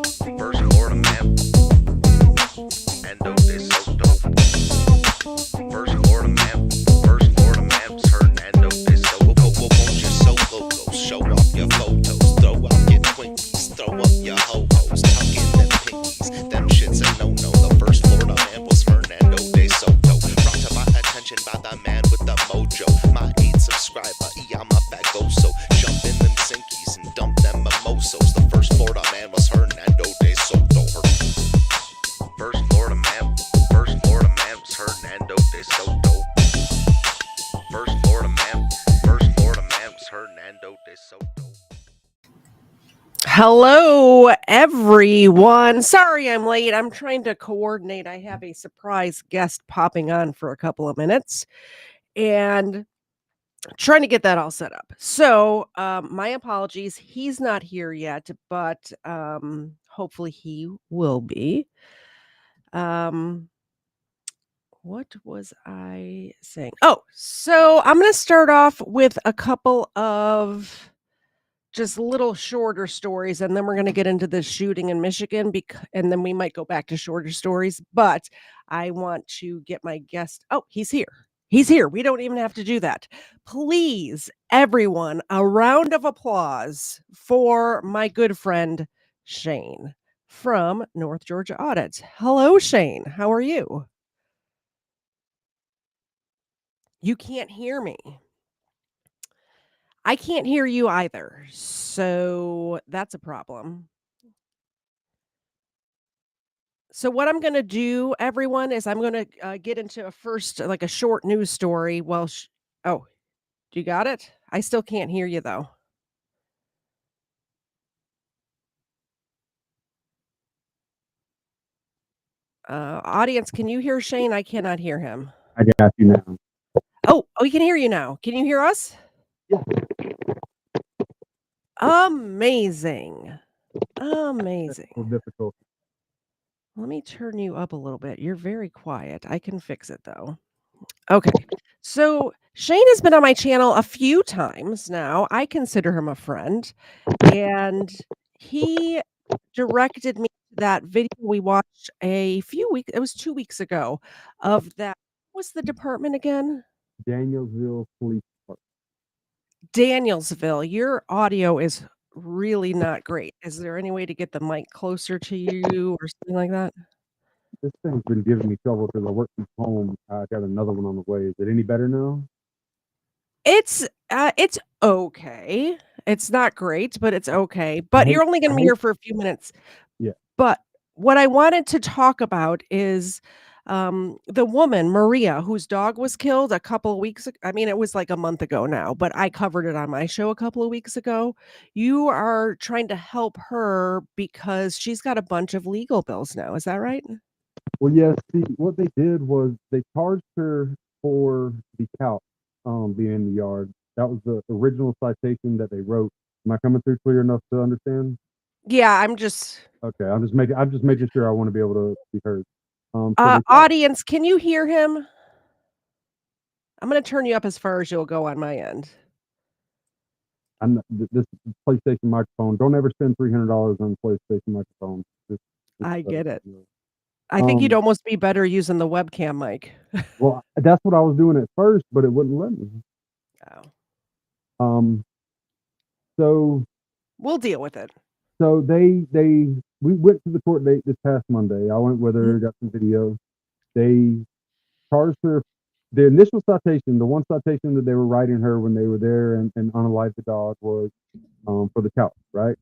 First Florida man, and dope is so dope. First Florida man, was hurting and dope is so go. Won't you so go? Show off your photos, throw out your Twinkies, throw up your ho-hos, tuck in them pinkies. Them shits a no-no. The first Florida man was Fernando de Soto. Brought to my attention by the man with the mojo. My 8 subscriber, I'm a bagoso. Jump in them sinkies and dump them mimosos. The first Florida man was Hernando de Soto. First Florida man was Hernando de Soto. First Florida man was Hernando de Soto. Hello, everyone. Sorry I'm late. I'm trying to coordinate. I have a surprise guest popping on for a couple of minutes and trying to get that all set up. So my apologies. He's not here yet, but hopefully he will be. What was I saying? Oh, so I'm going to start off with a couple of just little shorter stories, and then we're going to get into the shooting in Michigan, and then we might go back to shorter stories. But I want to get my guest. Oh, he's here. He's here. We don't even have to do that. Please, everyone, a round of applause for my good friend, Shane from North Georgia Audits. Hello, Shane. How are you? You can't hear me. I can't hear you either. So that's a problem. So what I'm going to do, everyone, is I'm going to get into a short news story. Well, oh, you got it? I still can't hear you, though. Audience, can you hear Shane? I cannot hear him. I got you now. Oh, we can hear you now. Can you hear us? Yeah. Amazing. Amazing. Difficult. Let me turn you up a little bit. You're very quiet. I can fix it, though. Okay. So Shane has been on my channel a few times now. I consider him a friend. And he directed me to that video we watched a few weeks, it was 2 weeks ago, of that. What's the department again? Danielsville Police Department. Danielsville. Your audio is really not great. Is there any way to get the mic closer to you or something like that? This thing's been giving me trouble because I work from home. I got another one on the way. Is it any better now? It's okay. It's not great, but it's okay. But you're only going to be here for a few minutes. Yeah. But what I wanted to talk about is the woman, Maria, whose dog was killed a couple of weeks ago. I mean, it was like a month ago now, but I covered it on my show a couple of weeks ago. You are trying to help her because she's got a bunch of legal bills now. Is that right? Well, yes. See, what they did was they charged her for the couch being in the yard. That was the original citation that they wrote. Am I coming through clear enough to understand? Yeah, I'm just making sure I want to be able to be heard. Audience, can you hear him? I'm going to turn you up as far as you'll go on my end. This PlayStation microphone. Don't ever spend $300 on PlayStation microphone. I get it. I think you'd almost be better using the webcam mic. Well, that's what I was doing at first, but it wouldn't let me. Oh. So we'll deal with it. So we went to the court date this past Monday. I went with her, got some video. They charged her the initial citation, the one citation that they were writing her when they were there and unalived the dog was for the couch, right?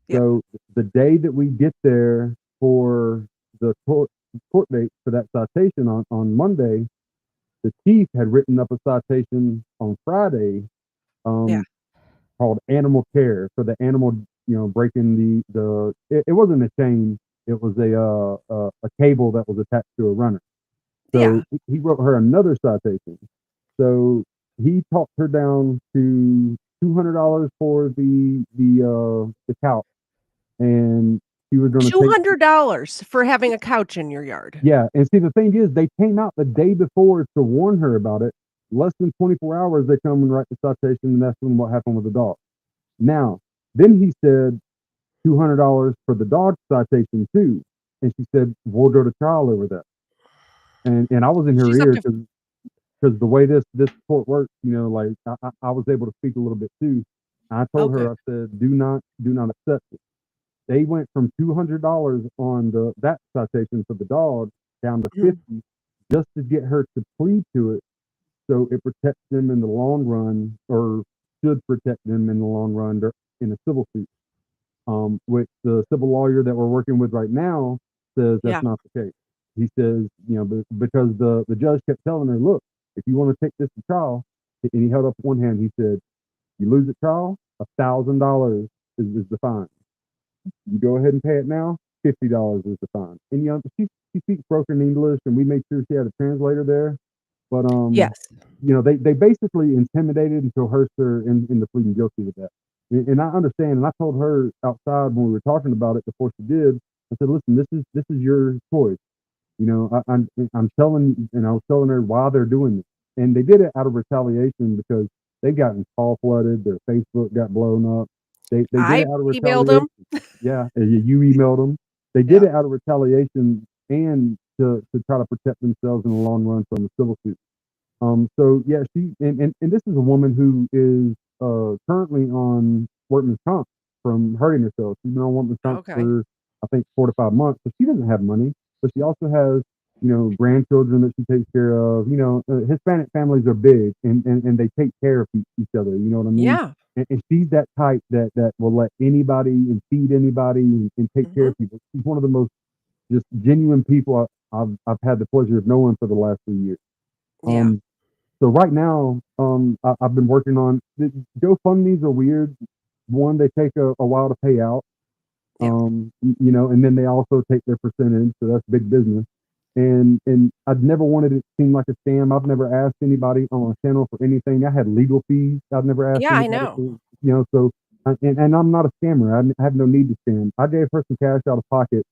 Yep. So the day that we get there for the court date for that citation on Monday, the chief had written up a citation on Friday called animal care for the animal, breaking it wasn't a chain, it was a cable that was attached to a runner. So he wrote her another citation. So he talked her down to $200 for the couch, and she was going to $200 for having a couch in your yard. Yeah, and see, the thing is, they came out the day before to warn her about it. Less than 24 hours, they come and write the citation, and that's when what happened with the dog. Now, then he said, $200 for the dog citation too. And she said, we'll go to trial over that. And I was in her She's up ear to because the way this court works, like I was able to speak a little bit too. I told her, I said, do not accept it. They went from $200 on that citation for the dog down to $50 just to get her to plead to it, so it protects them in the long run, or should protect them in the long run in a civil suit. Which the civil lawyer that we're working with right now says that's not the case. He says, because the judge kept telling her, look, if you want to take this to trial, and he held up one hand, he said, you lose at trial, $1,000 is the fine. You go ahead and pay it now, $50 is the fine. And she speaks broken English, and we made sure she had a translator there. But yes. They basically intimidated and coerced her into pleading guilty with that. And I understand. And I told her outside when we were talking about it before she did, I said, listen, this is your choice. I'm telling, and I was telling her why they're doing this. And they did it out of retaliation because they've gotten call flooded. Their Facebook got blown up. They did I it out of emailed retaliation. them. Yeah, you emailed them. They did it out of retaliation and to try to protect themselves in the long run from the civil suit. So yeah, she and this is a woman who is currently on workman's comp from hurting herself. She's been on workman's comp for I think 4 to 5 months. So she doesn't have money, but she also has grandchildren that she takes care of. Hispanic families are big and they take care of each other. You know what I mean? Yeah. And she's that type that will let anybody and feed anybody and take care of people. She's one of the most just genuine people I've had the pleasure of knowing for the last 3 years. So right now, I've been working on GoFundMe's are weird. One, they take a while to pay out, and then they also take their percentage. So that's big business. And I've never wanted it to seem like a scam. I've never asked anybody on my channel for anything. I had legal fees. I've never asked anybody. I know. So and I'm not a scammer. I have no need to scam. I gave her some cash out of pocket.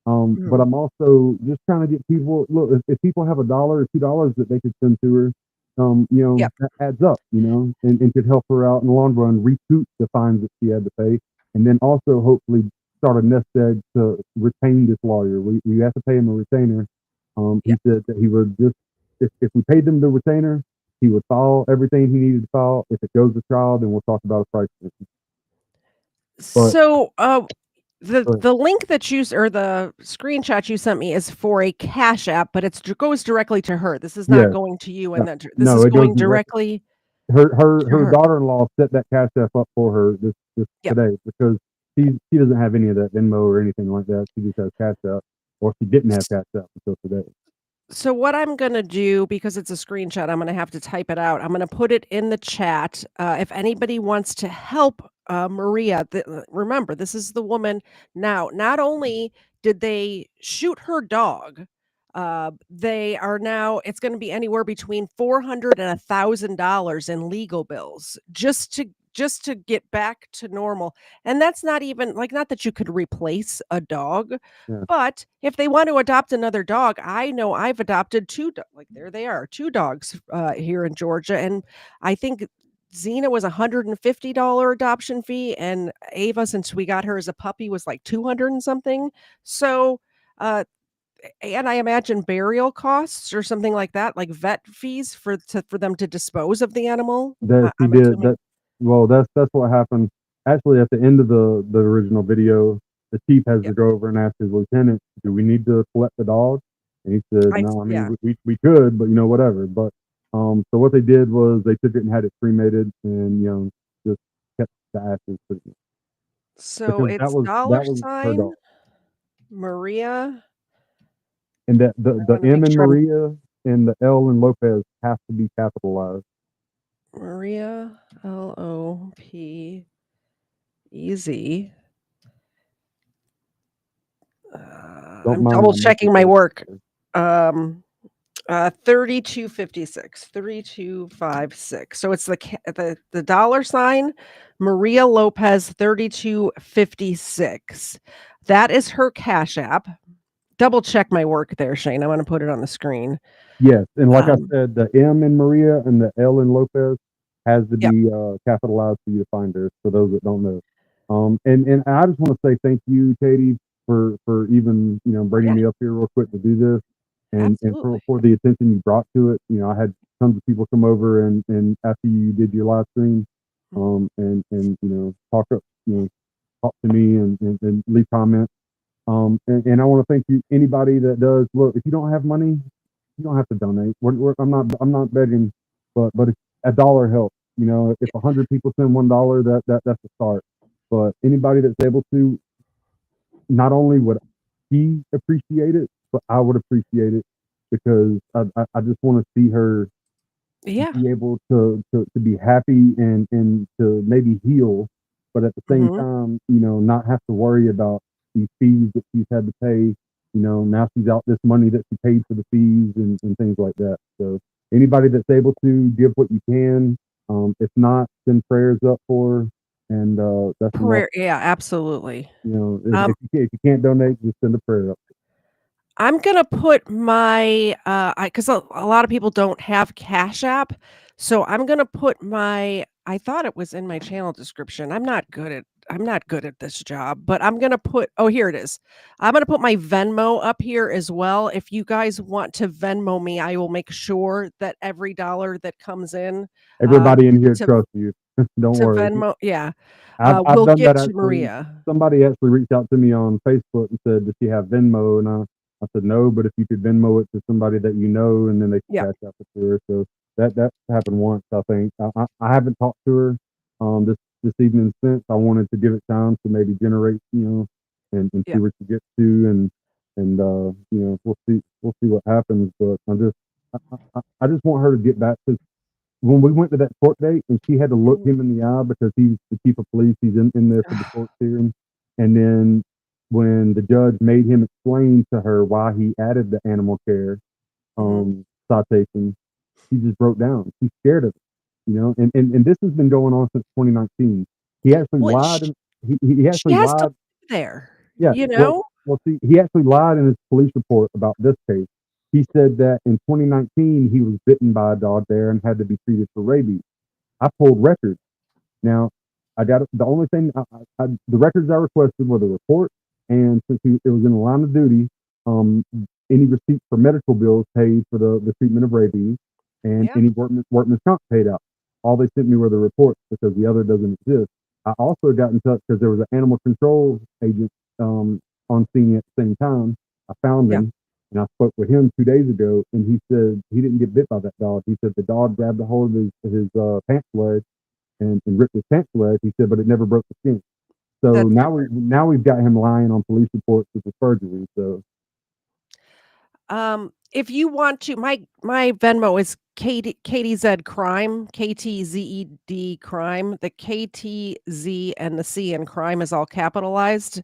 But I'm also just trying to get people. Look, if people have $1 or $2 that they could send to her, that adds up, and could help her out in the long run, recoup the fines that she had to pay, and then also hopefully start a nest egg to retain this lawyer. We have to pay him a retainer. He said that he would just, if we paid them the retainer, he would file everything he needed to file. If it goes to trial, then we'll talk about a price. So, the link that you or the screenshot you sent me is for a Cash App, but it goes directly to her. This is not going to you, and this is going directly. Her daughter-in-law set that Cash App up for her this today because she doesn't have any of that Venmo or anything like that. She just has Cash App, or she didn't have Cash App until today. So what I'm going to do, because it's a screenshot, I'm going to have to type it out. I'm going to put it in the chat. If anybody wants to help Maria, remember, this is the woman. Now, not only did they shoot her dog, they are now, it's going to be anywhere between $400 and $1,000 in legal bills just to get back to normal. And that's not even not that you could replace a dog, but if they want to adopt another dog, I know I've adopted two dogs here in Georgia. And I think Xena was $150 adoption fee, and Ava, since we got her as a puppy, was like 200 and something. So, and I imagine burial costs or something like that, like vet fees for them to dispose of the animal. That she did that. Well, that's what happened. Actually, at the end of the original video, the chief has to go over and ask his lieutenant, "Do we need to collect the dog?" And he said, "No, I mean we could, but whatever." But so what they did was they took it and had it cremated, and just kept the ashes. So it's $sign Maria, and that the M in Maria and the L in Lopez have to be capitalized. Maria, Lopez. I'm double checking my work. 3256, 3256. So it's the $sign Maria Lopez 3256. That is her Cash App. Double check my work there, Shane. I'm going to put it on the screen. Yes, and like I said, the M in Maria and the L in Lopez has to be capitalized for you to find her, for those that don't know. And I just want to say thank you, Katie, for even bringing Yeah, me up here real quick to do this, and absolutely. for the attention you brought to it. I had tons of people come over and after you did your live stream, and talk to me and leave comments. And I want to thank you. Anybody that does, look, if you don't have money, you don't have to donate. I'm not begging, but if a dollar helps. If 100 people send $1, that's a start. But anybody that's able to, not only would he appreciate it, but I would appreciate it because I just want to see her Yeah. be able to be happy and to maybe heal, but at the same Hmm. time, not have to worry about these fees that she's had to pay. Now she's out this money that she paid for the fees and things like that. So anybody that's able to give what you can, if not, send prayers up for her, and that's enough. Prayer. Yeah, absolutely. If Um, if you can't donate, just send a prayer up. I'm gonna put my because a lot of people don't have Cash App, so I'm gonna put my. I thought it was in my channel description. I'm not good at this job, but I'm gonna put. Oh, here it is. I'm gonna put my Venmo up here as well. If you guys want to Venmo me, I will make sure that every dollar that comes in, uh, Everybody in here to trusts you. Don't worry. Venmo, yeah, I've will done get that to actually. Maria. Somebody actually reached out to me on Facebook and said, "Does she have Venmo?" And I said, "No, but if you could Venmo it to somebody that you know, and then they Yeah, can cash out to her." So that happened once, I think. I haven't talked to her this evening since. I wanted to give it time to maybe generate, and yeah. see where she gets to, and we'll see what happens. But I just want her to get back to when we went to that court date and she had to look Mhm. him in the eye because he's the chief of police, he's in there for the court hearing. And then when the judge made him explain to her why he added the animal care Mhm. citation, she just broke down. She's scared of it, and this has been going on since 2019. He actually Well, lied. He she actually has to lied. live there, Yeah. you Well, know? well, see, he actually lied in his police report about this case. He said that in 2019 he was bitten by a dog there and had to be treated for rabies. I pulled records. Now, I got the only thing the records I requested were the report, and since it was in the line of duty, um, any receipts for medical bills paid for the treatment of rabies, and Yeah, any workman's comp paid out. All they sent me were the reports because the other doesn't exist. I also got in touch because there was an animal control agent on scene at the same time. I found yeah. him and I spoke with him 2 days ago, and he said he didn't get bit by that dog. He said the dog grabbed a hold of his pants leg and ripped his pants leg. He said, but it never broke the skin. So That's now we've got him lying on police reports with his perjury. So if you want to, my Venmo is KTZ Crime, KTZED Crime. The KTZ and the C in crime is all capitalized.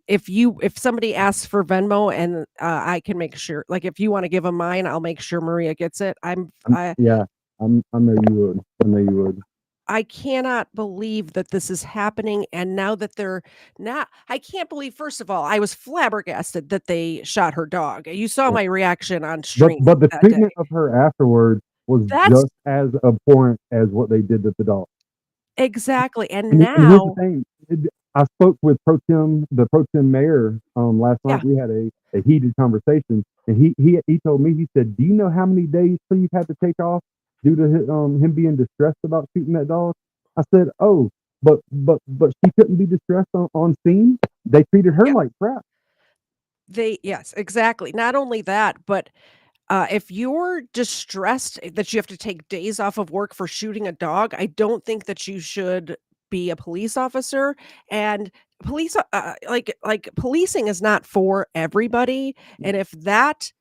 If somebody asks for Venmo and I can make sure, like if you want to give them mine, I'll make sure Maria gets it. yeah, I know you would. I know you would. I cannot believe that this is happening, and now that they're now I can't believe, first of all, I was flabbergasted that they shot her dog. You saw Yeah. my reaction on But stream but the that day. treatment of her afterwards was That's just as abhorrent as what they did to the dog. exactly, and And here's the now thing. I spoke with the pro tem mayor last yeah, night. We had a heated conversation, and he told me, he said, "Do you know how many days Cleve had to take off due to him being distressed about shooting that dog?" I said, "Oh, but she couldn't be distressed on scene. They treated her yeah, like crap." yes, exactly. Not only that, but if you're distressed that you have to take days off of work for shooting a dog, I don't think that you should be a police officer. And policing is not for everybody. And if that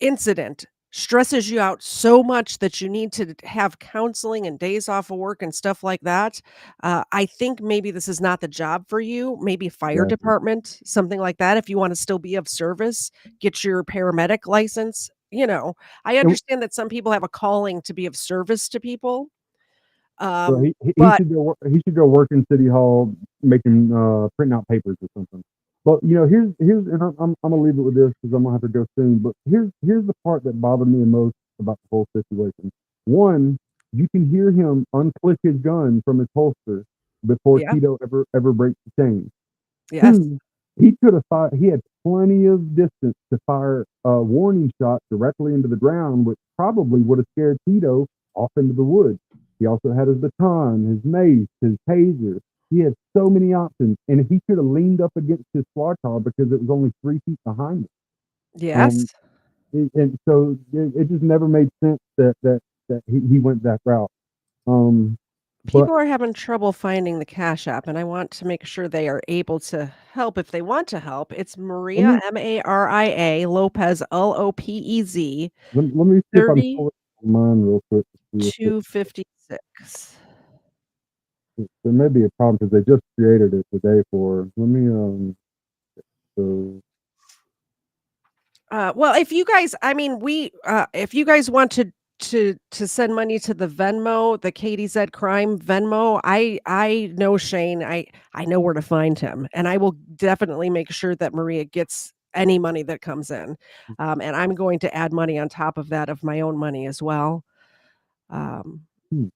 incident stresses you out so much that you need to have counseling and days off of work and stuff like that, I think maybe this is not the job for you. Maybe fire Exactly. department, something like that. If you want to still be of service, get your paramedic license. I And understand that some people have a calling to be of service to people. well, he But should go work in City Hall making printing out papers or something. But here's and I'm gonna leave it with this because I'm gonna have to go soon. But here's the part that bothered me the most about the whole situation. One, you can hear him unclick his gun from his holster before Yeah. Tito ever breaks the chain. Yes. 2, he could have fired. He had plenty of distance to fire a warning shot directly into the ground, which probably would have scared Tito off into the woods. He also had his baton, his mace, his taser. He had so many options, and he could have leaned up against his squad car because it was only 3 feet behind him. And Yes. so it just never made sense that he went that route. But People are having trouble finding the Cash App, and I want to make sure they are able to help if they want to help. It's let Maria, me Maria, Lopez, Lopez, let me see if I can pull it on mine real quick to see if 3256. there may be a problem because they just created it today for her. Let me so Well, if you guys, I mean, if you guys want to send money to the Venmo, the KDZ Crime Venmo, I know Shane. I know where to find him, and I will definitely make sure that Maria gets any money that comes in, and I'm going to add money on top of that of my own money as well. Um, hmm,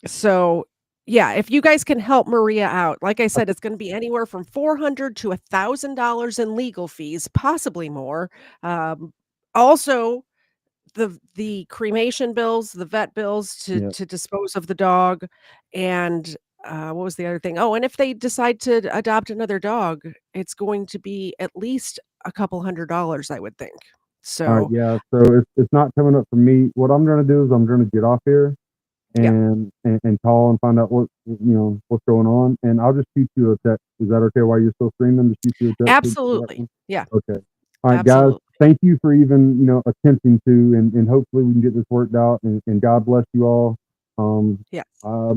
so yeah, if you guys can help Maria out, like I I said, it's going to be anywhere from $400 to $1,000 in legal fees, possibly more. Also, the cremation bills, the vet bills yeah. to dispose of the dog, and what was the other thing? Oh, and if they decide to adopt another dog, it's going to be at least a couple $100, I would think. All right, So yeah. So it's not coming up for me. What I'm gonna do is I'm gonna get off here yeah, and call and find out what's going on, and I'll just shoot you a text. Is that okay while you're still streaming to shoot you a text? absolutely. Yeah, Okay. All right, guys. absolutely. Thank you for even attempting to, and hopefully we can get this worked out. And God bless you all. Yes.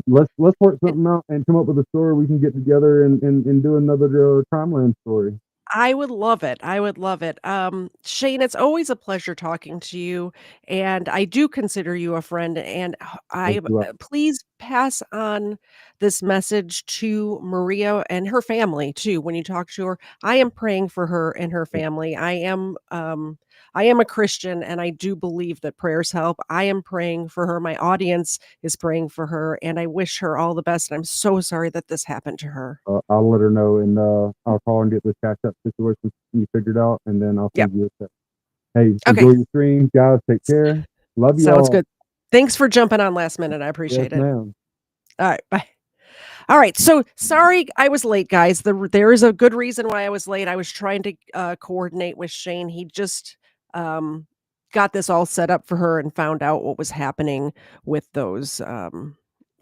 Let's work something out and come up with a story we can get together and do another Crimeland story. I would love it. I would love it. Shane, it's always a pleasure talking to you, and I do consider you a friend. And Thank you. please pass on this message to Maria and her family too. When you talk to her, I am praying for her and her family. I am a Christian, and I do believe that prayers help. I am praying for her. My audience is praying for her, and I wish her all the best. And I'm so sorry that this happened to her. I'll let her know, and I'll call and get this catch up situation figured out, and then I'll Yep. send you a text. Hey, Okay. enjoy your stream, guys. Take care. Love you Sounds all. good. Thanks for jumping on last minute. I Yes, appreciate it. ma'am. All right, bye. All right, so sorry I was late, guys. There is a good reason why I was late. I was trying to coordinate with Shane. He just um, got this all set up for her and found out what was happening with those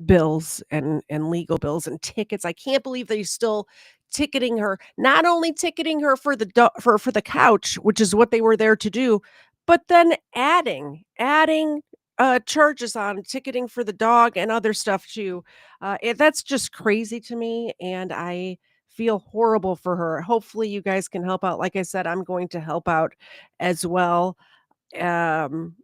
bills and legal bills and tickets. I can't believe they're still ticketing her. Not only ticketing her for for the couch, which is what they were there to do, but then adding charges on ticketing for the dog and other stuff too. That's just crazy to me, and I feel horrible for her. Hopefully, you guys can help out. Like I said, I'm going to help out as well. Um,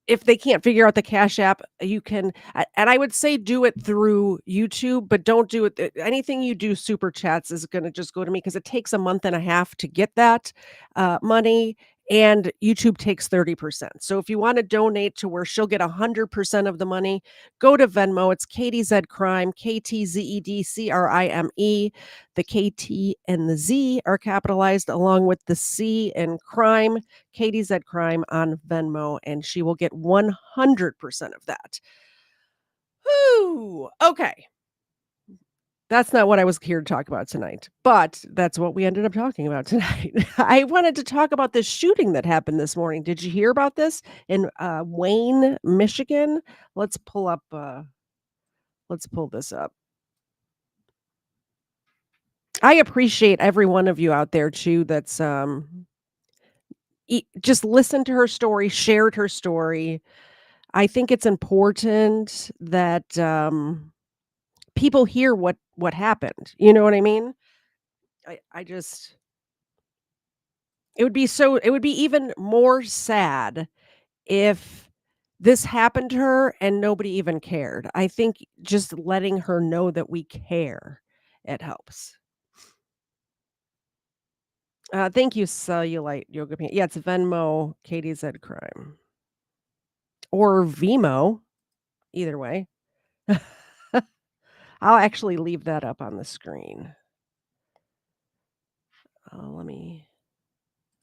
if they can't figure out the Cash App, you can, and I would say do it through YouTube, but don't do it. Anything you do super chats is going to just go to me because it takes a month and a half to get that money, and YouTube takes 30%. So if you want to donate to where she'll get 100% of the money, go to Venmo. It's KTZ Crime, KTZEDCRIME. The KT and the Z are capitalized along with the C in crime. KTZ Crime on Venmo, and she will get 100% of that. Whew. Okay. That's not what I was here to talk about tonight, but that's what we ended up talking about tonight. I wanted to talk about this shooting that happened this morning. Did you hear about this in Wayne, Michigan? Let's pull this up. I appreciate every one of you out there too that's just listened to her story, shared her story. I think it's important that people hear what happened. You know what I mean? I just it would be even more sad if this happened to her and nobody even cared. I think just letting her know that we care, it helps. Thank you, Cellulite Yoga Pants. Yeah, it's Venmo, KDZ Crime. Or Vimo, either way. I'll actually leave that up on the screen.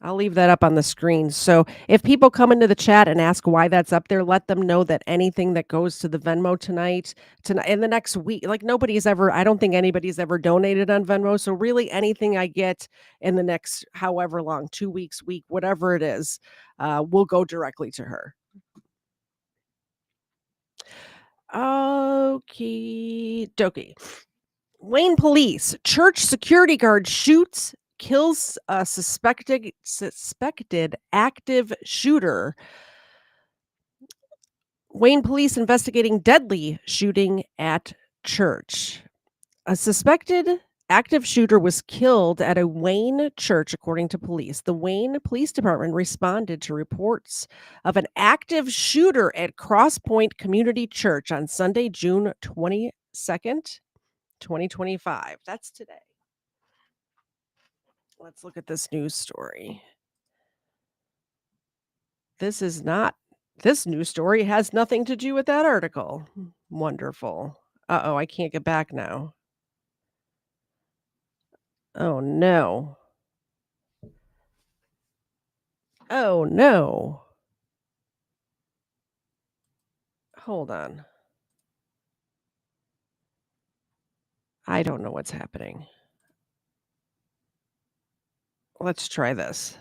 I'll leave that up on the screen. So if people come into the chat and ask why that's up there, let them know that anything that goes to the Venmo tonight, in the next week, like I don't think anybody's ever donated on Venmo. So really anything I get in the next however long, 2 weeks, week, whatever it is, will go directly to her. Okie dokie. Wayne police, church security guard kills a suspected active shooter. Wayne police investigating deadly shooting at church. A suspected active shooter was killed at a Wayne church, according to police. The Wayne Police Department responded to reports of an active shooter at Cross Point Community Church on Sunday, June 22nd, 2025. That's today. Let's look at this news story. This news story has nothing to do with that article. Wonderful. Uh-oh, I can't get back now. Oh, no. Oh, no. Hold on. I don't know what's happening. Let's try this.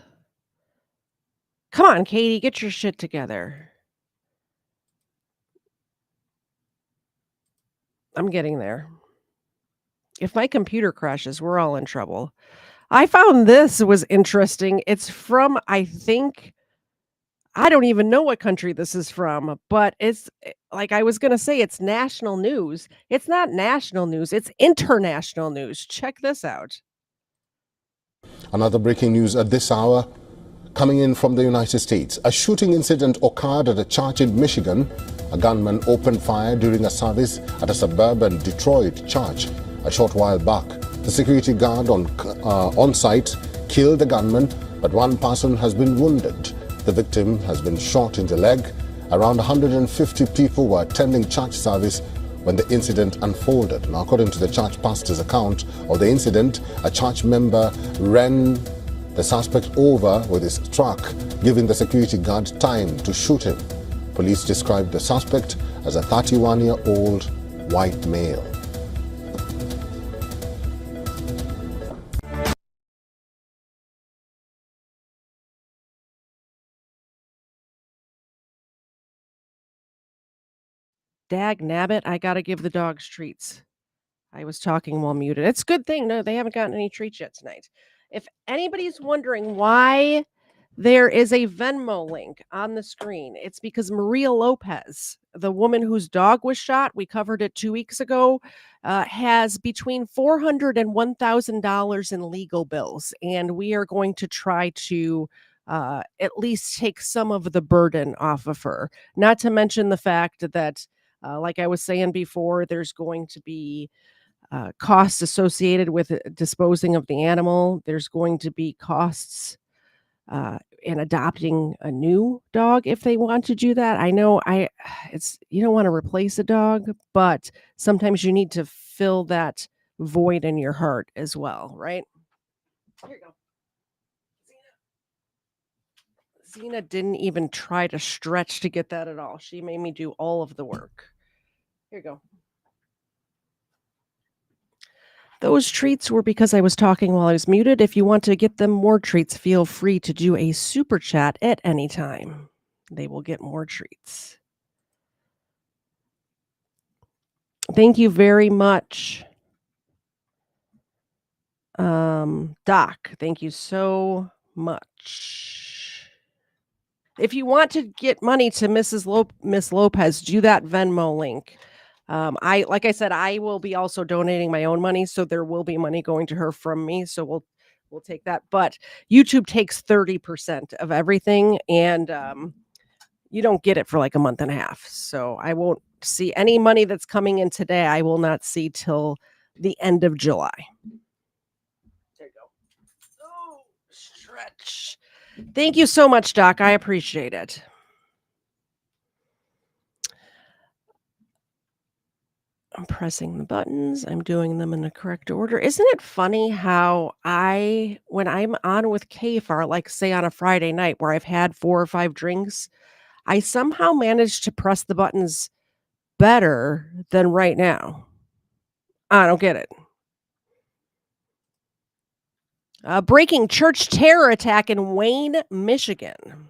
Come on, Katie, get your shit together. I'm getting there. If my computer crashes, we're all in trouble. I found this was interesting. It's from, I don't even know what country this is from, but it's like I was going to say it's national news. It's not national news, it's international news. Check this out. Another breaking news at this hour coming in from the United States. A shooting incident occurred at a church in Michigan. A gunman opened fire during a service at a suburban Detroit church a short while back. The security guard on site killed the gunman, but one person has been wounded. The victim has been shot in the leg. Around 150 people were attending church service when the incident unfolded. Now, according to the church pastor's account of the incident, a church member ran the suspect over with his truck, giving the security guard time to shoot him. Police described the suspect as a 31-year-old white male. Dag nabbit, I gotta give the dogs treats. I was talking while muted. It's a good thing. No, they haven't gotten any treats yet tonight. If anybody's wondering why there is a Venmo link on the screen, it's because Maria Lopez, the woman whose dog was shot, we covered it 2 weeks ago, has between $400 and $1,000 in legal bills. And we are going to try to at least take some of the burden off of her. Not to mention the fact that, like I was saying before, there's going to be costs associated with disposing of the animal. There's going to be costs in adopting a new dog if they want to do that. I know you don't want to replace a dog, but sometimes you need to fill that void in your heart as well, right? Here you go. Xena didn't even try to stretch to get that at all. She made me do all of the work. Here you go. Those treats were because I was talking while I was muted. If you want to get them more treats, feel free to do a super chat at any time. They will get more treats. Thank you very much. Doc, thank you so much. If you want to get money to Miss Lopez, do that Venmo link. Like I said, I will be also donating my own money, so there will be money going to her from me. So we'll take that. But YouTube takes 30% of everything, and you don't get it for like a month and a half. So I won't see any money that's coming in today. I will not see till the end of July. There you go. Oh, stretch. Thank you so much, Doc. I appreciate it. I'm pressing the buttons. I'm doing them in the correct order. Isn't it funny how when I'm on with KFAR, like say on a Friday night where I've had 4 or 5 drinks, I somehow manage to press the buttons better than right now. I don't get it. Breaking church terror attack in Wayne, Michigan.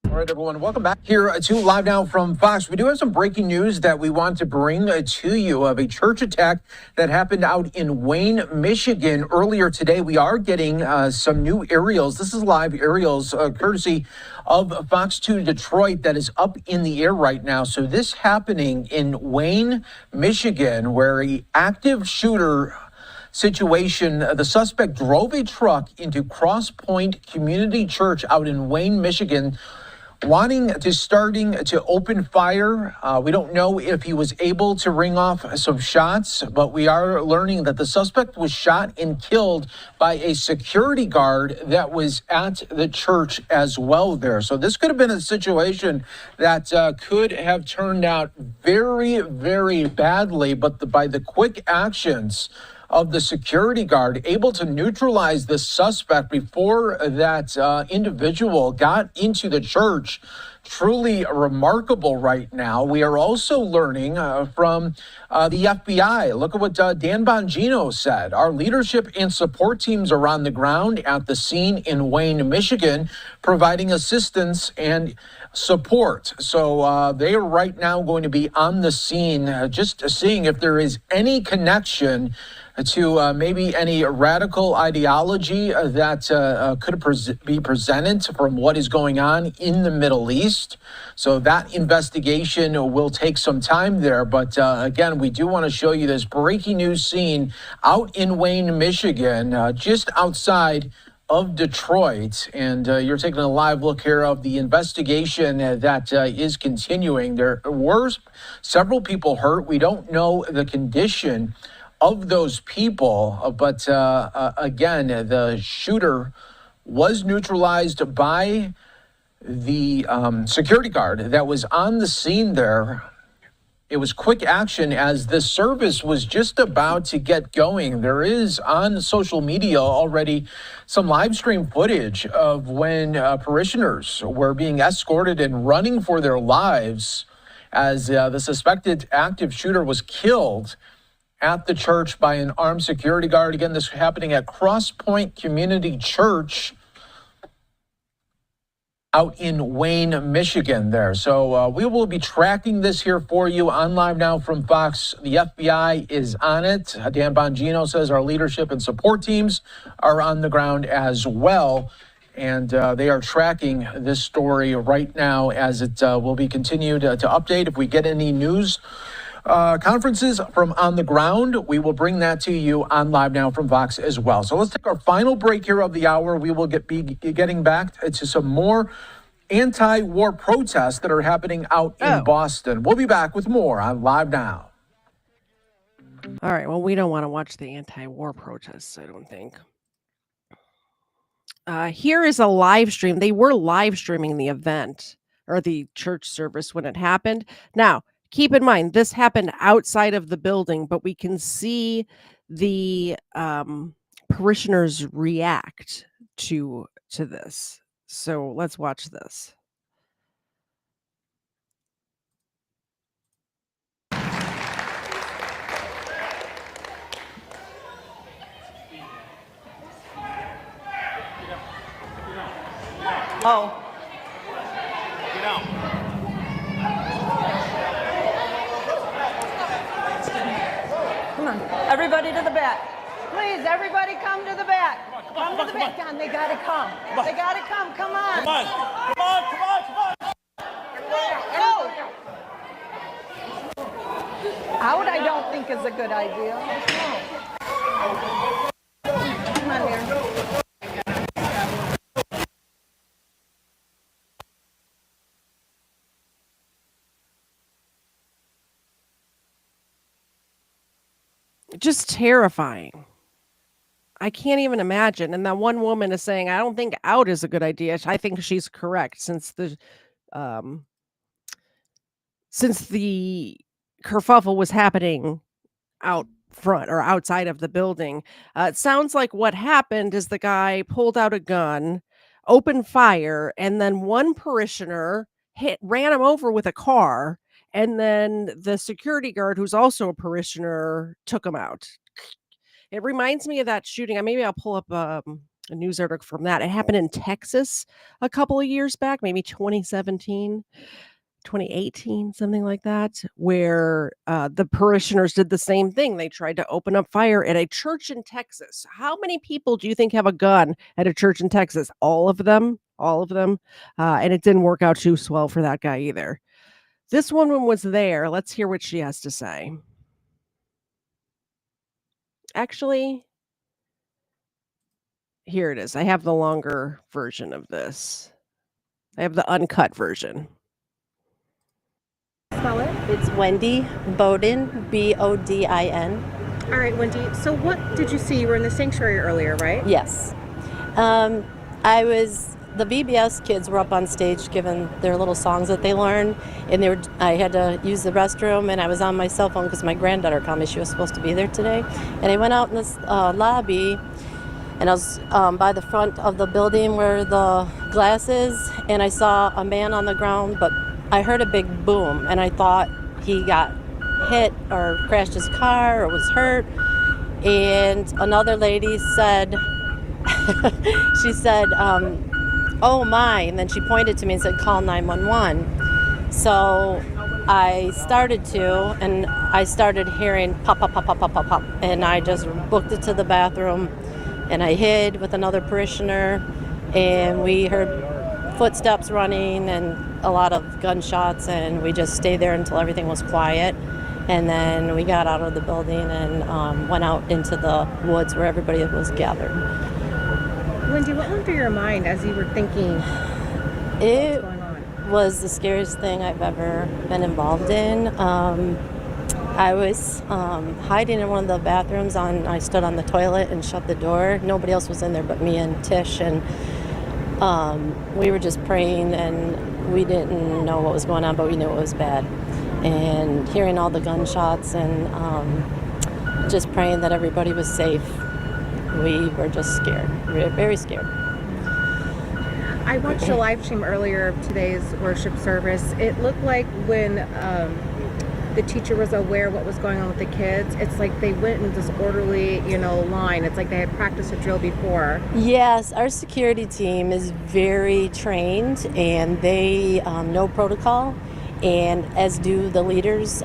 All right, everyone, welcome back here to Live Now from Fox. We do have some breaking news that we want to bring to you of a church attack that happened out in Wayne, Michigan earlier today. We are getting some new aerials. This is live aerials courtesy of Fox 2 Detroit that is up in the air right now. So this happening in Wayne, Michigan, where an active shooter situation. The suspect drove a truck into Cross Point Community Church out in Wayne, Michigan, starting to open fire. We don't know if he was able to ring off some shots, but we are learning that the suspect was shot and killed by a security guard that was at the church as well there. So this could have been a situation that could have turned out very, very badly, but by the quick actions of the security guard, able to neutralize the suspect before that individual got into the church. Truly remarkable right now. We are also learning from the FBI. Look at what Dan Bongino said. Our leadership and support teams are on the ground at the scene in Wayne, Michigan, providing assistance and support. So they are right now going to be on the scene, just seeing if there is any connection to maybe any radical ideology that could be presented from what is going on in the Middle East. So that investigation will take some time there. But again, we do want to show you this breaking news scene out in Wayne, Michigan, just outside of Detroit. And you're taking a live look here of the investigation that is continuing. There were several people hurt. We don't know the condition of those people, but again, the shooter was neutralized by the security guard that was on the scene there. It was quick action as the service was just about to get going. There is on social media already some live stream footage of when parishioners were being escorted and running for their lives as the suspected active shooter was killed at the church by an armed security guard. Again, this happening at Cross Point Community Church out in Wayne, Michigan there. So we will be tracking this here for you on Live Now from Fox. The FBI is on it. Dan Bongino says our leadership and support teams are on the ground as well. And they are tracking this story right now as it will be continued to update. If we get any news conferences from on the ground, we will bring that to you on Live Now from Fox as well. So let's take our final break here of the hour. We will be getting back to some more anti-war protests that are happening out in Boston. We'll be back with more on Live Now. All right. Well, we don't want to watch the anti-war protests, I don't think. Here is a live stream. They were live streaming the event or the church service when it happened. Now, keep in mind, this happened outside of the building, but we can see the parishioners react to this. So let's watch this. Oh. Come on, everybody to the back. Please, everybody come to the back. Come to the back. Don, they gotta come. They gotta come. Come on. Come on. Come on. Come on. Come on. Go. Out, I don't think is a good idea. Come on here. Just terrifying. I can't even imagine. And that one woman is saying, I don't think out is a good idea. I think she's correct since the kerfuffle was happening out front or outside of the building. It sounds like what happened is the guy pulled out a gun, opened fire, and then one parishioner ran him over with a car, and then the security guard, who's also a parishioner, took him out. It reminds me of that shooting. Maybe I'll pull up a news article from that. It happened in Texas a couple of years back, maybe 2017. 2018, something like that, where the parishioners did the same thing. They tried to open up fire at a church in Texas. How many people do you think have a gun at a church in Texas? All of them. All of them. And it didn't work out too well for that guy either. This woman was there. Let's hear what she has to say. Actually, here it is. I have the longer version of this. I have the uncut version. Spell it. It's Wendy Bowden, Bodin. All right, Wendy. So what did you see? You were in the sanctuary earlier, right? Yes. The VBS kids were up on stage giving their little songs that they learned, and I had to use the restroom, and I was on my cell phone because my granddaughter called me. She was supposed to be there today. And I went out in this lobby, and I was by the front of the building where the glass is, and I saw a man on the ground, but I heard a big boom, and I thought he got hit or crashed his car or was hurt. And another lady said, she said, oh my, and then she pointed to me and said, call 911. So I started to, and I started hearing pop, pop, pop, pop, pop, pop, pop, and I just booked it to the bathroom, and I hid with another parishioner, and we heard footsteps running and a lot of gunshots, and we just stayed there until everything was quiet. And then we got out of the building and went out into the woods where everybody was gathered. Wendy, what went through your mind as you were thinking It what's going on? was the scariest thing I've ever been involved in. I was hiding in one of the bathrooms. I stood on the toilet and shut the door. Nobody else was in there but me and Tish, and we were just praying, and we didn't know what was going on, but we knew it was bad. And hearing all the gunshots and just praying that everybody was safe. We were just scared. We were very scared. I watched a live stream earlier of today's worship service. It looked like when the teacher was aware what was going on with the kids, it's like they went in this orderly, line. It's like they had practiced a drill before. Yes, our security team is very trained, and they know protocol, and as do the leaders,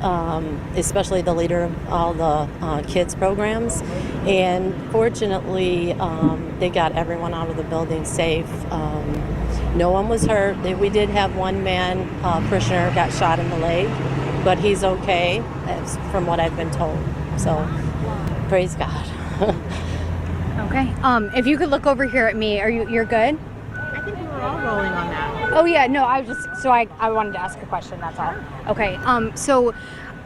especially the leader of all the kids programs. And fortunately, they got everyone out of the building safe. No one was hurt. We did have one man, parishioner, got shot in the leg, but he's okay, from what I've been told. So, praise God. Okay. If you could look over here at me, you're good? I think we were all rolling on that. Oh yeah, no, I wanted to ask a question, that's all. Okay. So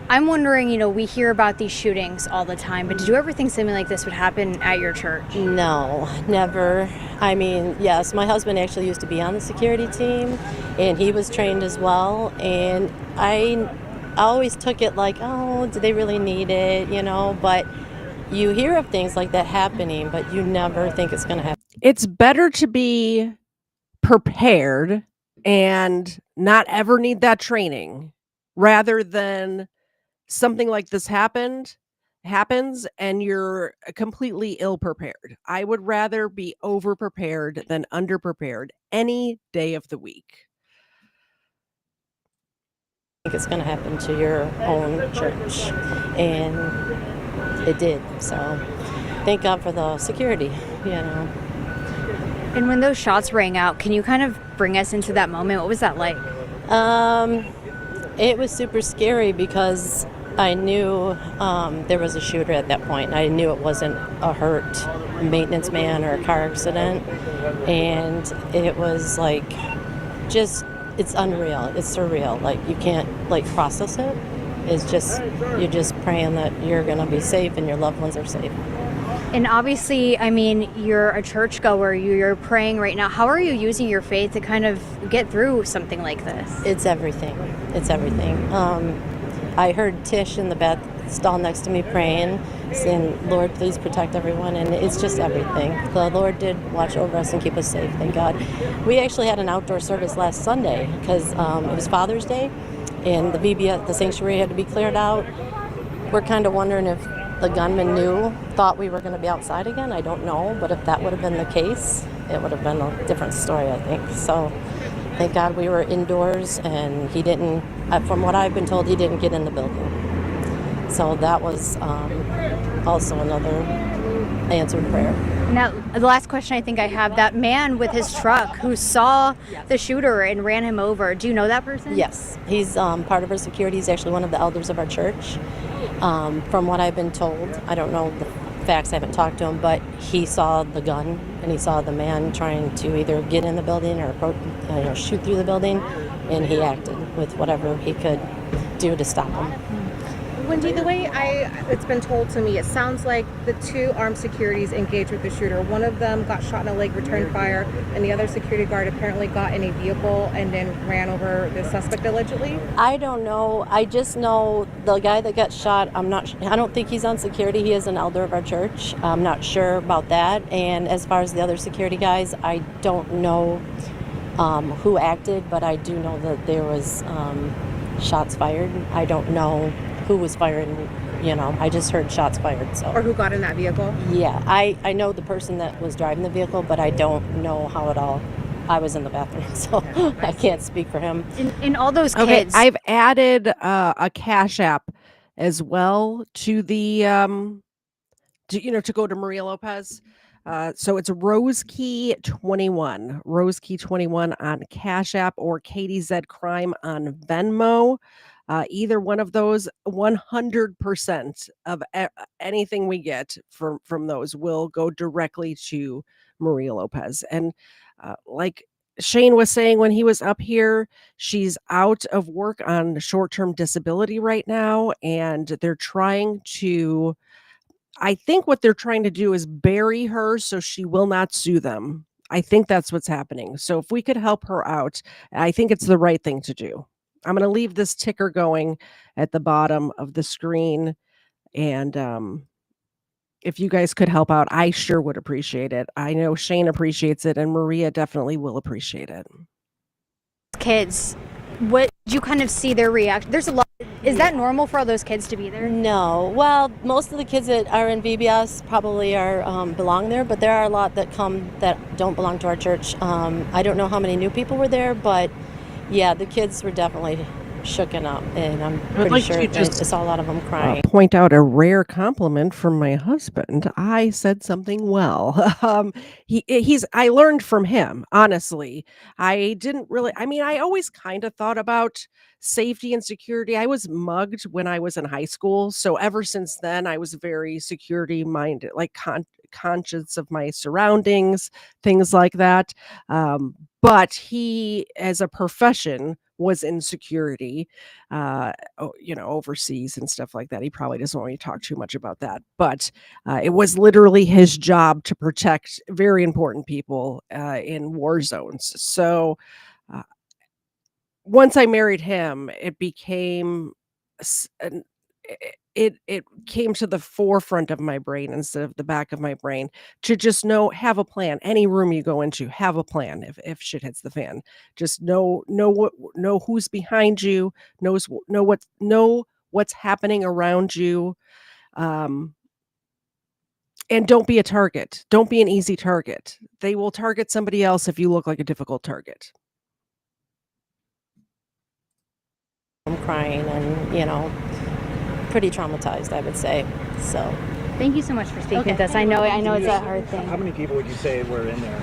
I'm wondering, we hear about these shootings all the time, but did you ever think something like this would happen at your church? No, never. I mean, yes, my husband actually used to be on the security team, and he was trained as well, and I always took it like, oh, do they really need it, but you hear of things like that happening, but you never think it's going to happen. It's better to be prepared and not ever need that training rather than something like this happens and you're completely ill prepared. I would rather be over prepared than under prepared any day of the week. I think it's going to happen to your own church, and it did. So thank God for the security, And when those shots rang out, can you kind of bring us into that moment? What was that like? It was super scary because I knew there was a shooter at that point. I knew it wasn't a hurt maintenance man or a car accident. And it was like, it's unreal. It's surreal. Like, you can't process it. It's just, you're just praying that you're going to be safe and your loved ones are safe. And obviously, you're a churchgoer, you're praying right now. How are you using your faith to kind of get through something like this? It's everything. It's everything. I heard Tish in the stall next to me praying, saying, Lord, please protect everyone. And it's just everything. The Lord did watch over us and keep us safe, thank God. We actually had an outdoor service last Sunday because it was Father's Day, and the VBS, the sanctuary, had to be cleared out. We're kind of wondering if the gunman thought we were going to be outside again. I don't know, but if that would have been the case, it would have been a different story, I think. So thank God we were indoors, and he didn't, from what I've been told, he didn't get in the building. So that was also another answered prayer. Now, the last question I think I have, that man with his truck who saw the shooter and ran him over, do you know that person? Yes, he's part of our security. He's actually one of the elders of our church. From what I've been told, I don't know the facts, I haven't talked to him, but he saw the gun and he saw the man trying to either get in the building or shoot through the building, and he acted with whatever he could do to stop him. Wendy, the way it's been told to me, it sounds like the two armed securities engaged with the shooter. One of them got shot in the leg, returned fire, and the other security guard apparently got in a vehicle and then ran over the suspect allegedly. I don't know. I just know the guy that got shot. I don't think he's on security. He is an elder of our church. I'm not sure about that. And as far as the other security guys, I don't know who acted, but I do know that there was shots fired. I don't know who was firing, I just heard shots fired. So. Or who got in that vehicle? Yeah, I know the person that was driving the vehicle, but I don't know how it all, I was in the bathroom, so I can't speak for him. In all those kids. Okay, I've added a Cash App as well to the, to go to Maria Lopez. So it's RoseKey21, RoseKey21 on Cash App, or Katie Z Crime on Venmo. Either one of those, 100% of anything we get from those will go directly to Maria Lopez. And like Shane was saying when he was up here, she's out of work on short-term disability right now, and they're trying to, I think what they're trying to do is bury her so she will not sue them. I think that's what's happening. So if we could help her out, I think it's the right thing to do. I'm going to leave this ticker going at the bottom of the screen. And if you guys could help out, I sure would appreciate it. I know Shane appreciates it, and Maria definitely will appreciate it. Kids, what did you kind of see their reaction? There's a lot. Is that normal for all those kids to be there? No. Well, most of the kids that are in VBS probably are belong there, but there are a lot that come that don't belong to our church. I don't know how many new people were there, but yeah, the kids were definitely shooken up, and I'm pretty sure I saw a lot of them crying. Point out a rare compliment from my husband. I said something well. I learned from him, honestly. I always kind of thought about safety and security. I was mugged when I was in high school, so ever since then I was very security minded, like conscious of my surroundings, things like that. But he, as a profession, was in security, overseas and stuff like that. He probably doesn't want me to talk too much about that, but it was literally his job to protect very important people in war zones. So once I married him, it became it came to the forefront of my brain instead of the back of my brain, to just have a plan. Any room you go into, have a plan. If shit hits the fan, just know who's behind you, know what's happening around you, and don't be a target. Don't be an easy target. They will target somebody else if you look like a difficult target. I'm crying and, pretty traumatized, I would say. So thank you so much for speaking with us. I know it's a hard thing. How many people would you say were in there?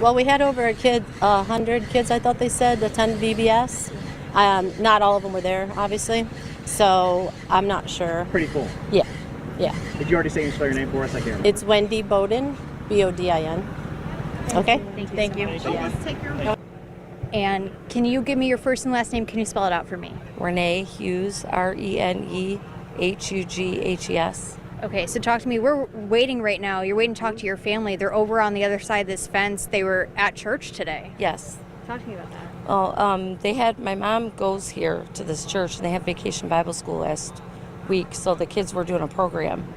Well, we had over 100 kids, I thought they said, attend VBS. Not all of them were there, obviously. So I'm not sure. Pretty cool. Yeah. Did you already say and spell your name for us? I can't. It's Wendy Bowden, Bodin. Okay. Thank you. Yes. Take your And can you give me your first and last name? Can you spell it out for me? Renee Hughes, ReneHughes. Okay, so talk to me. We're waiting right now. You're waiting to talk to your family. They're over on the other side of this fence. They were at church today. Yes. Talk to me about that. Well, my mom goes here to this church, and they have Vacation Bible School last week, so the kids were doing a program.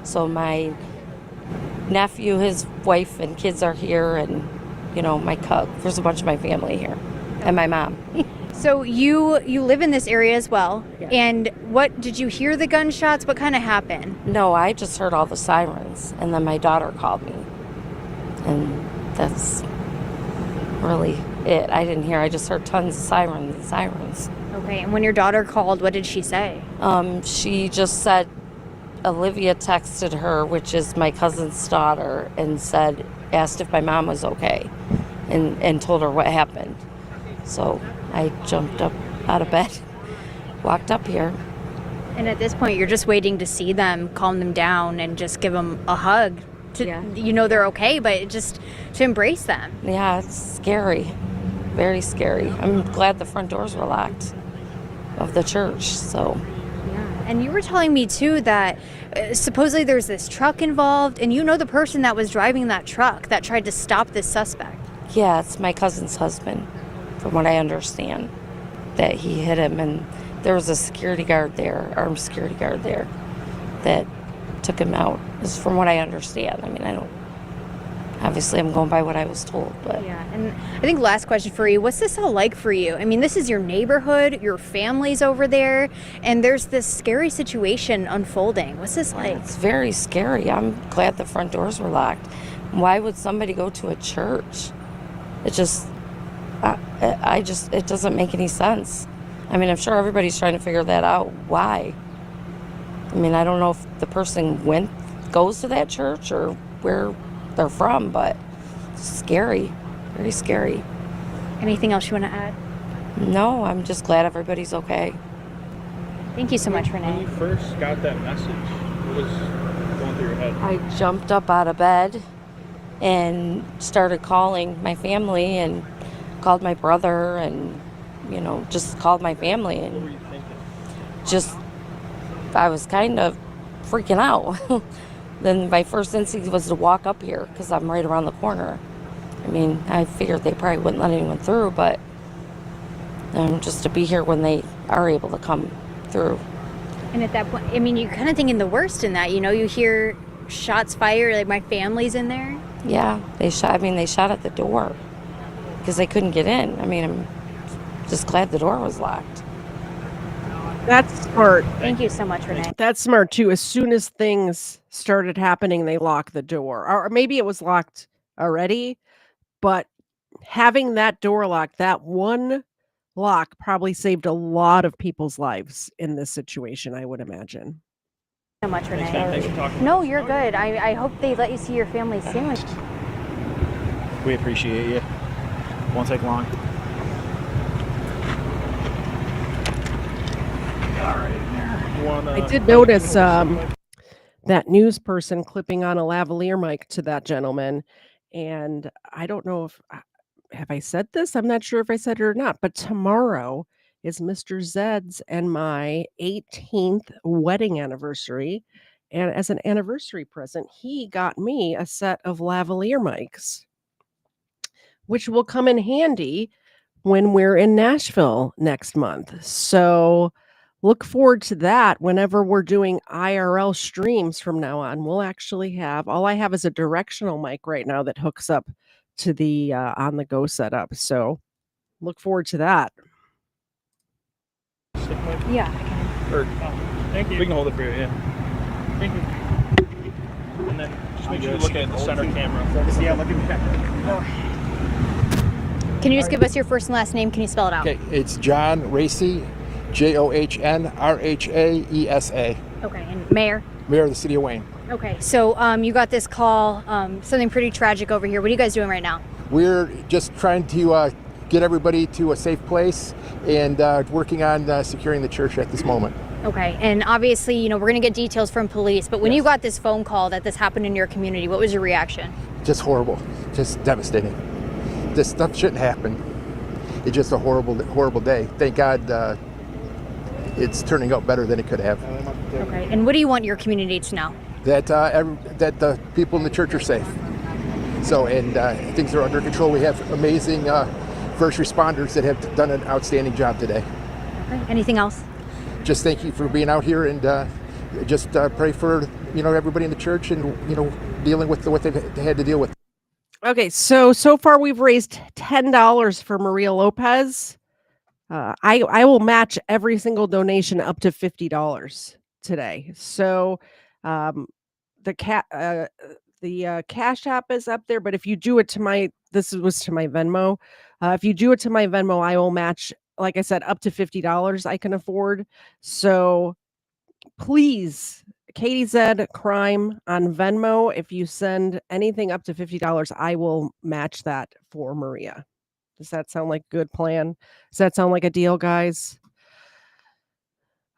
So my nephew, his wife, and kids are here, and there's a bunch of my family here, and my mom. So you live in this area as well, and what did you hear the gunshots? What kind of happened? No, I just heard all the sirens, and then my daughter called me, and that's really it. I just heard tons of sirens. Okay, and when your daughter called, what did she say? She just said Olivia texted her, which is my cousin's daughter, and asked if my mom was okay, and told her what happened. So I jumped up out of bed, walked up here. And at this point, you're just waiting to see them, calm them down, and just give them a hug. They're okay, but just to embrace them. Yeah, it's scary. Very scary. I'm glad the front doors were locked of the church, so. Yeah, and you were telling me, too, that supposedly there's this truck involved, and the person that was driving that truck that tried to stop this suspect. Yeah, it's my cousin's husband, from what I understand, that he hit him, and there was a armed security guard there, that took him out, is from what I understand. I mean, obviously I'm going by what I was told, but. Yeah, and I think last question for you, what's this all like for you? I mean, this is your neighborhood, your family's over there, and there's this scary situation unfolding. What's this like? It's very scary. I'm glad the front doors were locked. Why would somebody go to a church? It just, it doesn't make any sense. I mean, I'm sure everybody's trying to figure that out. Why? I mean, I don't know if the person goes to that church or where they're from, but it's scary, very scary. Anything else you want to add? No, I'm just glad everybody's okay. Thank you so much, Renee. When you first got that message, what was going through your head? I jumped up out of bed and started calling my family and called my brother and, just called my family. And What were you thinking? I was kind of freaking out. Then my first instinct was to walk up here because I'm right around the corner. I mean, I figured they probably wouldn't let anyone through, but just to be here when they are able to come through. And at that point, I mean, you're kind of thinking the worst in that, you hear shots fired, like my family's in there. Yeah, they shot at the door because they couldn't get in. I mean, I'm just glad the door was locked. That's smart. Thank you so much, Renee. That's smart too. As soon as things started happening, they locked the door. Or maybe it was locked already, but having that door locked, that one lock probably saved a lot of people's lives in this situation, I would imagine. So much, Renee. Thanks for talking. No, you're good. I hope they let you see your family soon. We appreciate you. Won't take long. All right. I did notice that news person clipping on a lavalier mic to that gentleman. And I don't know have I said this? I'm not sure if I said it or not, but tomorrow is Mr. Zed's and my 18th wedding anniversary. And as an anniversary present, he got me a set of lavalier mics, which will come in handy when we're in Nashville next month. So look forward to that whenever we're doing IRL streams from now on. We'll actually all I have is a directional mic right now that hooks up to the on-the-go setup. So look forward to that. Yeah, I can. Thank you. We can hold it for you, yeah. Thank you. And then just make sure you look at the center camera. Yeah, look at the camera. Can you just give us your first and last name? Can you spell it out? Okay, it's John Racy, JOHNRHAESA. Okay, and Mayor? Mayor of the City of Wayne. Okay, so you got this call, something pretty tragic over here. What are you guys doing right now? We're just trying to get everybody to a safe place and working on securing the church at this moment. Okay, and obviously, we're going to get details from police, but when you got this phone call that this happened in your community, what was your reaction? Just horrible, just devastating. This stuff shouldn't happen. It's just a horrible, horrible day. Thank God it's turning out better than it could have. Okay, and what do you want your community to know? That the people in the church are safe. So, and things are under control. We have amazing first responders that have done an outstanding job today. Okay, anything else? just thank you for being out here, and just pray for everybody in the church, and dealing with what they had to deal with. Okay, so far we've raised $10 for Maria Lopez. I will match every single donation up to $50 today. So the Cash App is up there, but if you do it to this was to my Venmo. If you do it to my Venmo, I will match, like I said, up to $50 I can afford. So please, Katie said Crime on Venmo. If you send anything up to $50, I will match that for Maria. Does that sound like a good plan? Does that sound like a deal, guys?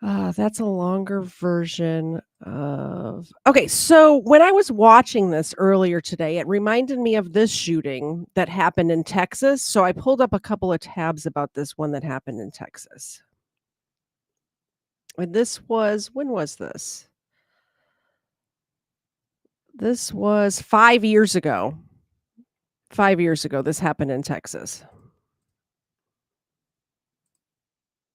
That's a longer version of... Okay, so when I was watching this earlier today, it reminded me of this shooting that happened in Texas. So I pulled up a couple of tabs about this one that happened in Texas. And this was... When was this? This was 5 years ago. 5 years ago, this happened in Texas.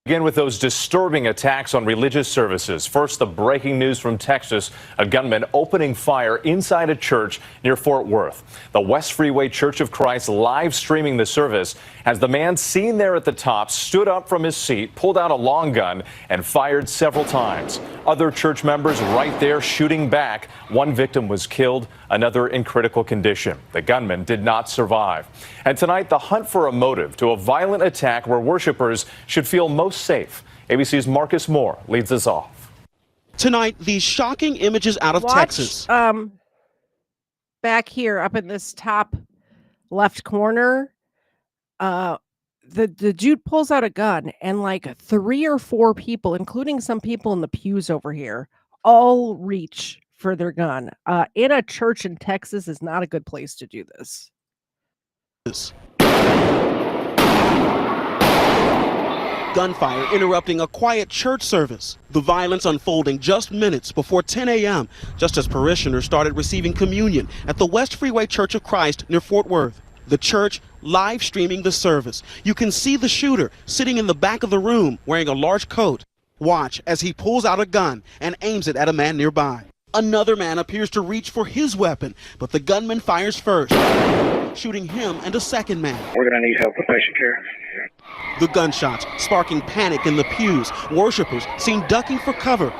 Begin with those disturbing attacks on religious services. First, the breaking news from Texas, a gunman opening fire inside a church near Fort Worth. The West Freeway Church of Christ live streaming the service as the man seen there at the top stood up from his seat, pulled out a long gun, and fired several times. Other church members right there shooting back. One victim was killed, another in critical condition. The gunman did not survive. And tonight, the hunt for a motive to a violent attack where worshipers should feel most safe. ABC's Marcus Moore leads us off. Tonight, these shocking images out of Texas. Back here, up in this top left corner, the dude pulls out a gun, and like 3 or 4 people, including some people in the pews over here, all reach for their gun. In a church in Texas is not a good place to do this. Gunfire interrupting a quiet church service. The violence unfolding just minutes before 10 a.m., just as parishioners started receiving communion at the West Freeway Church of Christ near Fort Worth. The church live streaming the service. You can see the shooter sitting in the back of the room wearing a large coat. Watch as he pulls out a gun and aims it at a man nearby. Another man appears to reach for his weapon, but the gunman fires first, shooting him and a second man. We're going to need help with patient care. The gunshots sparking panic in the pews. Worshippers seen ducking for cover.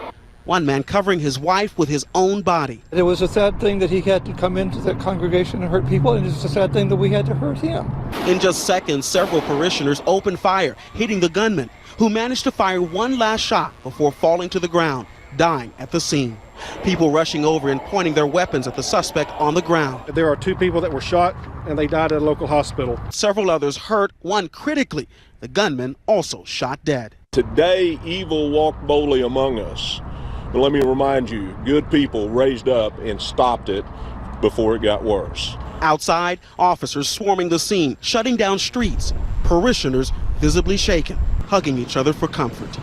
One man covering his wife with his own body. It was a sad thing that he had to come into the congregation and hurt people, and it's a sad thing that we had to hurt him. In just seconds, several parishioners opened fire, hitting the gunman, who managed to fire one last shot before falling to the ground, dying at the scene. People rushing over and pointing their weapons at the suspect on the ground. There are 2 people that were shot, and they died at a local hospital. Several others hurt, one critically. The gunman also shot dead. Today, evil walked boldly among us. But let me remind you, good people raised up and stopped it before it got worse. Outside, officers swarming the scene, shutting down streets. Parishioners visibly shaken, hugging each other for comfort.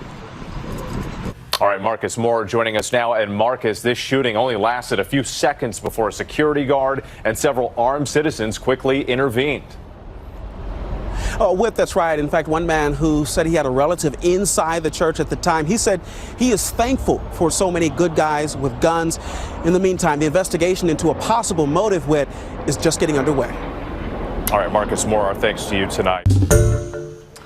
All right, Marcus Moore joining us now. And Marcus, this shooting only lasted a few seconds before a security guard and several armed citizens quickly intervened. Whip, that's right. In fact, one man who said he had a relative inside the church at the time, he said he is thankful for so many good guys with guns. In the meantime, the investigation into a possible motive, Whip, is just getting underway. All right, Marcus Moore, our thanks to you tonight.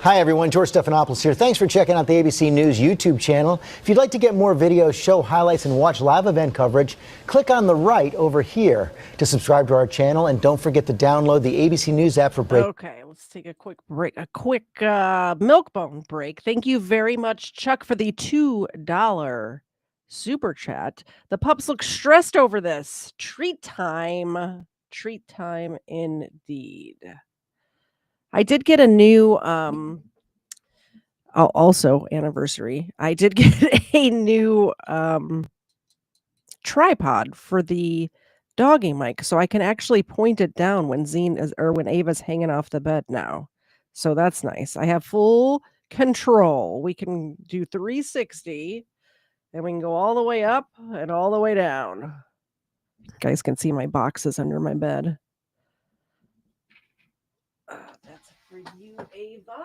Hi, everyone. George Stephanopoulos here. Thanks for checking out the ABC News YouTube channel. If you'd like to get more videos, show highlights, and watch live event coverage, click on the right over here to subscribe to our channel. And don't forget to download the ABC News app for break. Okay, let's take a quick break, a quick milk bone break. Thank you very much, Chuck, for the $2 super chat. The pups look stressed over this. Treat time. Treat time indeed. I did get a new, also anniversary. I did get a new tripod for the doggy mic, so I can actually point it down when when Ava's hanging off the bed now. So that's nice. I have full control. We can do 360, and we can go all the way up and all the way down. You guys can see my boxes under my bed. That's for you, Ava.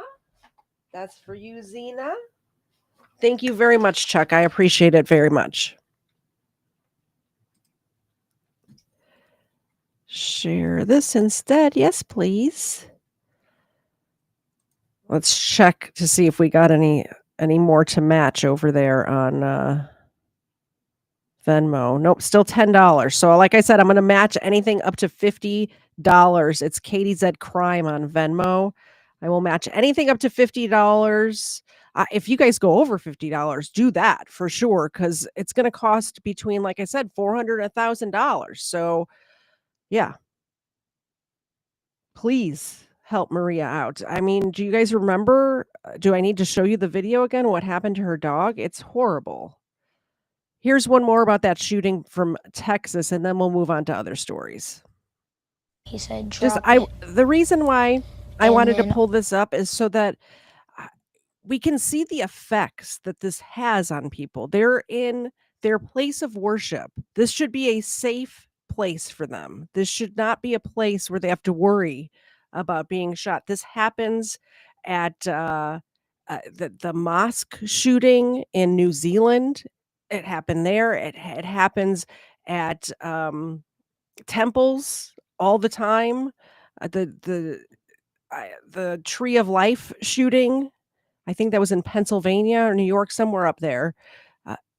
That's for you, Zena. Thank you very much, Chuck. I appreciate it very much. Share this instead. Yes, please. Let's check to see if we got any more to match over there on Venmo. Nope, still $10. So like I said, I'm going to match anything up to $50. It's Katie Z Crime on Venmo. I will match anything up to $50. If you guys go over $50, do that for sure, because it's going to cost between, like I said, $400 and $1,000. So yeah, please help Maria out. I mean, do you guys remember? Do I need to show you the video again? What happened to her dog? It's horrible. Here's one more about that shooting from Texas, and then we'll move on to other stories. He said, the reason why I wanted to pull this up is so that we can see the effects that this has on people. They're in their place of worship. This should be a safe place for them. This should not be a place where they have to worry about being shot. This happens at the mosque shooting in New Zealand. It happened there. It happens at temples all the time. The Tree of Life shooting, I think that was in Pennsylvania or New York, somewhere up there.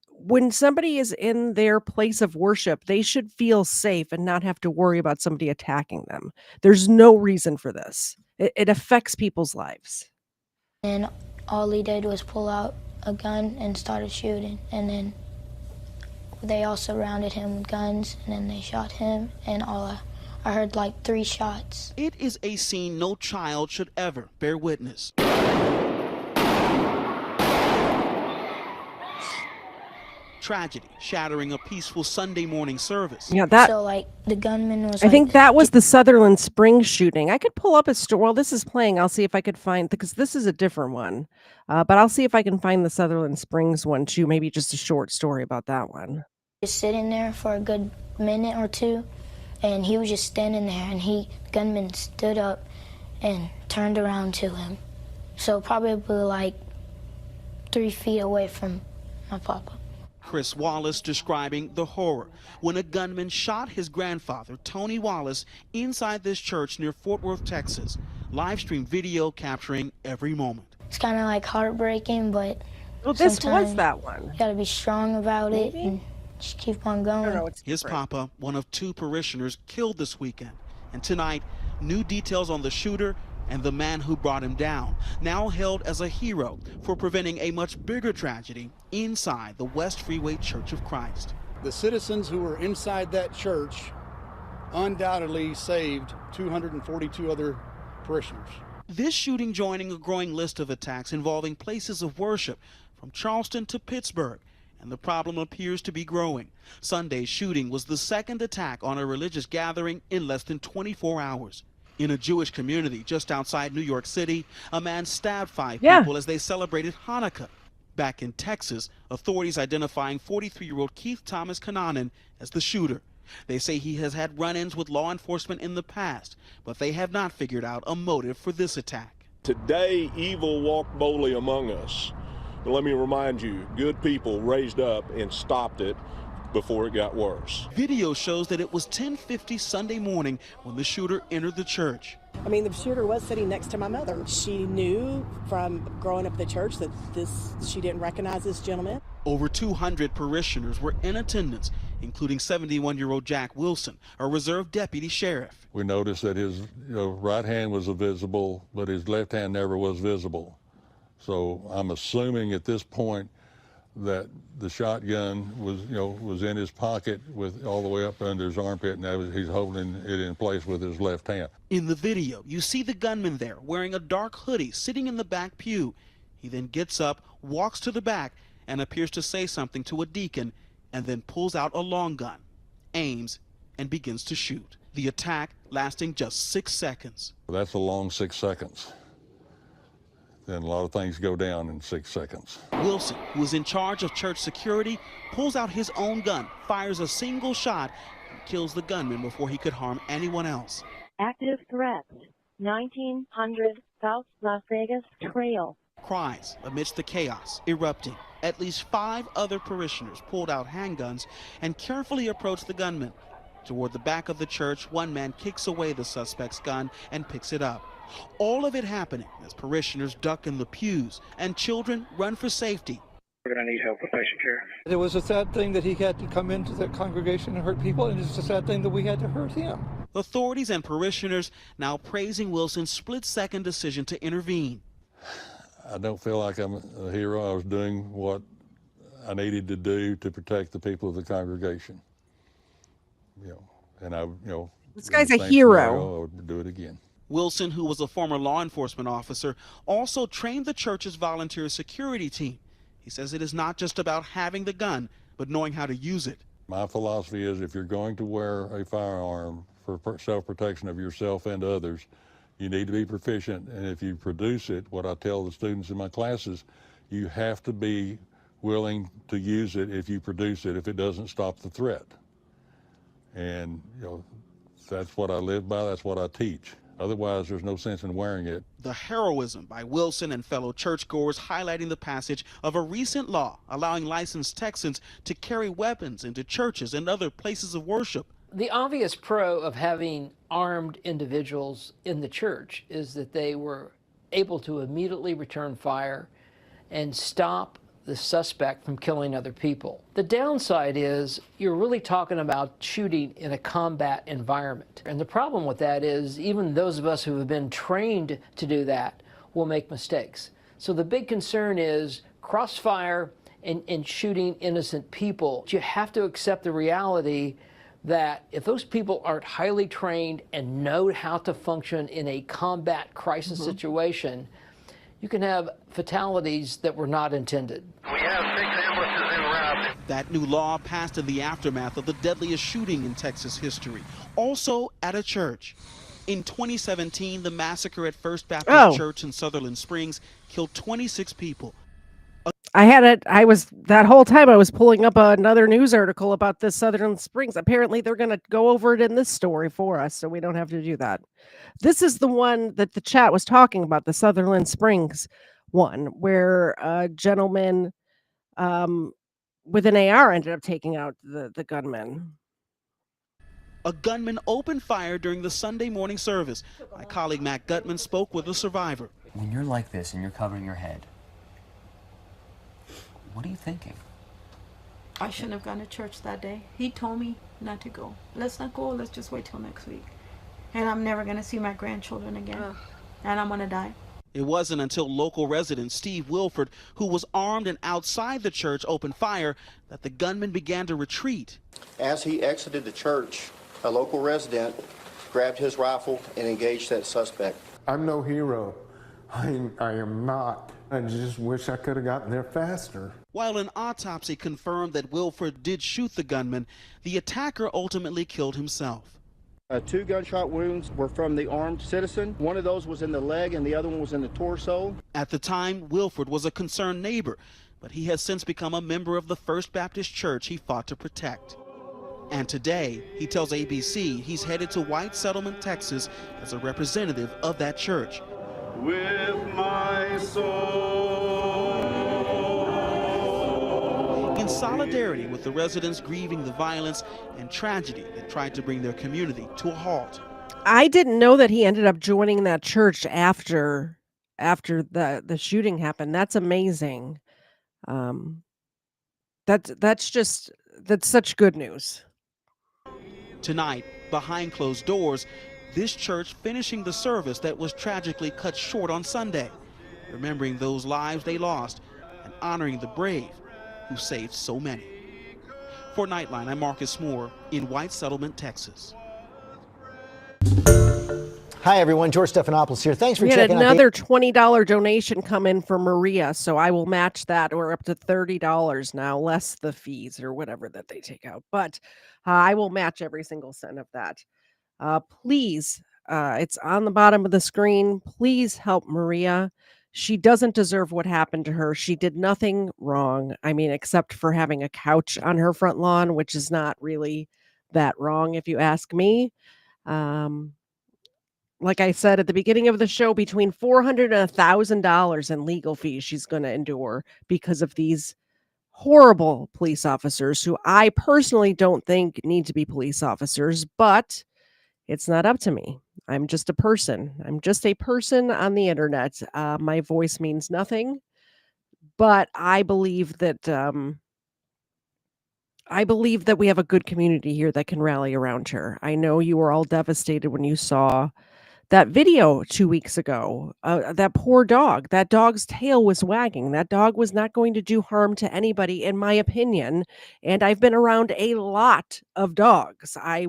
When somebody is in their place of worship, they should feel safe and not have to worry about somebody attacking them. There's no reason for this. It affects people's lives. And all he did was pull out a gun and started shooting. And then they all surrounded him with guns, and then they shot him, and I heard like 3 shots. It is a scene no child should ever bear witness. Tragedy shattering a peaceful Sunday morning service. Yeah, that. So like the gunman was. I think that was the Sutherland Springs shooting. I could pull up a story. Well, this is playing. I'll see if I could find, because this is a different one. But I'll see if I can find the Sutherland Springs one too. Maybe just a short story about that one. Just sitting there for a good minute or two, and he was just standing there, and the gunman stood up and turned around to him. So probably like 3 feet away from my papa. Chris Wallace describing the horror when a gunman shot his grandfather, Tony Wallace, inside this church near Fort Worth, Texas. Live stream video capturing every moment. It's kind of like heartbreaking, but this was that one. You got to be strong about it and just keep on going. His papa, one of 2 parishioners, killed this weekend. And tonight, new details on the shooter and the man who brought him down, now held as a hero for preventing a much bigger tragedy inside the West Freeway Church of Christ. The citizens who were inside that church undoubtedly saved 242 other parishioners. This shooting joining a growing list of attacks involving places of worship from Charleston to Pittsburgh, and the problem appears to be growing. Sunday's shooting was the 2nd attack on a religious gathering in less than 24 hours. In a Jewish community just outside New York City, a man stabbed 5 people as they celebrated Hanukkah. Back in Texas, authorities identifying 43-year-old Keith Thomas Kananen as the shooter. They say he has had run-ins with law enforcement in the past, but they have not figured out a motive for this attack. Today, evil walked boldly among us. But let me remind you, good people raised up and stopped it before it got worse. Video shows that it was 10:50 Sunday morning when the shooter entered the church. I mean, the shooter was sitting next to my mother. She knew from growing up at the church that she didn't recognize this gentleman. Over 200 parishioners were in attendance, including 71-year-old Jack Wilson, a reserve deputy sheriff. We noticed that his right hand was visible, but his left hand never was visible. So I'm assuming at this point that the shotgun was in his pocket with all the way up under his armpit, and he's holding it in place with his left hand. In the video, you see the gunman there wearing a dark hoodie sitting in the back pew. He then gets up, walks to the back, and appears to say something to a deacon, and then pulls out a long gun, aims, and begins to shoot. The attack lasting just 6 seconds. That's a long 6 seconds. Then a lot of things go down in 6 seconds. Wilson, who is in charge of church security, pulls out his own gun, fires a single shot, and kills the gunman before he could harm anyone else. Active threat, 1900 South Las Vegas Trail. Cries amidst the chaos erupting At least 5 other parishioners pulled out handguns and carefully approached the gunman. Toward the back of the church, one man kicks away the suspect's gun and picks it up. All of it happening as parishioners duck in the pews and children run for safety. We're going to need help with patient care. It was a sad thing that he had to come into the congregation and hurt people, and it's a sad thing that we had to hurt him. Authorities and parishioners now praising Wilson's split-second decision to intervene. I don't feel like I'm a hero. I was doing what I needed to do to protect the people of the congregation. This guy's a hero. Scenario, I would do it again. Wilson, who was a former law enforcement officer, also trained the church's volunteer security team. He says it is not just about having the gun, but knowing how to use it. My philosophy is if you're going to wear a firearm for self-protection of yourself and others, you need to be proficient. And if you produce it, what I tell the students in my classes, you have to be willing to use it if you produce it, if it doesn't stop the threat. And that's what I live by, that's what I teach. Otherwise, there's no sense in wearing it. The heroism by Wilson and fellow churchgoers highlighting the passage of a recent law allowing licensed Texans to carry weapons into churches and other places of worship. The obvious pro of having armed individuals in the church is that they were able to immediately return fire and stop the suspect from killing other people. The downside is you're really talking about shooting in a combat environment. And the problem with that is even those of us who have been trained to do that will make mistakes. So the big concern is crossfire and shooting innocent people. You have to accept the reality that if those people aren't highly trained and know how to function in a combat crisis situation, you can have fatalities that were not intended. We have 6 ambulances en route. That new law passed in the aftermath of the deadliest shooting in Texas history, also at a church. In 2017, the massacre at First Baptist Church in Sutherland Springs killed 26 people. That whole time I was pulling up another news article about this Sutherland Springs. Apparently they're going to go over it in this story for us, so we don't have to do that. This is the one that the chat was talking about, the Sutherland Springs one, where a gentleman with an AR ended up taking out the gunman. A gunman opened fire during the Sunday morning service. My colleague Matt Gutman spoke with a survivor. When you're like this and you're covering your head, what are you thinking? I shouldn't have gone to church that day. He told me not to go. Let's not go. Let's just wait till next week. And I'm never going to see my grandchildren again. And I'm going to die. It wasn't until local resident Steve Wilford, who was armed and outside the church, opened fire, that the gunman began to retreat. As he exited the church, a local resident grabbed his rifle and engaged that suspect. I'm no hero. I am not. I just wish I could have gotten there faster. While an autopsy confirmed that Wilford did shoot the gunman, the attacker ultimately killed himself. 2 gunshot wounds were from the armed citizen. One of those was in the leg and the other one was in the torso. At the time, Wilford was a concerned neighbor, but he has since become a member of the First Baptist Church he fought to protect. And today, he tells ABC he's headed to White Settlement, Texas as a representative of that church. With my soul. In solidarity with the residents grieving the violence and tragedy that tried to bring their community to a halt. I didn't know that he ended up joining that church after the shooting happened. That's amazing. That's such good news. Tonight, behind closed doors, this church finishing the service that was tragically cut short on Sunday, remembering those lives they lost and honoring the brave who saved so many. For Nightline, I'm Marcus Moore in White Settlement, Texas. Hi, everyone. George Stephanopoulos here. Thanks for We had checking out another $20 donation come in for Maria, so I will match that. We're up to $30 now, less the fees or whatever that they take out. But I will match every single cent of that. Please, it's on the bottom of the screen. Please help Maria. She doesn't deserve what happened to her. She did nothing wrong. I mean, except for having a couch on her front lawn, which is not really that wrong, if you ask me. Like I said at the beginning of the show, between $400 and $1,000 in legal fees she's going to endure because of these horrible police officers who I personally don't think need to be police officers, but it's not up to me. I'm just a person. I'm just a person on the internet. My voice means nothing, but I believe that we have a good community here that can rally around her. I know you were all devastated when you saw that video 2 weeks ago. That poor dog. That dog's tail was wagging. That dog was not going to do harm to anybody, in my opinion. And I've been around a lot of dogs. I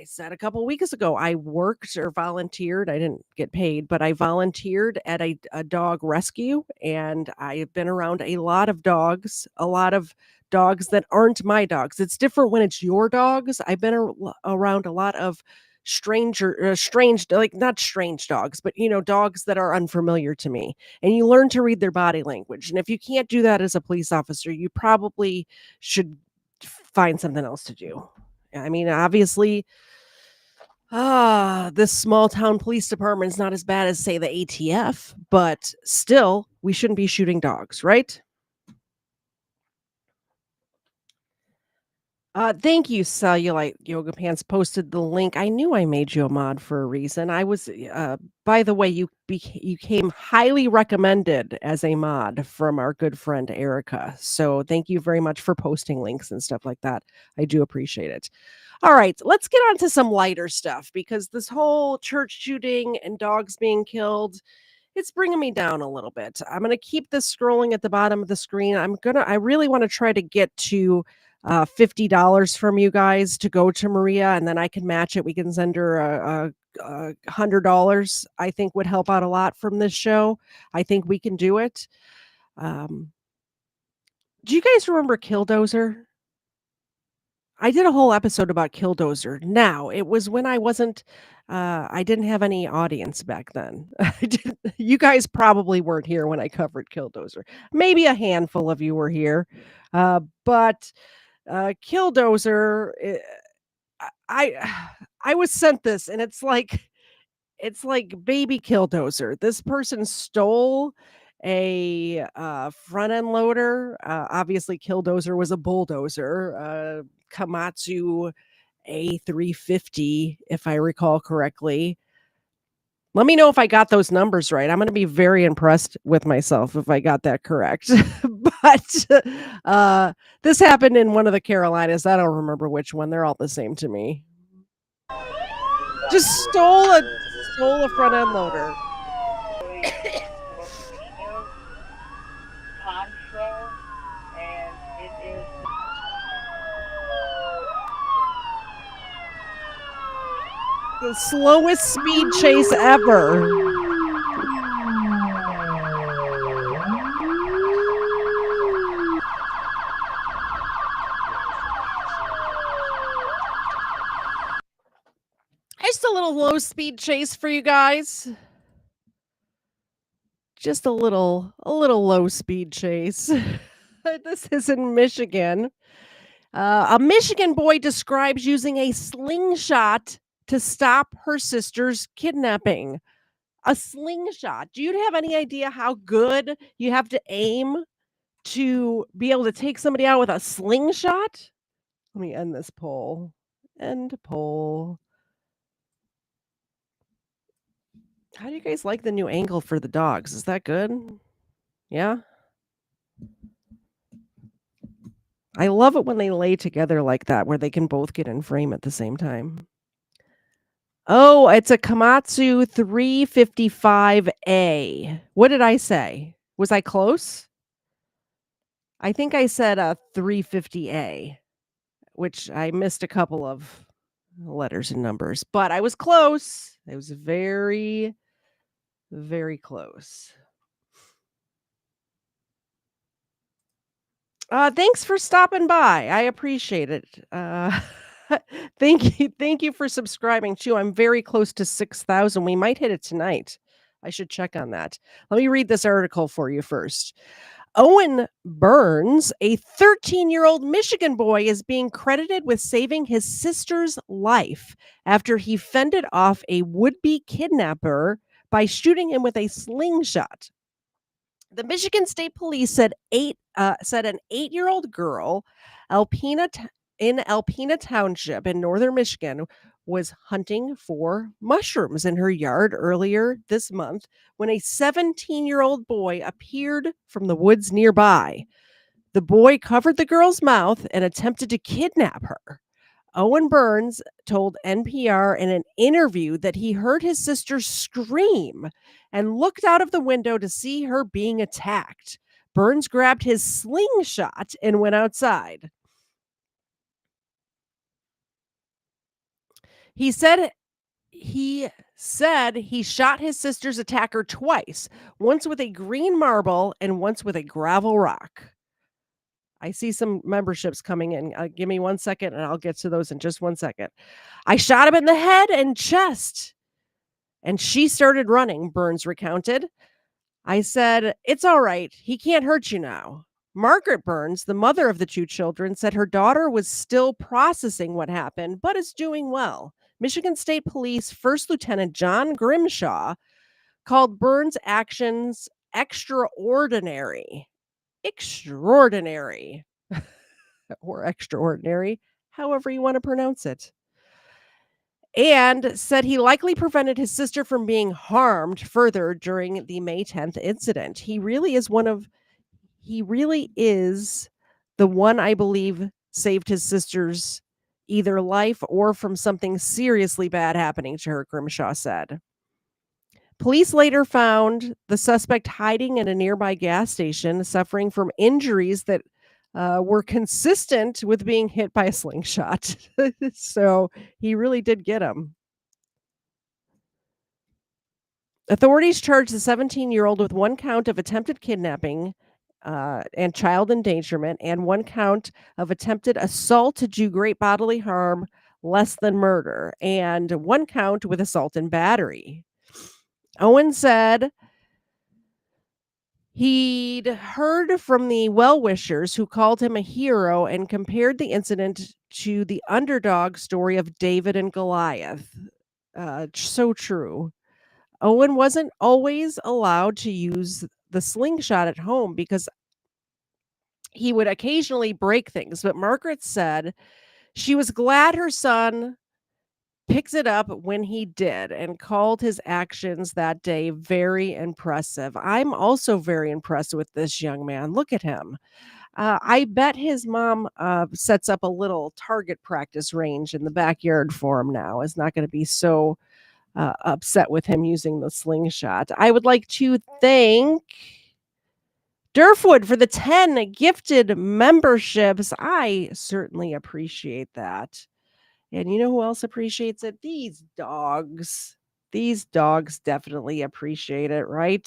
said a couple weeks ago, I worked or volunteered. I didn't get paid, but I volunteered at a dog rescue, and I've been around a lot of dogs that aren't my dogs. It's different when it's your dogs. I've been around a lot of strange, like not strange dogs, but dogs that are unfamiliar to me. And you learn to read their body language. And if you can't do that as a police officer, you probably should find something else to do. I mean, obviously, this small town police department is not as bad as, say, the ATF, but still, we shouldn't be shooting dogs, right? Thank you, Cellulite Yoga Pants. Posted the link. I knew I made you a mod for a reason. I was, by the way, you came highly recommended as a mod from our good friend Erica. So thank you very much for posting links and stuff like that. I do appreciate it. All right, let's get on to some lighter stuff, because this whole church shooting and dogs being killed, it's bringing me down a little bit. I'm going to keep this scrolling at the bottom of the screen. I really want to try to get to $50 from you guys to go to Maria, and then I can match it. We can send her $100. I think would help out a lot from this show. I think we can do it. Do you guys remember Killdozer? I did a whole episode about Killdozer. Now, it was when I didn't have any audience back then. You guys probably weren't here when I covered Killdozer. Maybe a handful of you were here. But Killdozer, I was sent this, and it's like baby Killdozer. This person stole a front end loader. Obviously, Killdozer was a bulldozer. Komatsu A350, if I recall correctly. Let me know if I got those numbers right. I'm going to be very impressed with myself if I got that correct. But this happened in one of the Carolinas. I don't remember which one. They're all the same to me. Just stole a front end loader. The slowest speed chase ever. Just a little low speed chase for you guys. Just a little low speed chase. This is in Michigan. A Michigan boy describes using a slingshot to stop her sister's kidnapping. A slingshot. Do you have any idea how good you have to aim to be able to take somebody out with a slingshot? Let me end this poll. End poll. How do you guys like the new angle for the dogs? Is that good? Yeah? I love it when they lay together like that, where they can both get in frame at the same time. Oh, it's a Komatsu 355A. What did I say? Was I close? I think I said a 350A, which I missed a couple of letters and numbers, but I was close. It was very, very close. Thanks for stopping by. I appreciate it. Thank you for subscribing too. I'm very close to 6,000. We might hit it tonight. I should check on that. Let me read this article for you first. Owen Burns, a 13-year-old Michigan boy, is being credited with saving his sister's life after he fended off a would-be kidnapper by shooting him with a slingshot. The Michigan State Police said an 8-year-old girl, in Alpena Township in northern Michigan, was hunting for mushrooms in her yard earlier this month when a 17-year-old boy appeared from the woods nearby. The boy covered the girl's mouth and attempted to kidnap her. Owen Burns told NPR in an interview that he heard his sister scream and looked out of the window to see her being attacked. Burns grabbed his slingshot and went outside. He said he shot his sister's attacker twice, once with a green marble and once with a gravel rock. I see some memberships coming in. Give me 1 second and I'll get to those in just 1 second. I shot him in the head and chest. And she started running, Burns recounted. I said, "It's all right. He can't hurt you now." Margaret Burns, the mother of the 2 children, said her daughter was still processing what happened, but is doing well. Michigan State Police First Lieutenant John Grimshaw called Burns' actions extraordinary. Extraordinary. Or extraordinary, however you want to pronounce it. And said he likely prevented his sister from being harmed further during the May 10th incident. He really is the one, I believe, saved his sister's either life or from something seriously bad happening to her, Grimshaw said. Police later found the suspect hiding in a nearby gas station, suffering from injuries that were consistent with being hit by a slingshot. So he really did get him. Authorities charged the 17-year-old with 1 count of attempted kidnapping and child endangerment and 1 count of attempted assault to do great bodily harm less than murder and 1 count with assault and battery. Owen said he'd heard from the well-wishers who called him a hero and compared the incident to the underdog story of David and Goliath. So true. Owen wasn't always allowed to use the slingshot at home because he would occasionally break things, but Margaret said she was glad her son picks it up when he did and called his actions that day very impressive. I'm also very impressed with this young man. Look at him. I bet his mom sets up a little target practice range in the backyard for him now. Is not going to be so upset with him using the slingshot. I would like to thank Durfwood for the 10 gifted memberships. I certainly appreciate that. And you know who else appreciates it? These dogs. These dogs definitely appreciate it, right?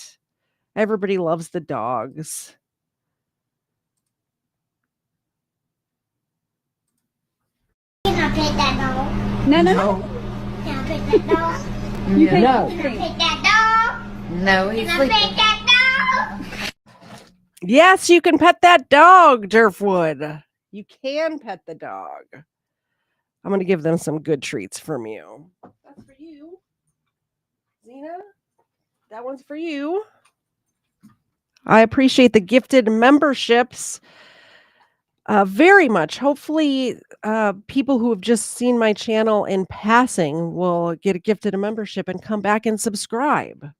Everybody loves the dogs. Can I pet that dog? No. Can I pet that dog? No. Can I pet that dog? No, he's Can I sleeping. pet that dog? Yes, you can pet that dog, Durfwood. You can pet the dog. I'm going to give them some good treats from you. That's for you. Zena, that one's for you. I appreciate the gifted memberships very much. Hopefully, people who have just seen my channel in passing will get a gifted membership and come back and subscribe.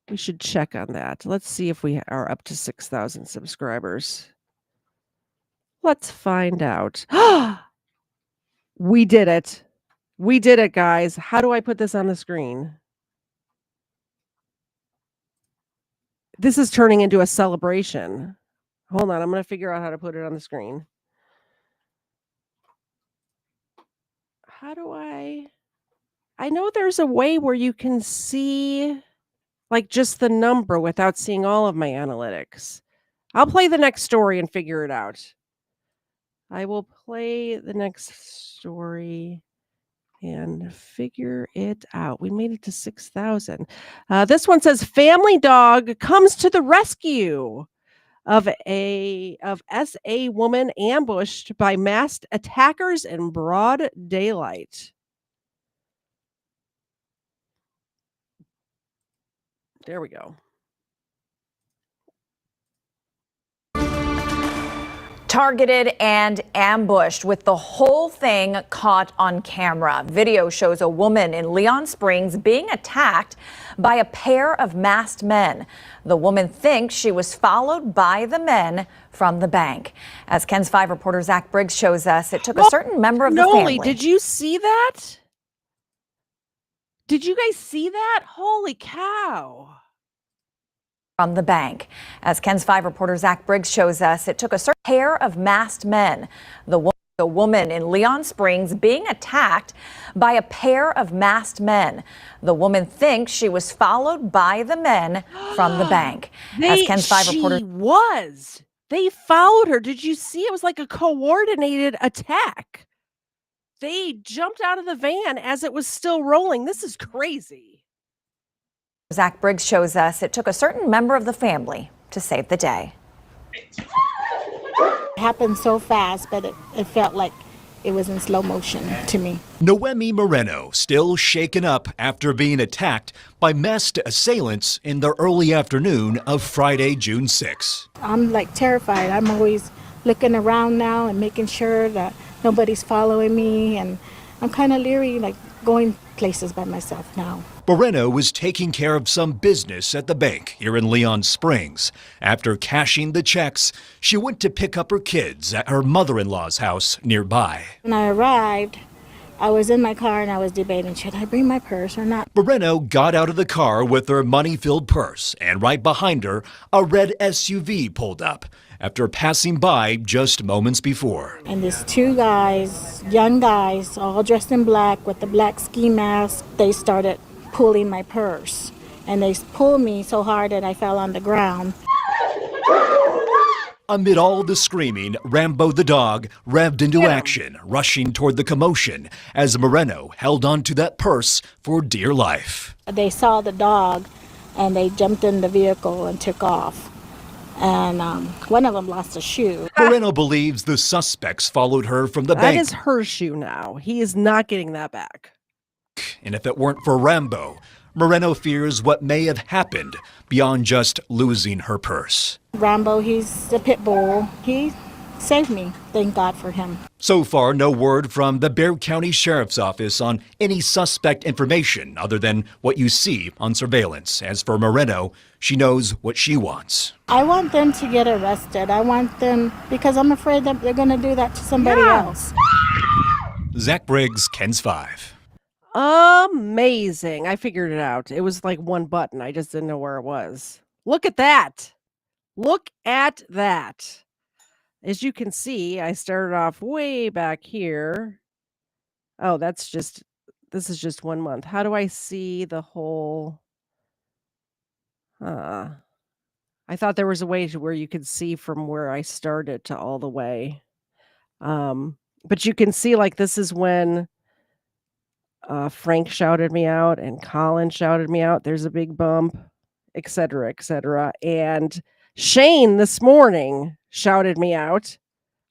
We should check on that. Let's see if we are up to 6,000 subscribers. Let's find out. We did it. We did it, guys. How do I put this on the screen? This is turning into a celebration. Hold on. I'm going to figure out how to put it on the screen. How do I know there's a way where you can see like just the number without seeing all of my analytics. I'll play the next story and figure it out. I will play the next story and figure it out. We made it to 6,000. This one says family dog comes to the rescue of SA woman ambushed by masked attackers in broad daylight. There we go. Targeted and ambushed, with the whole thing caught on camera. Video shows a woman in Leon Springs being attacked by a pair of masked men. The woman thinks she was followed by the men from the bank. As KENS 5 reporter Zach Briggs shows us, it took a certain member of the family. Did you see that? Did you guys see that? Holy cow. From the bank. As KENS 5 reporter Zach Briggs shows us, it took a certain pair of masked men. The woman in Leon Springs being attacked by a pair of masked men. The woman thinks she was followed by the men from the bank. As KENS 5 reporter They followed her. Did you see? It was like a coordinated attack. They jumped out of the van as it was still rolling. This is crazy. Zach Briggs shows us it took a certain member of the family to save the day. It happened so fast, but it felt like it was in slow motion to me. Noemi Moreno still shaken up after being attacked by masked assailants in the early afternoon of Friday, June 6. I'm like terrified. I'm always looking around now and making sure that nobody's following me, and I'm kind of leery, like going places by myself now. Moreno was taking care of some business at the bank here in Leon Springs. After cashing the checks, she went to pick up her kids at her mother-in-law's house nearby. When I arrived, I was in my car and I was debating, should I bring my purse or not? Moreno got out of the car with her money-filled purse, and right behind her, a red SUV pulled up after passing by just moments before. And these two guys, young guys, all dressed in black with the black ski mask, they started pulling my purse. And they pulled me so hard that I fell on the ground. Amid all the screaming, Rambo the dog revved into action, rushing toward the commotion as Moreno held onto that purse for dear life. They saw the dog and they jumped in the vehicle and took off. And one of them lost a shoe. Moreno believes the suspects followed her from the bank. That is her shoe now. He is not getting that back. And if it weren't for Rambo, Moreno fears what may have happened beyond just losing her purse. Rambo, he's a pit bull. He saved me. Thank God for him. So far, no word from the Bexar County Sheriff's Office on any suspect information other than what you see on surveillance. As for Moreno, she knows what she wants. I want them to get arrested. I want them, because I'm afraid that they're going to do that to somebody else. Zach Briggs, KENS 5. Amazing. I figured it out. It was like one button. I just didn't know where it was. Look at that. Look at that. As you can see, I started off way back here. Oh, this is just 1 month. How do I see the whole? I thought there was a way to where you could see from where I started to all the way. But you can see, like, this is when Frank shouted me out and Colin shouted me out. There's a big bump, et cetera, et cetera. And Shane this morning shouted me out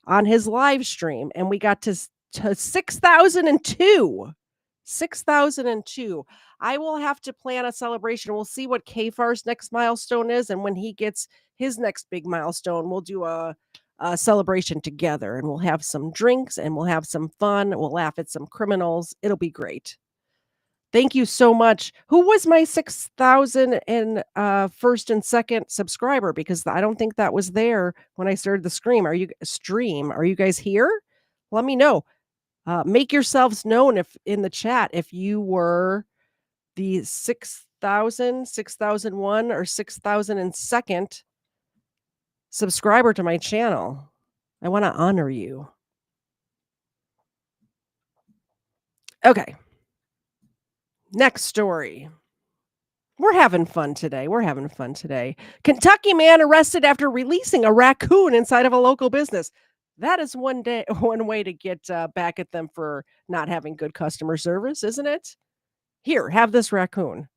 on his live stream, and we got to 6,002. 6,002. I will have to plan a celebration. We'll see what K-Far's next milestone is, and when he gets his next big milestone, we'll do a celebration together, and we'll have some drinks and we'll have some fun. We'll laugh at some criminals. It'll be great. Thank you so much. Who was my 6,000 and first and second subscriber? Because I don't think that was there when I started the stream. Are you guys here? Let me know. Make yourselves known if in the chat if you were the 6,000, 6,001, or 6,002nd subscriber to my channel. I want to honor you. Okay. Next story. We're having fun today. Kentucky man arrested after releasing a raccoon inside of a local business. That is one way to get back at them for not having good customer service, isn't it? Here, have this raccoon.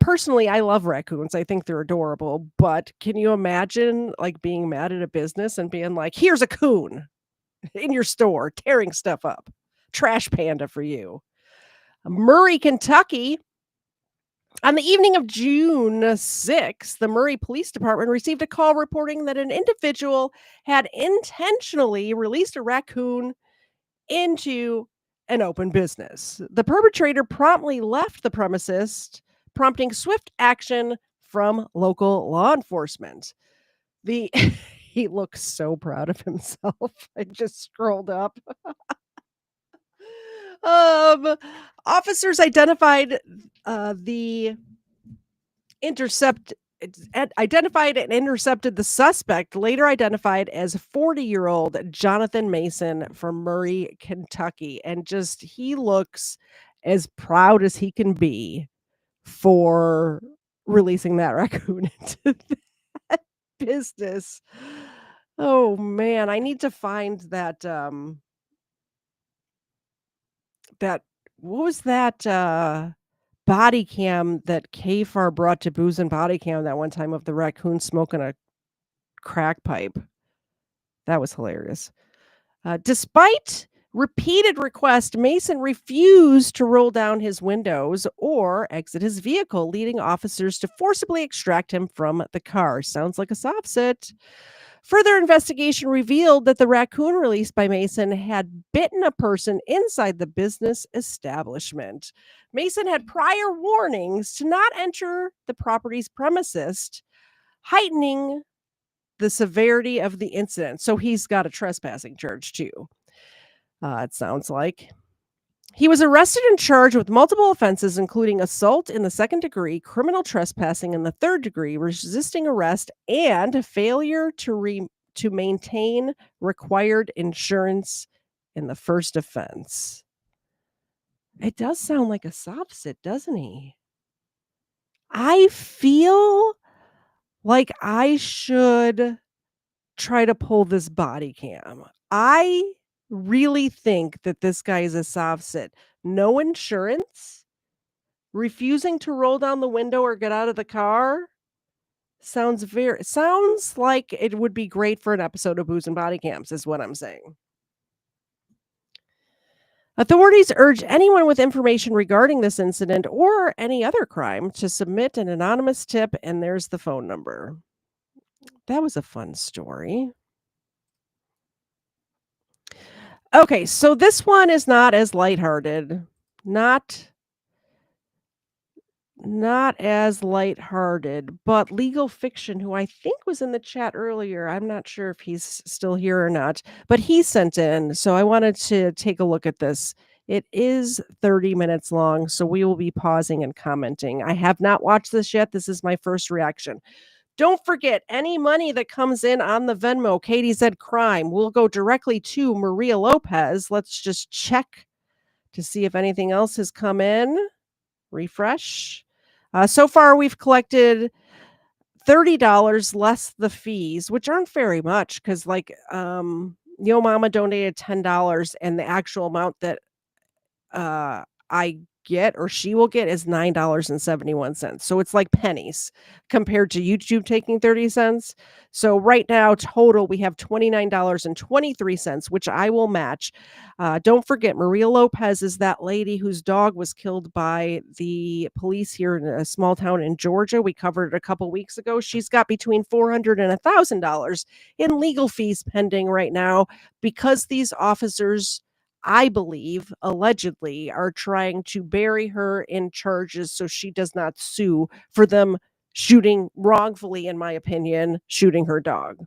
Personally, I love raccoons. I think they're adorable. But can you imagine like being mad at a business and being like, here's a coon in your store, tearing stuff up. Trash panda for you. Murray, Kentucky. On the evening of June 6th, the Murray Police Department received a call reporting that an individual had intentionally released a raccoon into an open business. The perpetrator promptly left the premises, prompting swift action from local law enforcement. He looks so proud of himself. I just scrolled up. Officers identified identified and intercepted the suspect, later identified as 40-year-old Jonathan Mason from Murray, Kentucky. And just, he looks as proud as he can be for releasing that raccoon into that business. Oh man, I need to find that what was that body cam that KFAR brought to Booze and Body Cam that one time of the raccoon smoking a crack pipe. That was hilarious. Despite repeated requests, Mason refused to roll down his windows or exit his vehicle, leading officers to forcibly extract him from the car. Sounds like a soft sit. Further investigation revealed that the raccoon released by Mason had bitten a person inside the business establishment. Mason had prior warnings to not enter the property's premises, heightening the severity of the incident. So he's got a trespassing charge too. It sounds like. He was arrested and charged with multiple offenses, including assault in the second degree, criminal trespassing in the third degree, resisting arrest, and failure to maintain required insurance in the first offense. It does sound like a soft sit, doesn't he? I feel like I should try to pull this body cam. I really think that this guy is a soft sit. No insurance, refusing to roll down the window or get out of the car. Sounds like it would be great for an episode of Booze and Body Cams, is what I'm saying. Authorities urge anyone with information regarding this incident or any other crime to submit an anonymous tip, and there's the phone number. That was a fun story. Okay, so this one is not as lighthearted. Not as lighthearted, but Legal Fiction, who I think was in the chat earlier, I'm not sure if he's still here or not, but he sent in, so I wanted to take a look at this. It is 30 minutes long, so we will be pausing and commenting. I have not watched this yet. This is my first reaction. Don't forget, any money that comes in on the Venmo, Katie Said Crime, will go directly to Maria Lopez. Let's just check to see if anything else has come in. Refresh. So far, we've collected $30 less the fees, which aren't very much because, like, Yo Mama donated $10, and the actual amount that I get or she will get is $9.71. So it's like pennies compared to YouTube taking 30 cents. So right now, total, we have $29.23, which I will match. Don't forget, Maria Lopez is that lady whose dog was killed by the police here in a small town in Georgia. We covered it a couple weeks ago. She's got between $400 and $1,000 in legal fees pending right now because these officers, I believe, allegedly, are trying to bury her in charges so she does not sue for them wrongfully, in my opinion, shooting her dog.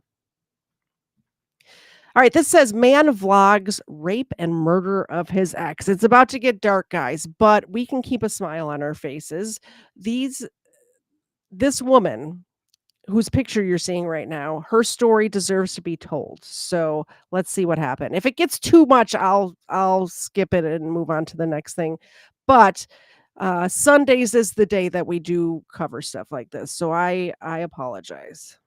All right, this says man vlogs rape and murder of his ex. It's about to get dark, guys, but we can keep a smile on our faces. This woman, whose picture you're seeing right now, her story deserves to be told. So let's see what happened. If it gets too much, I'll skip it and move on to the next thing. But Sundays is the day that we do cover stuff like this. So I apologize.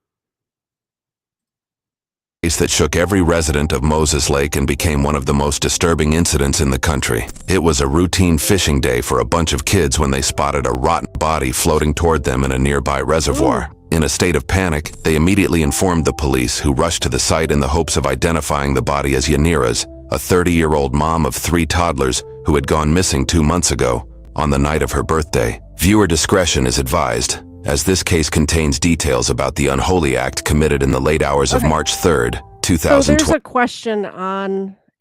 That shook every resident of Moses Lake and became one of the most disturbing incidents in the country. It was a routine fishing day for a bunch of kids when they spotted a rotten body floating toward them in a nearby reservoir. In a state of panic, they immediately informed the police, who rushed to the site in the hopes of identifying the body as Yanira's, a 30-year-old mom of 3 toddlers who had gone missing 2 months ago on the night of her birthday. Viewer discretion is advised, as this case contains details about the unholy act committed in the late hours of March 3rd, So 2020. there's a question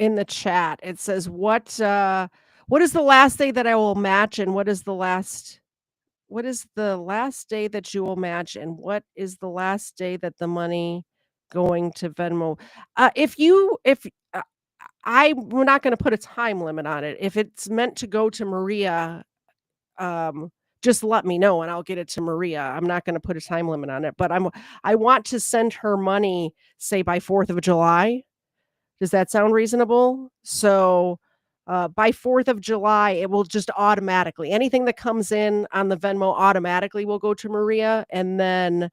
in the chat. It says, what is the last day that I will match, and what is the last day that you will match, and what is the last day that the money going to Venmo? We're not going to put a time limit on it. If it's meant to go to Maria, just let me know and I'll get it to Maria. I'm not going to put a time limit on it, but I want to send her money, say by 4th of July. Does that sound reasonable? So by 4th of July, it will just automatically, anything that comes in on the Venmo automatically will go to Maria. And then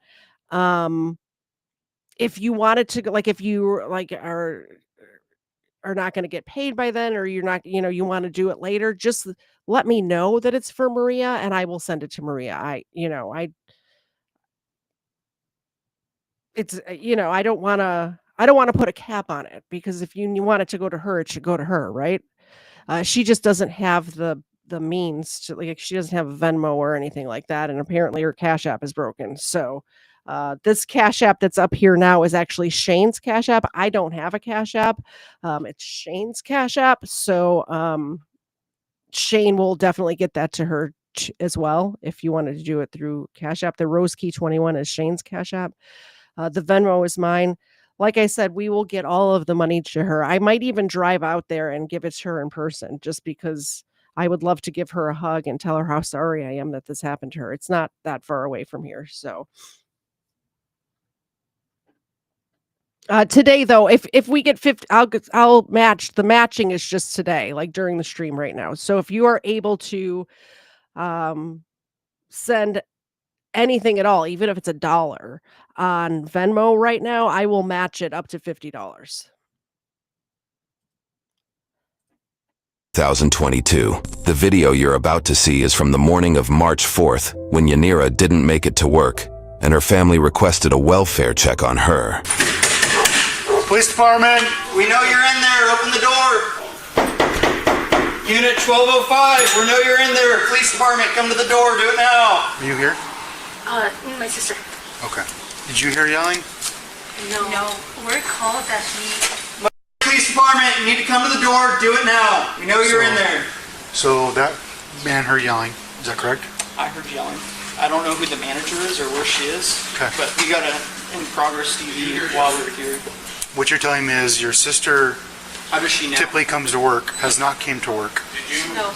if you wanted to, like, if you like are not going to get paid by then, or you're not, you want to do it later, just let me know that it's for Maria and I will send it to Maria. I don't want to put a cap on it, because if you want it to go to her, it should go to her, right? She just doesn't have the means to, like, she doesn't have a Venmo or anything like that, and apparently her Cash App is broken. So this Cash App that's up here now is actually Shane's Cash App. I don't have a Cash App. It's Shane's Cash App. So Shane will definitely get that to her as well if you wanted to do it through Cash App. The Rose Key 21 is Shane's Cash App. The Venmo is mine. Like I said, we will get all of the money to her. I might even drive out there and give it to her in person, just because I would love to give her a hug and tell her how sorry I am that this happened to her. It's not that far away from here. So today, though, if we get 50, I'll match. The matching is just today, like during the stream right now. So if you are able to send anything at all, even if it's $1 on Venmo right now, I will match it up to $50. 2022. The video you're about to see is from the morning of March 4th, when Yanira didn't make it to work, and her family requested a welfare check on her. Police department, we know you're in there. Open the door. Unit 1205, we know you're in there. Police department, come to the door. Do it now. Are you here? My sister. Okay. Did you hear yelling? No. We're called that he... Police department, you need to come to the door. Do it now. We know you're in there. So that man heard yelling. Is that correct? I heard yelling. I don't know who the manager is or where she is. Okay. But we got a in progress TV while we were here. What you're telling me is your sister How does she now? typically comes to work, has not came to work. No.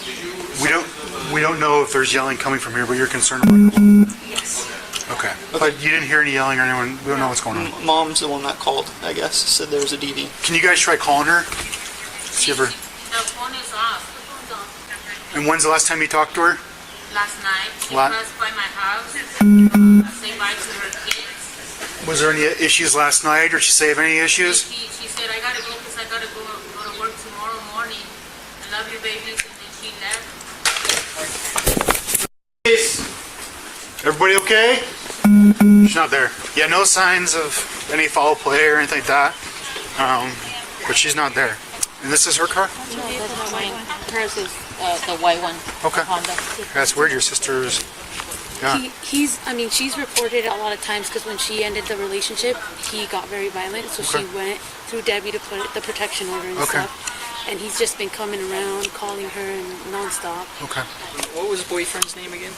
We don't know if there's yelling coming from here, but you're concerned about it. Yes. Okay. But you didn't hear any yelling or anyone. We don't know what's going on. Mom's the one that called, I guess, said there was a DD. Can you guys try calling her? See if her. The phone is off. The phone's off. And when's the last time you talked to her? Last night, she La- passed by my house. Say bye to her kids. Was there any issues last night, or she say of any issues? She said, I gotta go because I gotta go to work tomorrow morning. I love you, babies. And then she left. Everybody okay? She's not there. Yeah, no signs of any foul play or anything like that. But she's not there. And this is her car? No, that's the white one. Hers is the white one. Okay. Honda. That's weird. Your sister's. Yeah. She's reported a lot of times because when she ended the relationship, he got very violent. So Okay. she went through Debbie to put the protection order and Okay. stuff. And he's just been coming around, calling her and nonstop. Okay. What was boyfriend's name again?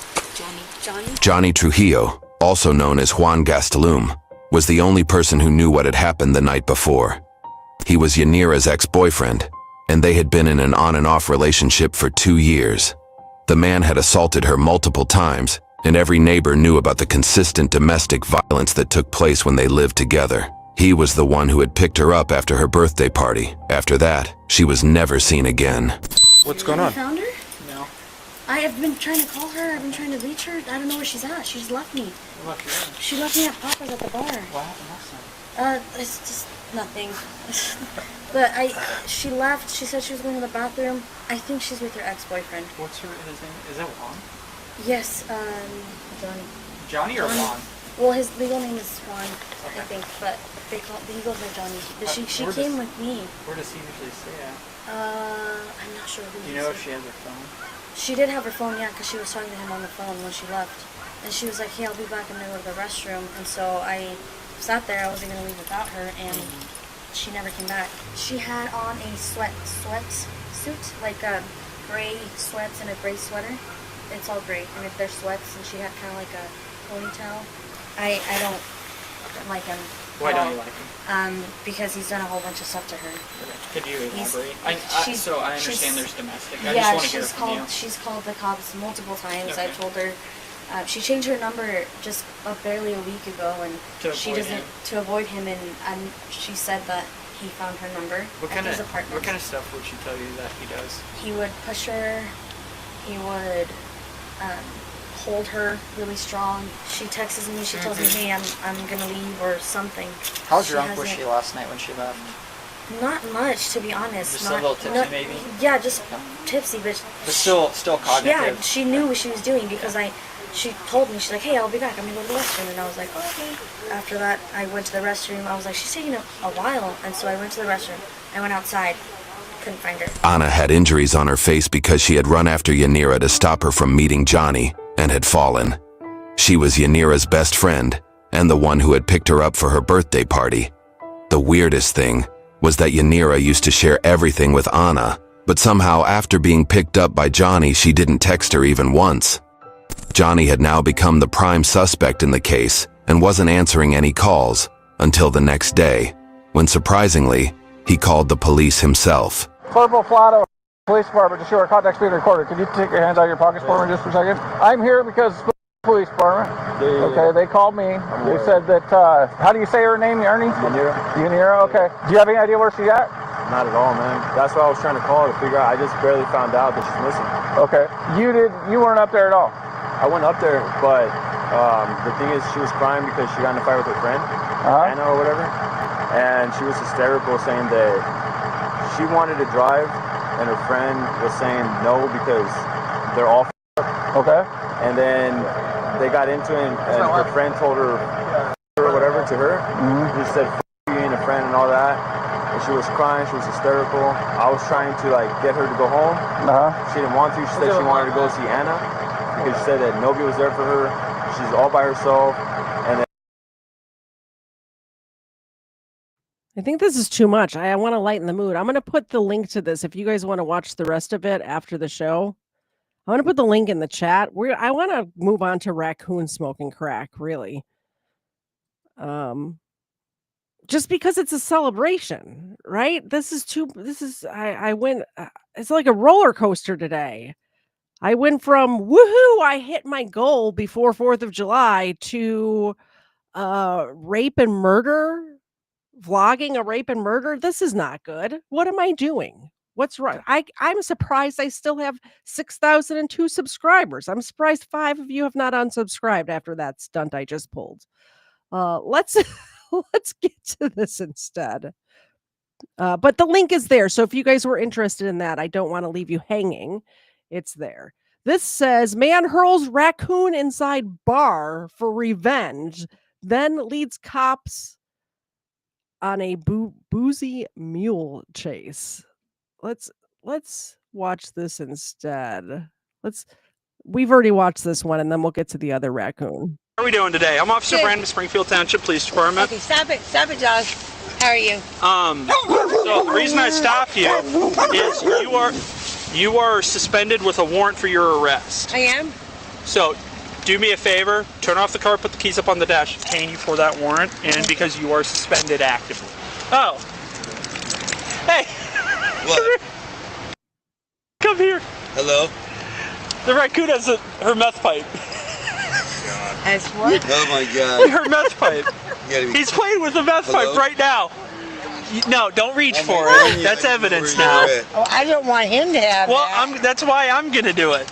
Johnny? Johnny Trujillo, also known as Juan Gastelum, was the only person who knew what had happened the night before. He was Yanira's ex-boyfriend, and they had been in an on-and-off relationship for 2 years. The man had assaulted her multiple times, and every neighbor knew about the consistent domestic violence that took place when they lived together. He was the one who had picked her up after her birthday party. After that, she was never seen again. What's going on? You found her? No. I have been trying to call her. I've been trying to reach her. I don't know where she's at. She just left me. She left me at Papa's at the bar. What happened last night? It's just nothing. But she left. She said she was going to the bathroom. I think she's with her ex-boyfriend. What's his name? Is that Juan? Yes, Johnny. Johnny or Juan? Well, his legal name is Juan, I think, but he goes by Johnny. But she came with me. Where does he usually stay at? I'm not sure who. Do you know if she has her phone? She did have her phone, yeah, because she was talking to him on the phone when she left. And she was like, hey, I'll be back in the middle of the restroom. And so I sat there. I wasn't going to leave without her, and she never came back. She had on a sweat suit, like gray sweats and a gray sweater. It's all gray, and they're sweats, and she had kind of like a ponytail. I don't like him. Why don't you like him? Because he's done a whole bunch of stuff to her. Could you elaborate? So I understand there's domestic. I just want to hear from you. She's called the cops multiple times. Okay. I told her she changed her number just barely a week ago, and to avoid him. And she said that he found her number at his apartment. What kind of stuff would she tell you that he does? He would push her. He would hold her really strong. She texts me. She tells me, "Hey, I'm gonna leave" or something. How drunk was she last night when she left? Not much, to be honest. Just a little tipsy, maybe. Yeah, just tipsy, but still cognitive. Yeah, she knew what she was doing because she told me, she's like, hey, I'll be back. I'm gonna go to the restroom, and I was like, oh, okay. After that, I went to the restroom. I was like, she's taking a while, and so I went to the restroom. I went outside, couldn't find her. Anna had injuries on her face because she had run after Yanira to stop her from meeting Johnny and had fallen. She was Yanira's best friend and the one who had picked her up for her birthday party. The weirdest thing was that Yanira used to share everything with Anna, but somehow after being picked up by Johnny, she didn't text her even once. Johnny had now become the prime suspect in the case and wasn't answering any calls until the next day, when surprisingly, he called the police himself. Corporal Flato, Police Department, to show our contact speed recorder. Can you take your hands out of your pockets for me just for a second? I'm here because Police Department. Okay, they called me. They said that, how do you say her name, Ernie? Yanira, okay. Do you have any idea where she's at? Not at all, man. That's why I was trying to call to figure out. I just barely found out that she's missing. Okay. You weren't up there at all? I went up there, but the thing is, she was crying because she got in a fight with her friend, Anna or whatever, and she was hysterical, saying that she wanted to drive, and her friend was saying no because they're all up. Okay. And then they got into it, and her friend told her or whatever to her. She said, "F you ain't a friend" and all that. And she was crying. She was hysterical. I was trying to get her to go home. She didn't want to. She said she wanted to go see Anna because she said that nobody was there for her. She's all by herself. And then I think this is too much. I want to lighten the mood. I'm going to put the link to this if you guys want to watch the rest of it after the show. I want to put the link in the chat. I want to move on to Raccoon smoking crack, really. Just because it's a celebration, right? I went, it's like a roller coaster today. I went from woohoo, I hit my goal before 4th of July to rape and murder, vlogging a rape and murder. This is not good. What am I doing? What's wrong? I'm surprised I still have 6,002 subscribers. I'm surprised 5 of you have not unsubscribed after that stunt I just pulled. Let's get to this instead. But the link is there. So if you guys were interested in that, I don't want to leave you hanging. It's there. This says, man hurls raccoon inside bar for revenge, then leads cops on a boozy mule chase. Let's watch this instead. We've already watched this one, and then we'll get to the other raccoon. How are we doing today? I'm Officer Brandon, Springfield Township Police Department. Okay, stop it, Josh. How are you? So the reason I stopped you is you are suspended with a warrant for your arrest. I am? So do me a favor, turn off the car, put the keys up on the dash, detain you for that warrant, and because you are suspended actively. Oh. Hey. What? Come here. Hello? The raccoon has her meth pipe. As what? Oh my God. Her meth pipe. He's playing with the meth pipe right now. No, don't reach for it. That's evidence now. Oh, I don't want him to have that. That's why I'm going to do it.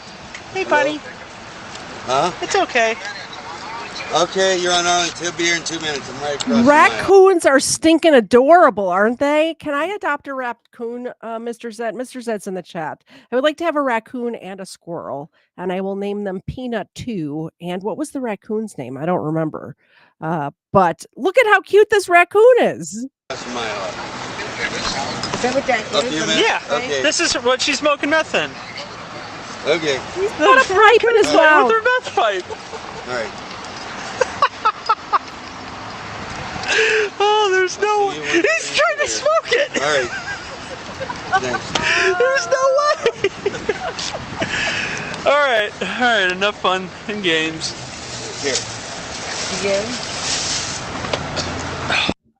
Hey, buddy. Huh? It's okay. Okay, you're on Arlington. He'll be here in 2 minutes. I'm right across Raccoons are stinking adorable, aren't they? Can I adopt a raccoon, Mr. Zed? Mr. Zed's in the chat. I would like to have a raccoon and a squirrel, and I will name them Peanut 2. And what was the raccoon's name? I don't remember. But look at how cute this raccoon is. That's my Is that what that is? Yeah, Okay. this is what she's smoking meth in. Okay. He's put a pipe in his mouth. With her meth pipe. All right. Oh, there's no way. He's trying to smoke it. All right. Thanks. There's no way. All right, enough fun and games. Here. Again?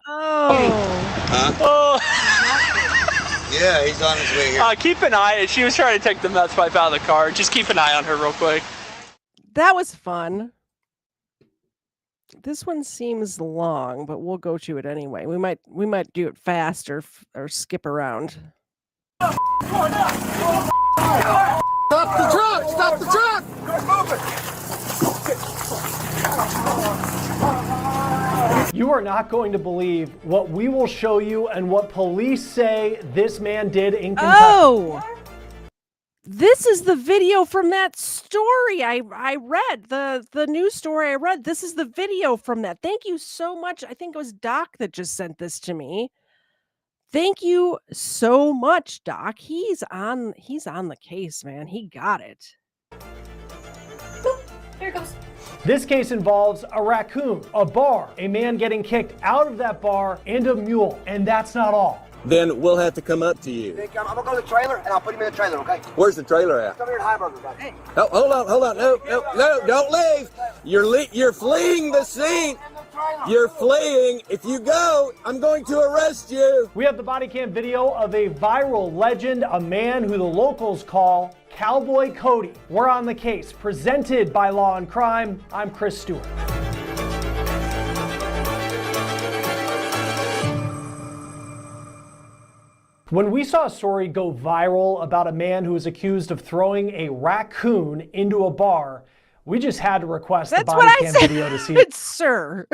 Huh? Oh. Yeah, he's on his way here. Keep an eye. She was trying to take the meth pipe out of the car. Just keep an eye on her real quick. That was fun. This one seems long, but we'll go to it anyway. We might do it fast or skip around. Stop the truck! Stop the truck! You are not going to believe what we will show you and what police say this man did in Kentucky. Oh! This is the video from that story I read, the news story I read. This is the video from that. Thank you so much. I think it was Doc that just sent this to me. Thank you so much, Doc. He's on the case, man. He got it. Here it goes. This case involves a raccoon, a bar, a man getting kicked out of that bar, and a mule. And that's not all. Then we'll have to come up to you. I'm gonna go to the trailer and I'll put him in the trailer, okay? Where's the trailer at? It's over here at Heiberger, guys. Hey. Oh, hold on. No, don't leave. You're fleeing the scene. You're fleeing. If you go, I'm going to arrest you. We have the body cam video of a viral legend, a man who the locals call Cowboy Cody. We're on the case, presented by Law and Crime. I'm Chris Stewart. When we saw a story go viral about a man who was accused of throwing a raccoon into a bar, we just had to request the body cam video to see it. Sir,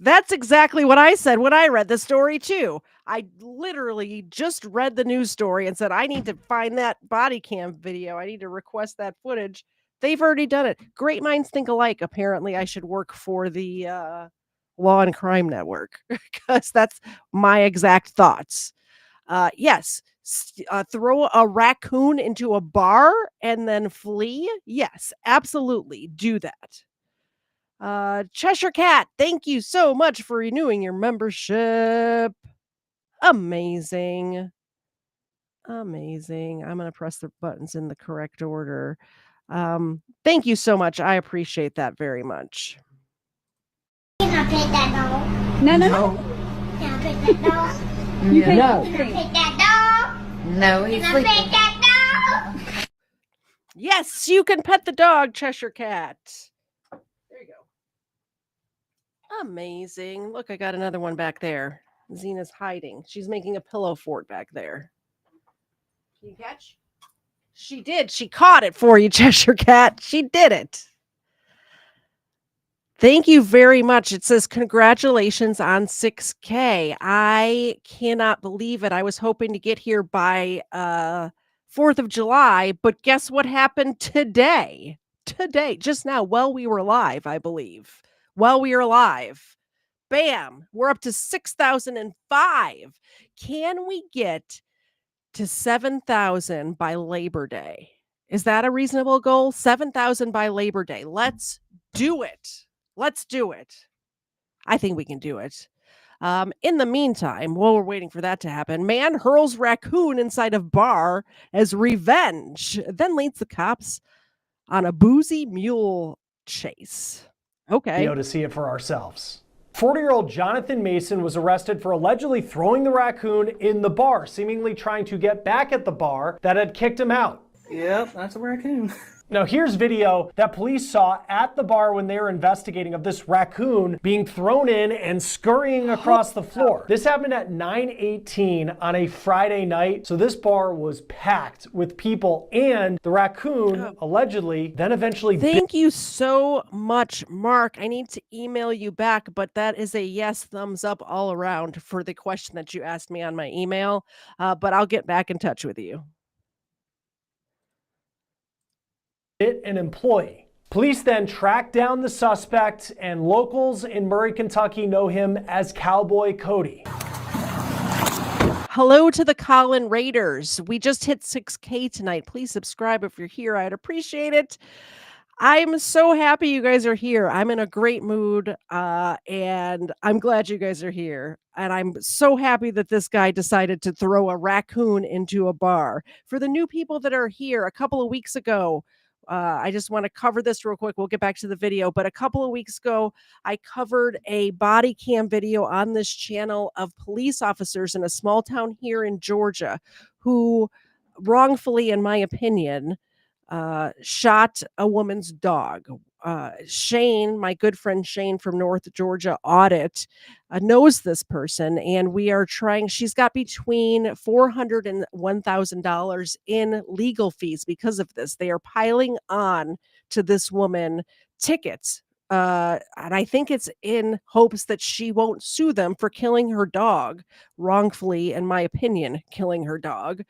that's exactly what I said when I read the story too. I literally just read the news story and said, I need to find that body cam video. I need to request that footage. They've already done it. Great minds think alike. Apparently I should work for the Law and Crime Network because that's my exact thoughts. Yes. Throw a raccoon into a bar and then flee? Yes, absolutely. Do that. Cheshire Cat, thank you so much for renewing your membership. Amazing. Amazing. I'm going to press the buttons in the correct order. Thank you so much. I appreciate that very much. Can I pet that dog? No. Can I pet that dog? No. Can I pet that dog? No, he's Can I sleeping. pet that dog? Yes, you can pet the dog, Cheshire Cat. There you go. Amazing. Look, I got another one back there. Zena's hiding. She's making a pillow fort back there. Can you catch? She did. She caught it for you, Cheshire Cat. She did it. Thank you very much. It says, congratulations on 6K. I cannot believe it. I was hoping to get here by 4th of July, but guess what happened today? Today, just now, while we were live, I believe. While we were live. Bam! We're up to 6,005. Can we get to 7,000 by Labor Day? Is that a reasonable goal? 7,000 by Labor Day. Let's do it. Let's do it. I think we can do it. In the meantime, while we're waiting for that to happen, man hurls raccoon inside of bar as revenge, then leads the cops on a boozy mule chase. Okay. To see it for ourselves. 40-year-old Jonathan Mason was arrested for allegedly throwing the raccoon in the bar, seemingly trying to get back at the bar that had kicked him out. Yep, that's a raccoon. Now here's video that police saw at the bar when they were investigating of this raccoon being thrown in and scurrying across the floor. This happened at 9:18 on a Friday night. So this bar was packed with people, and the raccoon allegedly then eventually Thank you so much, Mark. I need to email you back, but that is a yes, thumbs up all around for the question that you asked me on my email. But I'll get back in touch with you. an employee. Police then track down the suspect, and locals in Murray, Kentucky know him as Cowboy Cody. Hello to the Colin Raiders. We just hit 6K tonight. Please subscribe if you're here. I'd appreciate it. I'm so happy you guys are here. I'm in a great mood, and I'm glad you guys are here. And I'm so happy that this guy decided to throw a raccoon into a bar. For the new people that are here, a couple of weeks ago, I just want to cover this real quick. We'll get back to the video. But a couple of weeks ago, I covered a body cam video on this channel of police officers in a small town here in Georgia who wrongfully, in my opinion, shot a woman's dog. Shane, my good friend Shane from North Georgia Audit, knows this person, and we are trying. She's got between $400 and $1,000 in legal fees because of this. They are piling on to this woman tickets. And I think it's in hopes that she won't sue them for killing her dog wrongfully, in my opinion, killing her dog.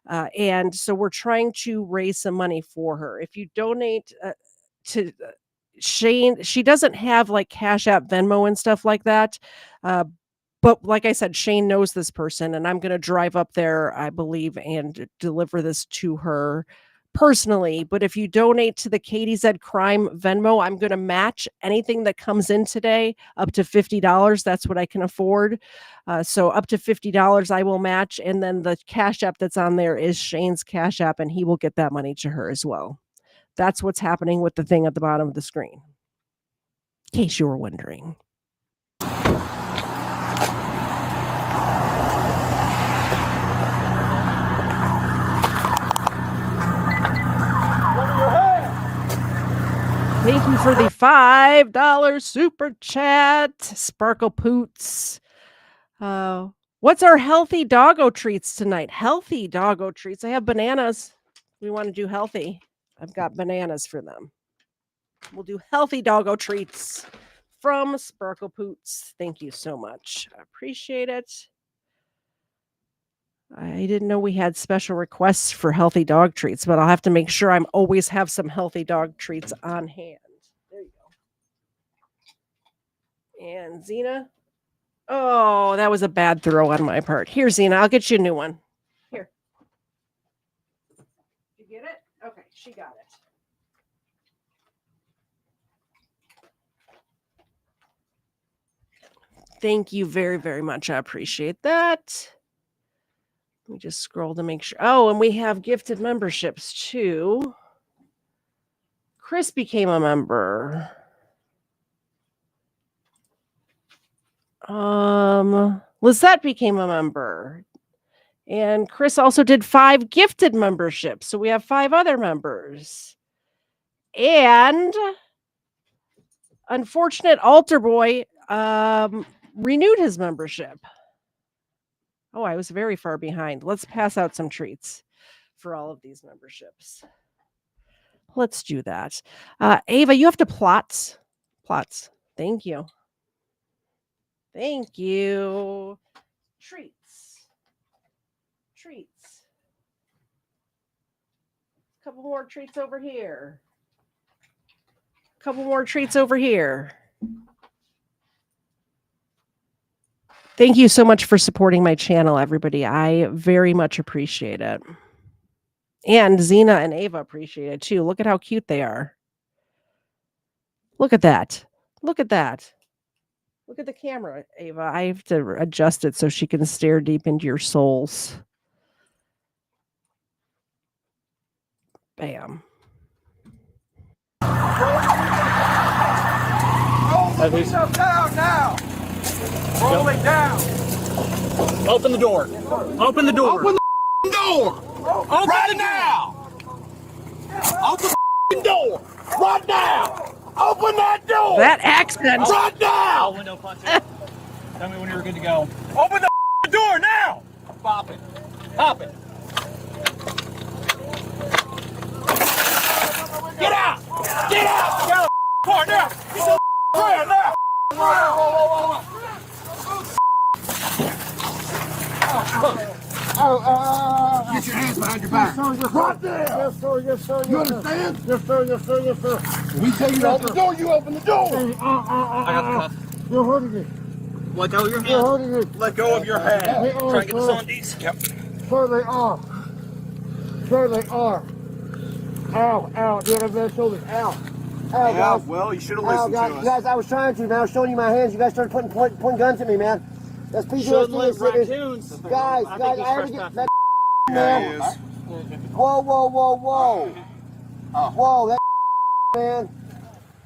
And so we're trying to raise some money for her. If you donate to Shane, she doesn't have like Cash App, Venmo, and stuff like that. But like I said, Shane knows this person, and I'm going to drive up there, I believe, and deliver this to her personally. But if you donate to the Katie Z Crime Venmo, I'm going to match anything that comes in today up to $50. That's what I can afford. So up to $50 I will match. And then the Cash App that's on there is Shane's Cash App, and he will get that money to her as well. That's what's happening with the thing at the bottom of the screen, in case you were wondering. Thank you for the $5 super chat, Sparkle Poots. What's our healthy doggo treats tonight? Healthy doggo treats. I have bananas. We want to do healthy. I've got bananas for them. We'll do healthy doggo treats from Sparkle Poots. Thank you so much. I appreciate it. I didn't know we had special requests for healthy dog treats, but I'll have to make sure I'm always have some healthy dog treats on hand. There you go. And Xena. Oh, that was a bad throw on my part. Here, Xena, I'll get you a new one. Here. Did you get it? Okay, she got it. Thank you very, very much. I appreciate that. Let me just scroll to make sure. Oh, and we have gifted memberships too. Chris became a member. Lizette became a member. And Chris also did 5 gifted memberships. So we have 5 other members. And unfortunate altar boy renewed his membership. Oh, I was very far behind. Let's pass out some treats for all of these memberships. Let's do that. Ava, you have to plots. Plots. Thank you. Thank you. Treats. Treats. Couple more treats over here. Couple more treats over here. Thank you so much for supporting my channel, everybody. I very much appreciate it. And Xena and Ava appreciate it too. Look at how cute they are. Look at that. Look at that. Look at the camera, Ava. I have to adjust it so she can stare deep into your souls. Bam. Roll yourself down now. Roll it down. Open the door. Open the door. Open the door. Open right now. Open the door. Right now. Open that door. That accent. Right now. All window punches. Tell me when you're good to go. Open the door now. Pop it. Pop it. Get out. Get out. Get out. Car now. Get your friend now. Get your hands behind your back. Right there. Yes, sir. Yes, sir. You understand? Yes, sir. Yes, sir. Yes, sir. We tell you to open the door, you open the door. I got the cuff. You're hurting me. Let go of your They're hand. hurting me. Let go of your hand. They are, Try and get this sir. on these. Yep. Sir, they are. Sir, they are. Ow, ow, dude, I've got shoulders. Ow. Ow, Yeah, guys. well, you should have Ow, listened guys. to us. Guys, I was trying to, man. I was showing you my hands. You guys started pointing guns at me, man. That's PTSD. Shouldn't let serious. raccoons. Guys, I guys, think I had to he's get that Yeah, he man. is. Whoa, whoa, whoa, whoa. Whoa, that man.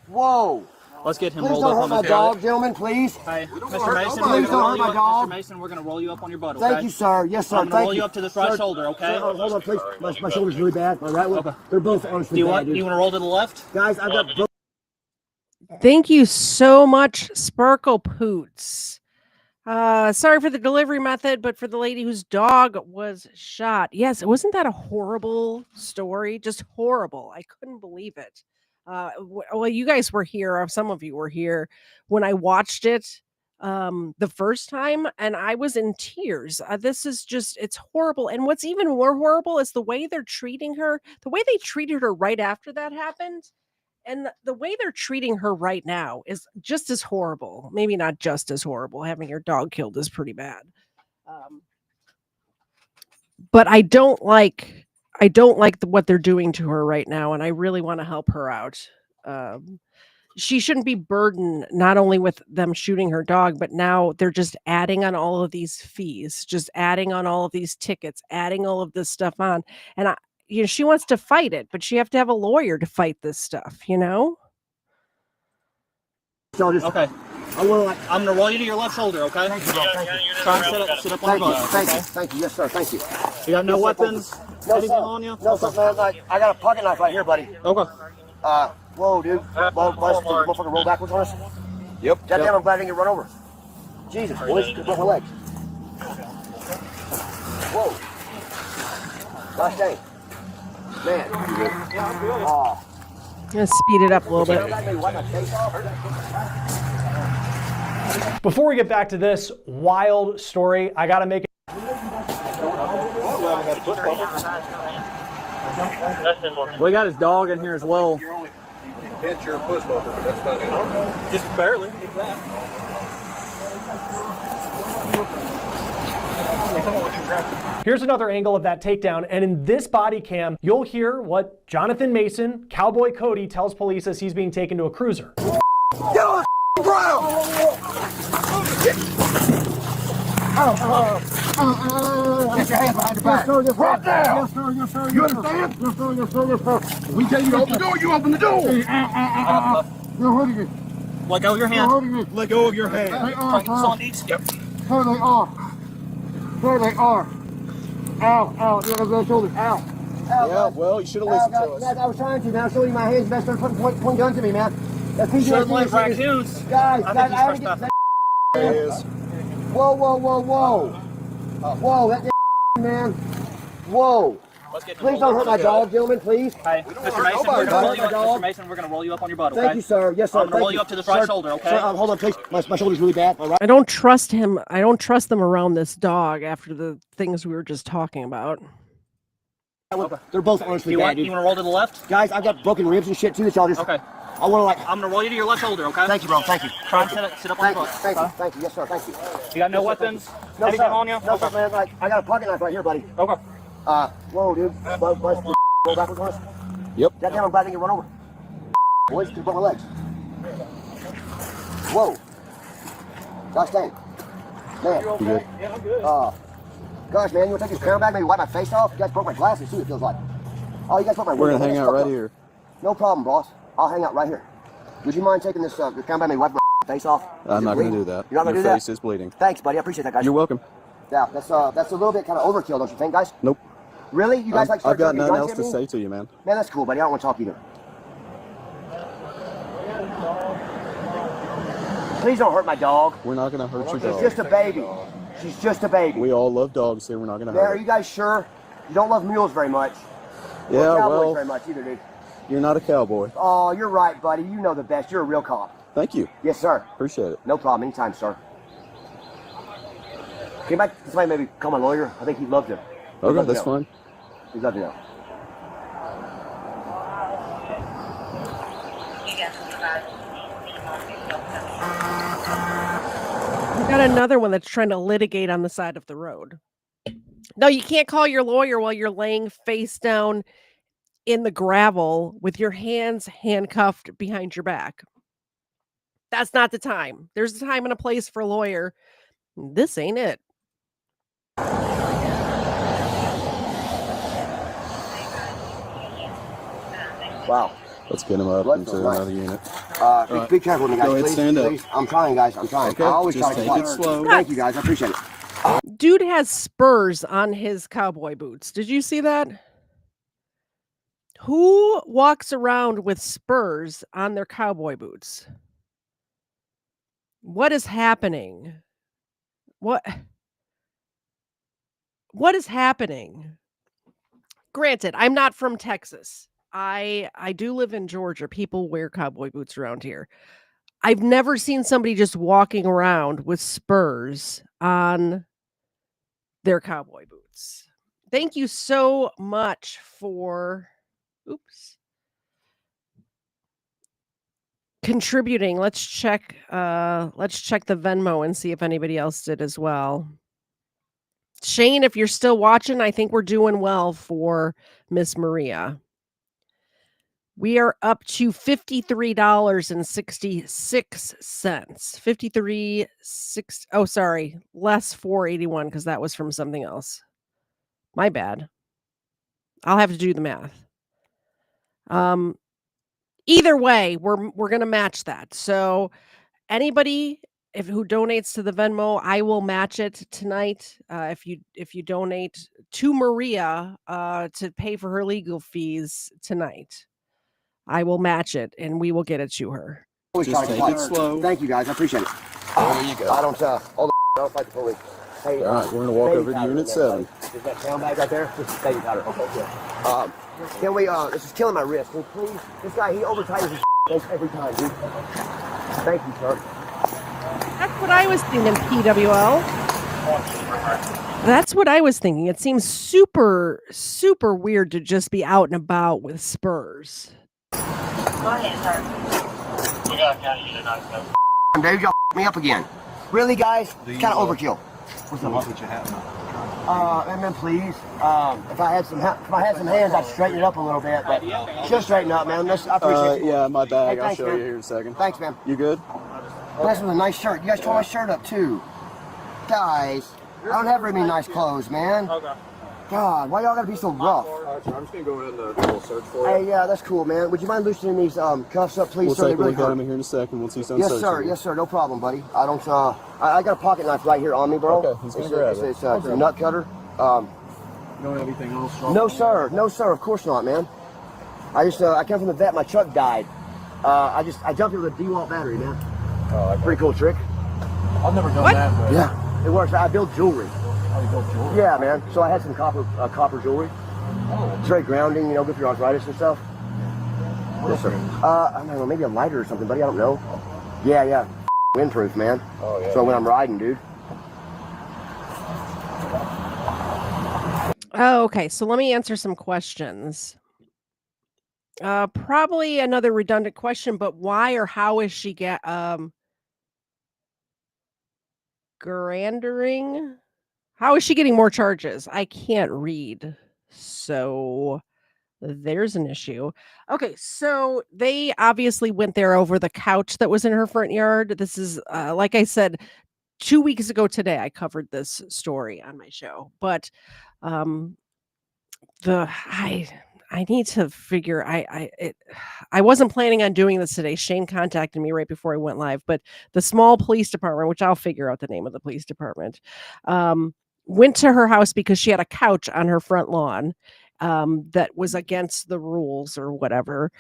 Whoa. Let's get him Please rolled don't up hurt on my this dog, gentlemen, please. Hey, Mr. Mason, Please we're don't gonna hurt roll my you up. dog. Mr. Mason, we're gonna roll you up on your butt, okay? Thank you, sir. Yes, sir. I'm gonna Thank roll you you up to this right Sir, shoulder, okay? Sir, hold on, please. My shoulder's really bad. My right one. Okay. They're both honestly Do you bad, want? dude. You want to roll to the left? Guys, I've got both. Thank you so much, Sparkle Poots. Sorry for the delivery method, but for the lady whose dog was shot. Yes, wasn't that a horrible story? Just horrible. I couldn't believe it. Well, you guys were here, or some of you were here when I watched it the first time, and I was in tears. This is just, it's horrible. And what's even more horrible is the way they're treating her, the way they treated her right after that happened. And the way they're treating her right now is just as horrible. Maybe not just as horrible. Having your dog killed is pretty bad. But I don't like what they're doing to her right now, and I really want to help her out. She shouldn't be burdened not only with them shooting her dog, but now they're just adding on all of these fees, just adding on all of these tickets, adding all of this stuff on. And she wants to fight it, but she have to have a lawyer to fight this stuff, Okay. I'm gonna roll you to your left shoulder, okay? Thank you, bro. Thank you. Try and sit up on your butt. Thank you. Okay? Thank you. Yes, sir. Thank you. You got no weapons? No, Anything sir. on you? No, sir, man. I got a pocket knife right here, buddy. Okay. Whoa, dude. Whoa, did the motherfucker roll backwards on us? Yep. Goddamn, I'm glad I didn't get run over. Jesus, boys. Broke my legs. Whoa. Gosh dang. Man. Oh. Let's speed it up a little bit. Before we get back to this wild story, I got to make it. We got his dog in here as well. Just barely. Here's another angle of that takedown, and in this body cam, you'll hear what Jonathan Mason, Cowboy Cody, tells police as he's being taken to a cruiser. Get on the ground! Get your hands behind your back. Right now! Yes, sir, yes, sir. You understand? Yes, sir, yes, sir, yes, sir. We tell you to open the door, you open the door! You're hurting me. Let go of your hand. You're hurting me. Let go of your hand. They are, It's on these. Yep. Sir, they are. Sir, they are. Ow, ow, dude, I've got shoulders. Ow. Ow, Yeah, guys. well, you should have Ow, listened guys. to us. Guys, I was trying to, man. I was showing you my hands. You guys started pointing guns at me, man. That's PTSD. Shouldn't let serious. raccoons. Guys, I guys, think I he's had to get trespassing. that. There he is. Whoa, whoa, whoa, whoa. Whoa, that man. Whoa. Please don't hurt my dog, gentlemen, please. Hey, Mr. Mason, Mr. Mason, we're gonna roll you up on your butt, okay? Thank you, sir. Yes, sir. I'm gonna roll Thank you up to this right shoulder, okay? Sir, hold on, please. My shoulder's really bad. My right. I don't trust him. I don't trust them around this dog after the things we were just talking about. They're both honestly You bad, want dude. to roll to the left? Guys, I've got broken ribs and shit too. That y'all just. Okay. I want to I'm gonna roll you to your left shoulder, okay? Thank you, bro. Thank you. Try and sit up on your butt. Thank you. Thank you. Yes, sir. Thank you. You got no weapons? No, Anything sir. on you? No, sir, man. I got a pocket knife right here, buddy. Okay. Whoa, dude. Roll backwards on us. Yep. Goddamn, I'm glad I didn't get run over. Boys, broke my legs. Whoa. Gosh dang. Man. You good? Yeah, I'm good. Gosh, man, you want to take this crown back, maybe wipe my face off? You guys broke my glasses, too, it feels like. Oh, you guys broke my We're window. gonna hang That's out right fucked up. here. No problem, boss. I'll hang out right here. Would you mind taking this crown back, maybe wipe my face off? I'm not gonna do that. You're not gonna Your do that? face is bleeding. Thanks, buddy. I appreciate that, guys. You're welcome. Yeah, that's a little bit kind of overkill, don't you think, guys? Nope. Really? You guys like I've start got chucking nothing guns else at to me? say to you, man. Man, that's cool, buddy. I don't want to talk either. Please don't hurt my dog. We're not gonna hurt your She's dog. just a baby. She's just a baby. We all love dogs here. We're not gonna Man, hurt are her. you guys sure? You don't love mules very much. Yeah, or cowboys well, very much either, dude. you're not a cowboy. Oh, you're right, buddy. You know the best. You're a real cop. Thank you. Yes, sir. Appreciate it. No problem. Anytime, sir. Came back. Somebody maybe call my lawyer. I think he'd love to. Okay, that's fine. He'd love to know. Got another one that's trying to litigate on the side of the road. No, you can't call your lawyer while you're laying face down in the gravel with your hands handcuffed behind your back. That's not the time. There's a time and a place for a lawyer. This ain't it. Wow. Let's get him up into another unit. Be careful with me, guys. Go ahead, please, stand up. please. I'm trying, guys. I'm trying. Okay, I always just try to take comply. it slow. Thank you, guys. I appreciate it. Dude has spurs on his cowboy boots. Did you see that? Who walks around with spurs on their cowboy boots? What is happening? What is happening? Granted, I'm not from Texas. I do live in Georgia. People wear cowboy boots around here. I've never seen somebody just walking around with spurs on their cowboy boots. Thank you so much for contributing. Let's check the Venmo and see if anybody else did as well. Shane, if you're still watching, I think we're doing well for Miss Maria. We are up to $53.66. Oh, sorry. Less $4.81 because that was from something else. My bad. I'll have to do the math. Either way, we're gonna match that. So anybody who donates to the Venmo, I will match it tonight. If you donate to Maria to pay for her legal fees tonight, I will match it and we will get it to her. Always Just try to take comply. it slow. Thank you, guys. I appreciate it. There you go. I don't all the don't fight the police. Hey, All right, we're gonna walk baby over to powder Unit in there, 7. buddy. Is that sound bag right there? This is baby powder. Okay, good. Can we, this is killing my wrist. Can we please? This guy, he overtires his every time, dude. Thank you, sir. That's what I was thinking, PWL. That's what I was thinking. It seems super, super weird to just be out and about with spurs. Go ahead, sir. Dave, y'all me up again. Really, guys? It's kind of overkill. What's up? What you have? Man, please. If I had some hands, I'd straighten it up a little bit. But she'll straighten up, man. I appreciate it. Yeah, my bag. Hey, I'll thanks, show man. you here in a second. Thanks, man. You good? This was a nice shirt. You guys tore my shirt up too, guys. I don't have very many nice clothes, man. Okay. God, why y'all gotta be so rough? I'm just gonna go ahead and do a little search for you. Hey, yeah, that's cool, man. Would you mind loosening these cuffs up, please? We'll Sir? take a They look really at them hurt. here in a second once he's done Yes, searching. sir. Yes, sir. No problem, buddy. I don't. I got a pocket knife right here on me, bro. Okay, he's gonna grab it. It's a nut cutter. You don't have anything else? No, sir. No, sir. Of course not, man. I come from the vet. My truck died. I jumped in with a DeWalt battery, man. Oh, pretty cool trick. I've never done that. But... Yeah, it works. I build jewelry. Oh, you built jewelry? Yeah, man. So I had some copper jewelry. Oh. It's very grounding, good for your arthritis and stuff. Yes, sir. I don't know, maybe a lighter or something, buddy. I don't know. Yeah. Windproof, man. Oh, yeah. So when I'm riding, dude. Oh, okay. So let me answer some questions. Probably another redundant question, but why or how is she grandering? How is she getting more charges? I can't read. So there's an issue. Okay, so they obviously went there over the couch that was in her front yard. This is like I said 2 weeks ago today I covered this story on my show. But I need to figure I wasn't planning on doing this today. Shane contacted me right before I went live, but the small police department, which I'll figure out the name of the police department, went to her house because she had a couch on her front lawn that was against the rules or whatever.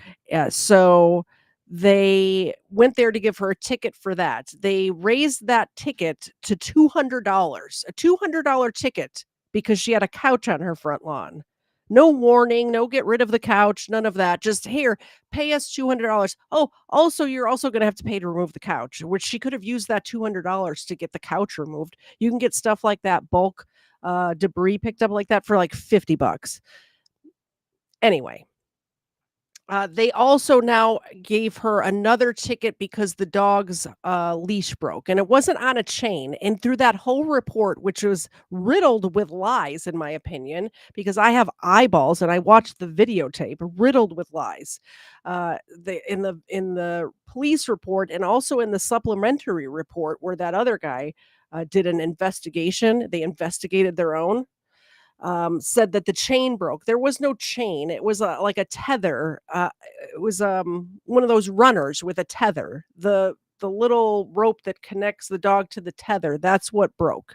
So they went there to give her a ticket for that. They raised that ticket to $200, a $200 ticket because she had a couch on her front lawn. No warning, no get rid of the couch, none of that. Just here, pay us $200. Oh, also, you're also going to have to pay to remove the couch, which she could have used that $200 to get the couch removed. You can get stuff like that, bulk debris picked up like that for like $50. Anyway, They also now gave her another ticket because the dog's leash broke, and it wasn't on a chain. And through that whole report, which was riddled with lies, in my opinion, because I have eyeballs and I watched the videotape, riddled with lies. In the police report and also in the supplementary report, where that other guy did an investigation, they investigated their own. Said that the chain broke. There was no chain. It was like a tether. It was one of those runners with a tether. The little rope that connects the dog to the tether. That's what broke.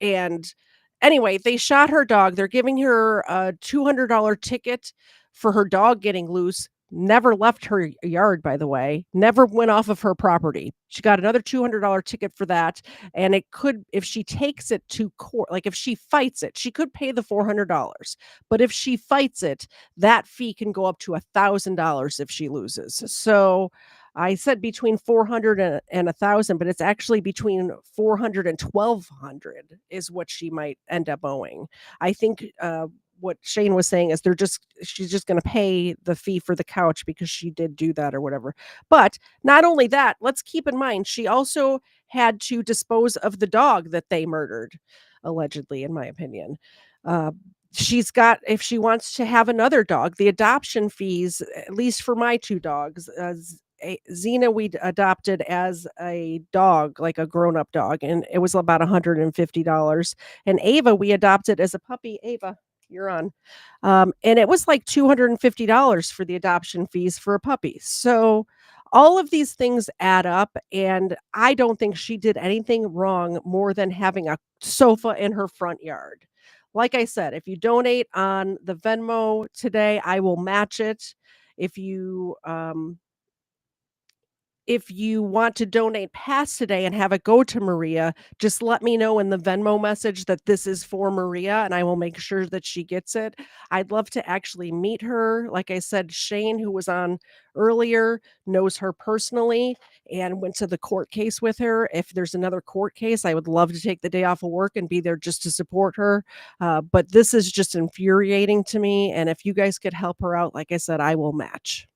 And anyway, they shot her dog. They're giving her a $200 ticket for her dog getting loose. Never left her yard, by the way, never went off of her property. She got another $200 ticket for that. And it could, if she takes it to court, like if she fights it, she could pay the $400. But if she fights it, that fee can go up to $1,000 if she loses. So I said between 400 and 1,000, but it's actually between 400 and 1,200 is what she might end up owing. I think what Shane was saying is she's just going to pay the fee for the couch because she did do that or whatever. But not only that, let's keep in mind, she also had to dispose of the dog that they murdered, allegedly, in my opinion. She's got, if she wants to have another dog, the adoption fees, at least for my two dogs, Xena we adopted as a dog, like a grown-up dog, and it was about $150. And Ava we adopted as a puppy. Ava, you're on. And it was like $250 for the adoption fees for a puppy. So all of these things add up, and I don't think she did anything wrong more than having a sofa in her front yard. Like I said, if you donate on the Venmo today, I will match it. If you want to donate past today and have it go to Maria, just let me know in the Venmo message that this is for Maria, and I will make sure that she gets it. I'd love to actually meet her. Like I said, Shane, who was on earlier, knows her personally and went to the court case with her. If there's another court case, I would love to take the day off of work and be there just to support her. But this is just infuriating to me. And if you guys could help her out, like I said, I will match.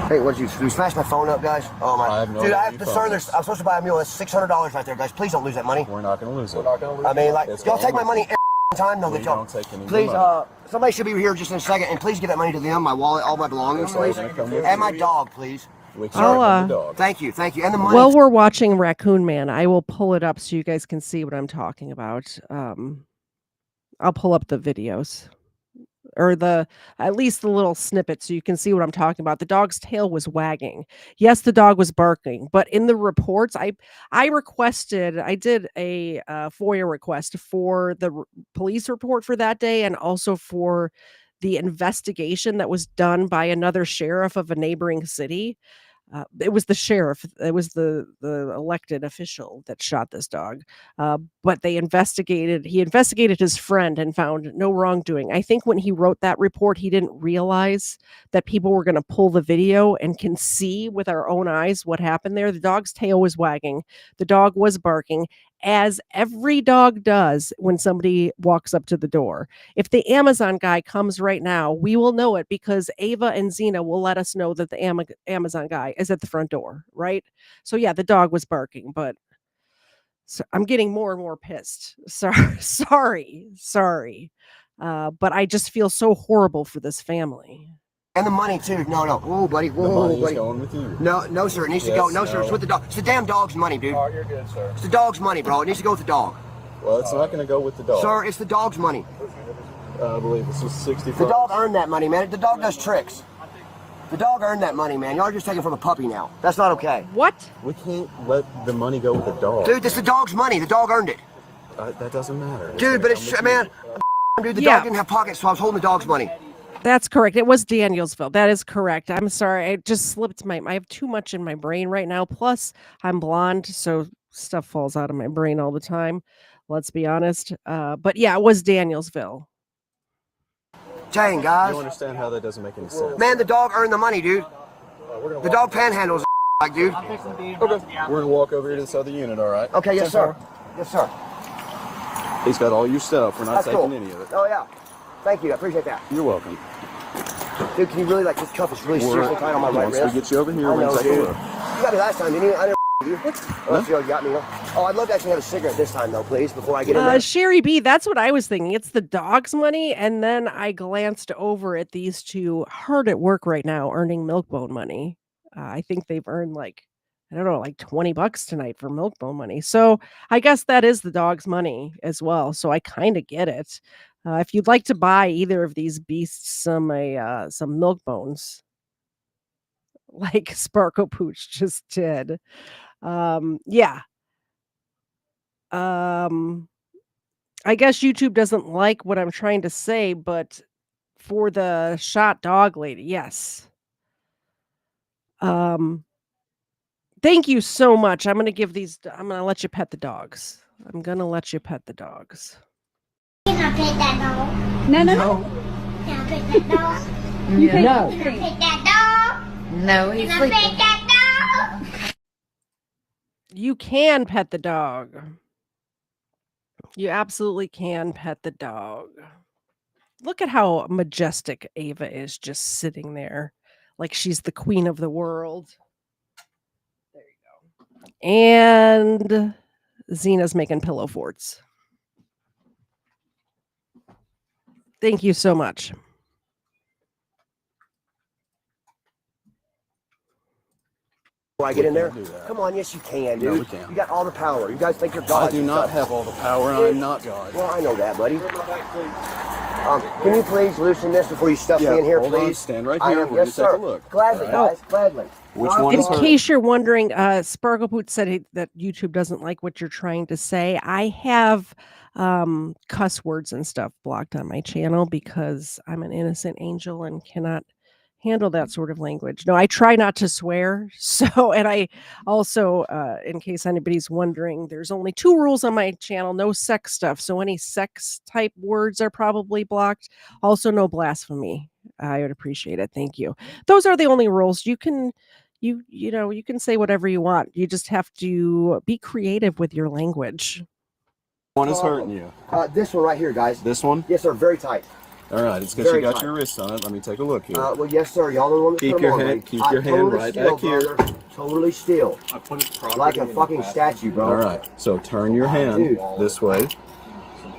Hey, what did you smash my phone up, guys? Oh my! Dude, I have to I'm supposed to buy a mule. That's $600 right there, guys. Please don't lose that money. We're not going to lose it. I mean, like, y'all take my money every time. No, y'all. Please, somebody should be here just in a second, and please give that money to them. My wallet, all my belongings, please, and my dog, please. Thank you, and the money. While we're watching Raccoon Man, I will pull it up so you guys can see what I'm talking about. I'll pull up the videos. Or at least the little snippet so you can see what I'm talking about. The dog's tail was wagging. Yes, the dog was barking, but in the reports, I did a FOIA request for the police report for that day and also for the investigation that was done by another sheriff of a neighboring city. It was the sheriff. It was the elected official that shot this dog. But he investigated his friend and found no wrongdoing. I think when he wrote that report, he didn't realize that people were going to pull the video and can see with our own eyes what happened there. The dog's tail was wagging. The dog was barking, as every dog does when somebody walks up to the door. If the Amazon guy comes right now, we will know it because Ava and Xena will let us know that the Amazon guy is at the front door, right? So yeah, the dog was barking, but so I'm getting more and more pissed. Sorry. But I just feel so horrible for this family. And the money too. No. Oh, buddy. Whoa, buddy. Going with you. No, sir. It needs to go. No, sir. It's with the dog. It's the damn dog's money, dude. Oh, you're good, sir. It's the dog's money, bro. It needs to go with the dog. Well, it's not going to go with the dog. Sir, it's the dog's money. I believe this was 65. The dog earned that money, man. The dog does tricks. The dog earned that money, man. Y'all are just taking from a puppy now. That's not okay. What? We can't let the money go with the dog. Dude, this is the dog's money. The dog earned it. That doesn't matter. Dude, but it's, man, dude, the dog didn't have pockets, so I was holding the dog's money. That's correct. It was Danielsville. That is correct. I'm sorry. I just slipped I have too much in my brain right now. Plus, I'm blonde, so stuff falls out of my brain all the time. Let's be honest. But yeah, it was Danielsville. Dang, guys. You don't understand how that doesn't make any sense. Man, the dog earned the money, dude. The dog panhandles, like, dude. Okay. We're going to walk over here to this other unit, all right? Okay, yes, sir. Yes, sir. He's got all your stuff. We're not taking any of it. Oh, yeah. Thank you. I appreciate that. You're welcome. Dude, can you really, like, this cuff is really seriously tight on my right Once wrist? we get you over here, I we're know, going to take a dude. look. You got me last time, didn't you? I never you. Unless you got me. Oh, I'd love to actually have a cigarette this time, though, please, before I get in there. Sherry B, that's what I was thinking. It's the dog's money, and then I glanced over at these two hard at work right now, earning Milkbone money. I think they've earned like, I don't know, like $20 tonight for Milkbone money. So I guess that is the dog's money as well. So I kind of get it. If you'd like to buy either of these beasts some Milkbones, like Sparkle Pooch just did. Yeah. I guess YouTube doesn't like what I'm trying to say, but for the shot dog lady, yes. Thank you so much. I'm going to let you pet the dogs. I'm going to let you pet the dogs. Can I pet that dog? No. Can I pet that dog? You Can I no. pet that dog? No, he's Can I sleeping. pet that dog? You can pet the dog. You absolutely can pet the dog. Look at how majestic Ava is just sitting there like she's the queen of the world. There you go. And Zena's making pillow forts. Thank you so much. Before I get in there? Come on, yes, you can, dude. No, we can't. You got all the power. You guys think you're God. I do not have all the power, and I'm not God. Well, I know that, buddy. Can you please loosen this before you stuff me in here, hold please? on, stand right here. We're Yes, gonna sir. take a look. Gladly, All right. guys, gladly. Which one In is hurt? case you're wondering, Sparklepoot said that YouTube doesn't like what you're trying to say. I have cuss words and stuff blocked on my channel because I'm an innocent angel and cannot handle that sort of language. No, I try not to swear. So, and I also, in case anybody's wondering, there's only 2 rules on my channel: no sex stuff. So any sex type words are probably blocked. Also, no blasphemy. I would appreciate it. Thank you. Those are the only rules. You can say whatever you want. You just have to be creative with your language. One is hurting you. This one right here, guys. This one? Yes, sir. Very tight. All right, it's because you Very got tight. your wrist on it. Let me take a look here. Well, yes, sir. Y'all are the one that Keep put 'em your on, hand- buddy. keep your hand Totally right still, back here. brother. Totally still. I put it Like a fucking statue, bro. All right, so turn your hand Dude. this way.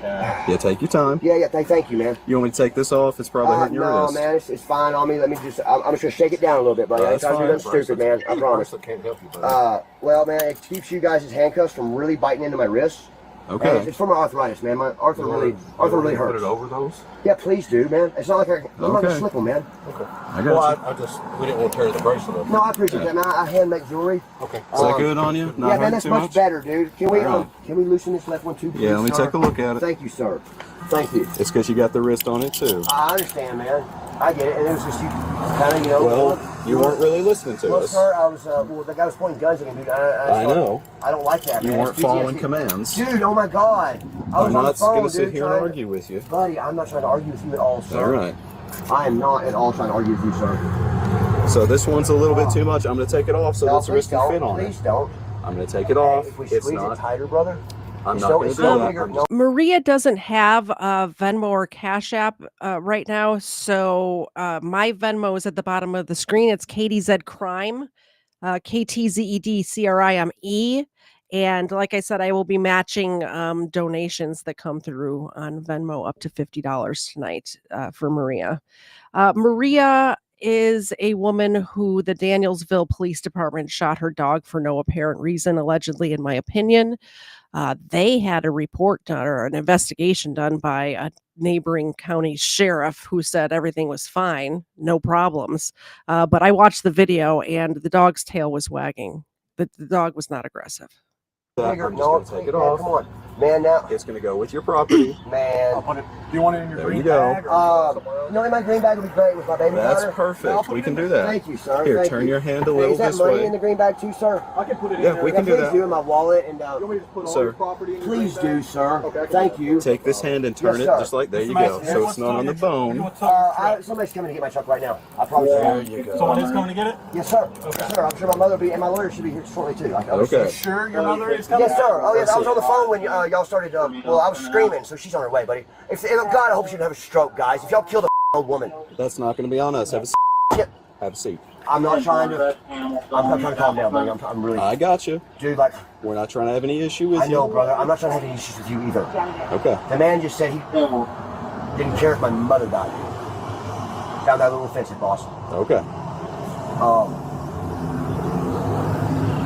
Yeah, take your time. Yeah. Thank you, man. You want me to take this off? It's probably hurting your No, wrist. man, it's fine on me. Let me just, I'm just gonna shake it down a little bit, buddy. I ain't That's trying to do fine. nothing stupid, man. I promise. Can't help you, buddy. Well, man, it keeps you guys' handcuffs from really biting into my wrists. Okay. And it's for my arthritis, man. My arthur really hurts. Put it over those? Yeah, please do, man. It's not like I'm not gonna Okay. slip them, man. Okay. I got I just, we didn't want to tear the bracelet up. No, I appreciate that, man. I hand make jewelry. Okay. Is that good on you? Not Yeah, man, hurting that's too much much? better, dude. Can we All right. can we loosen this left one too, please, Yeah, let me sir? take a look at it. Thank you, sir. Thank you. It's because you got the wrist on it too. I understand, man. I get it. And it was just you kind of, Well, you weren't really listening to Well, us. sir, I was, well, the guy was pointing guns at me, dude. I know. I don't like that, You man. weren't It's following PTSD. commands. Dude, oh my God. I was I'm on the not phone, going to sit dude, here and trying to- argue with you. Buddy, I'm not trying to argue with you at all, sir. All right. I am not at all trying to argue with you, sir. So this one's a little bit too much. I'm going to take it off so No, this wrist can please fit don't. on it. Please don't. I'm going to take it off. If we It's squeeze not. it tighter, brother. I'm it's not so- going to it's do so that. bigger. I'm No. Maria doesn't have a Venmo or Cash App right now, so my Venmo is at the bottom of the screen. It's KTZ Crime, KTZEDCRIME. And like I said, I will be matching donations that come through on Venmo up to $50 tonight for Maria. Maria is a woman who the Danielsville Police Department shot her dog for no apparent reason, allegedly, in my opinion. They had a report done or an investigation done by a neighboring county sheriff who said everything was fine, no problems. But I watched the video and the dog's tail was wagging. The dog was not aggressive. I'm just going to take it off. Come on. Man, now. It's going to go with your property. Man. Do you want it in your There green you go. bag? In my green bag would be great with my baby That's powder. perfect. We can do that. Thank you, sir. Here, Thank turn you. your hand a Hey, little is that this money way. in the green bag too, sir? I can put it in Yeah, there. we can do please that. do in my wallet and You want me to just put all Sir. your property in your please green do, bag? sir. Okay, I can Thank do you. Take this hand and turn Yes, it sir. just like there you Mr. go. Mason, So what's it's not on the You bone. want to tell your Somebody's coming to get my truck right now. I promise There you. you go. Someone is coming to get it? Yes, sir. Yes, sir. I'm sure my mother will be, and my lawyer should be here shortly too. Okay. Sure your mother is coming? Yes, sir. Oh, yes. I was on the phone when y'all started, well, I was screaming, so she's on her way, buddy. If God, I hope she didn't have a stroke, guys. If y'all kill the old woman. That's not going to be on us. Have a seat. Have a seat. I'm not trying to, I'm trying to calm down, buddy. I'm really. I got you. Dude, like. We're not trying to have any issue with you. I know, brother. I'm not trying to have any issues with you either. Okay. The man just said he didn't care if my mother died. Found that a little offensive, boss. Okay.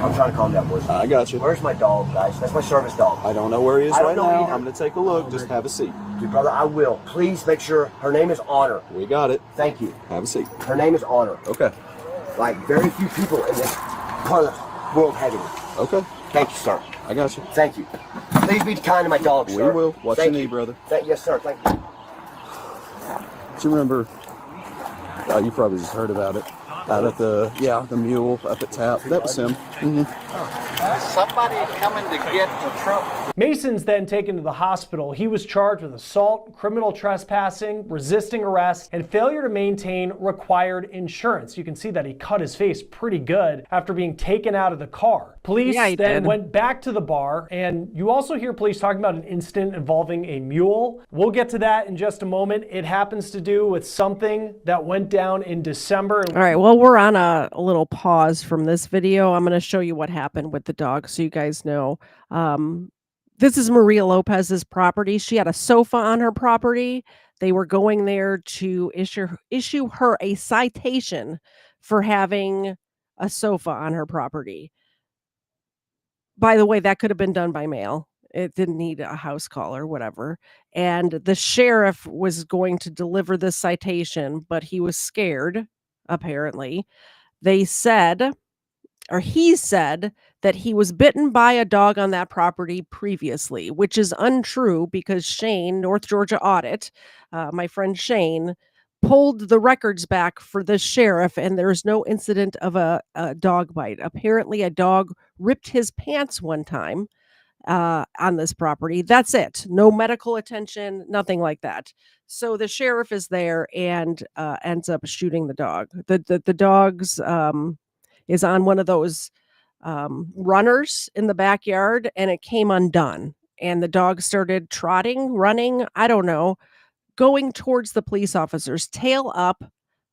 I'm trying to calm down, boys. I got you. Where's my dog, guys? That's my service dog. I don't know where he is right now. Either. I'm going to take a look. Just have a seat. Dude, brother, I will. Please make sure her name is Honor. We got it. Thank you. Have a seat. Her name is Honor. Okay. Like, very few people in this part of the world have it. Okay. Thank you, sir. I got you. Thank you. Please be kind to my dog, sir. We will. What's your knee, brother? Yes, sir. Thank you. Do you remember? You probably just heard about it. Out at the mule up at Tap. That was him. Somebody coming to get the truck. Mason's then taken to the hospital. He was charged with assault, criminal trespassing, resisting arrest, and failure to maintain required insurance. You can see that he cut his face pretty good after being taken out of the car. Police then went back to the bar, and you also hear police talking about an incident involving a mule. We'll get to that in just a moment. It happens to do with something that went down in December. All right, well, we're on a little pause from this video. I'm going to show you what happened with the dog so you guys know. This is Maria Lopez's property. She had a sofa on her property. They were going there to issue her a citation for having a sofa on her property. By the way, that could have been done by mail. It didn't need a house call or whatever. And the sheriff was going to deliver this citation, but he was scared, apparently. They said, or he said, that he was bitten by a dog on that property previously, which is untrue because Shane, North Georgia Audit, my friend Shane, pulled the records back for the sheriff, and there's no incident of a dog bite. Apparently, a dog ripped his pants one time on this property. That's it. No medical attention, nothing like that. So the sheriff is there and ends up shooting the dog. The dog's is on one of those runners in the backyard, and it came undone. And the dog started trotting, running, I don't know, going towards the police officers, tail up,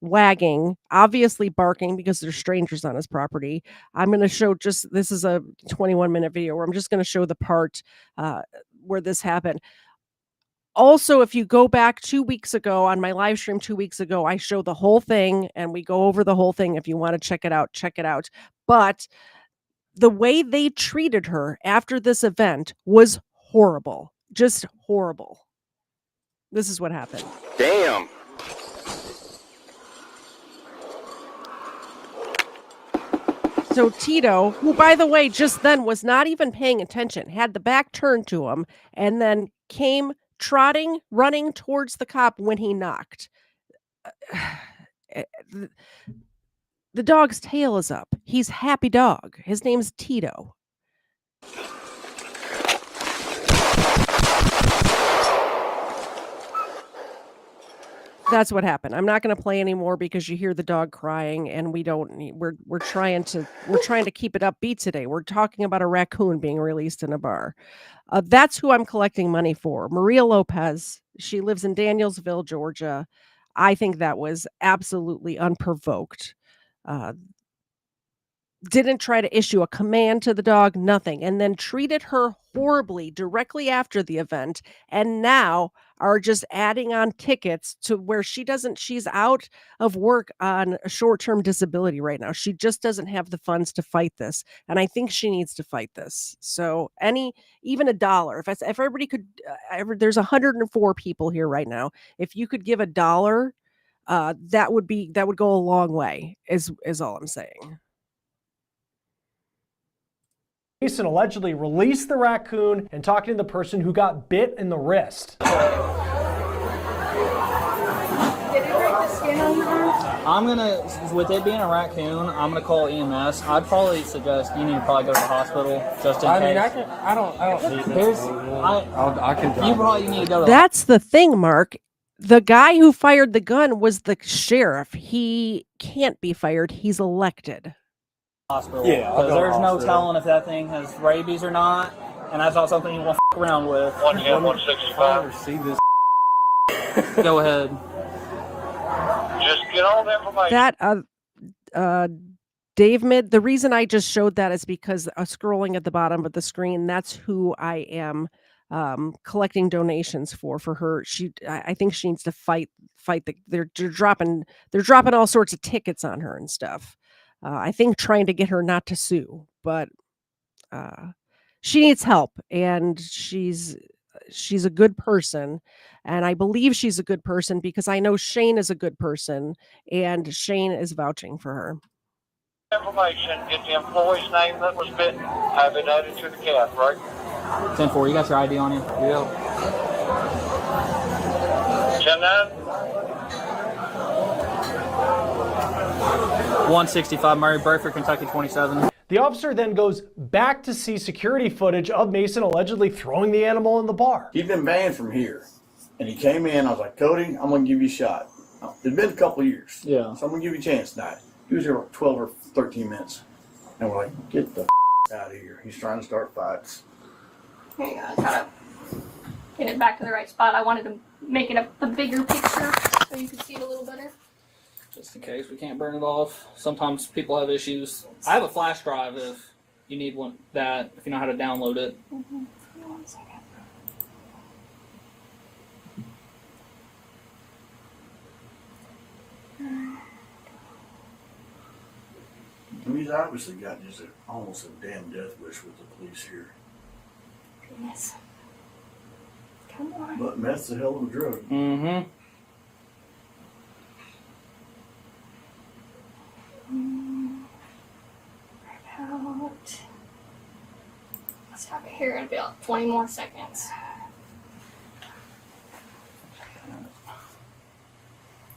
wagging, obviously barking because there's strangers on his property. I'm going to show this is a 21-minute video where I'm just going to show the part where this happened. Also, if you go back 2 weeks ago on my live stream 2 weeks ago, I show the whole thing and we go over the whole thing. If you want to check it out, check it out. But the way they treated her after this event was horrible, just horrible. This is what happened. Damn. So Tito, who, by the way, just then was not even paying attention, had the back turned to him, and then came trotting, running towards the cop when he knocked. The dog's tail is up. He's happy dog. His name's Tito. That's what happened. I'm not going to play anymore because you hear the dog crying, and we don't need, we're trying to keep it upbeat today. We're talking about a raccoon being released in a bar. That's who I'm collecting money for. Maria Lopez. She lives in Danielsville, Georgia. I think that was absolutely unprovoked. Didn't try to issue a command to the dog, nothing, and then treated her horribly directly after the event, and now are just adding on tickets to where she's out of work on a short-term disability right now. She just doesn't have the funds to fight this, and I think she needs to fight this. So even $1, if everybody could, there's 104 people here right now. If you could give $1, that would go a long way, is all I'm saying. Jason allegedly released the raccoon and talking to the person who got bit in the wrist. Did it break the skin on the arm? I'm gonna, with it being a raccoon, I'm gonna call EMS. I'd probably suggest you need to probably go to the hospital just in case. I don't need this. I can drive. You probably need to go to. That's the thing, Mark. The guy who fired the gun was the sheriff. He can't be fired. He's elected. Hospital. Yeah, because there's no telling if that thing has rabies or not. and that's not something you want to f around with. 165. See this. Go ahead. Just get all the information. That Dave Mid, the reason I just showed that is because scrolling at the bottom of the screen, that's who I am collecting donations for her. I think she needs to fight they're dropping all sorts of tickets on her and stuff. I think trying to get her not to sue, but she needs help, and she's a good person, and I believe she's a good person because I know Shane is a good person, and Shane is vouching for her. Information, get the employee's name that was bitten, have it added to the calf, right? 10-4, you got your ID on you? Yeah. 10-9? 165 Murray, Burford, Kentucky 27. The officer then goes back to see security footage of Mason allegedly throwing the animal in the bar. He'd been banned from here, and he came in. I was like, Cody, I'm going to give you a shot. It's been a couple of years, Yeah. so I'm going to give you a chance tonight. He was here for 12 or 13 minutes, and we're like, get the out of here. He's trying to start fights. Here you go. I gotta get it back to the right spot. I wanted to make it a bigger picture so you could see it a little better. Just in case we can't burn it off. Sometimes people have issues. I have a flash drive if you need one. That if you know how to download it. Mm-hmm. 1 second. He's obviously got just almost a damn death wish with the police here. Goodness. Come on. But meth's a hell of a drug. Mm-hmm. About. Let's have it here in about 20 more seconds.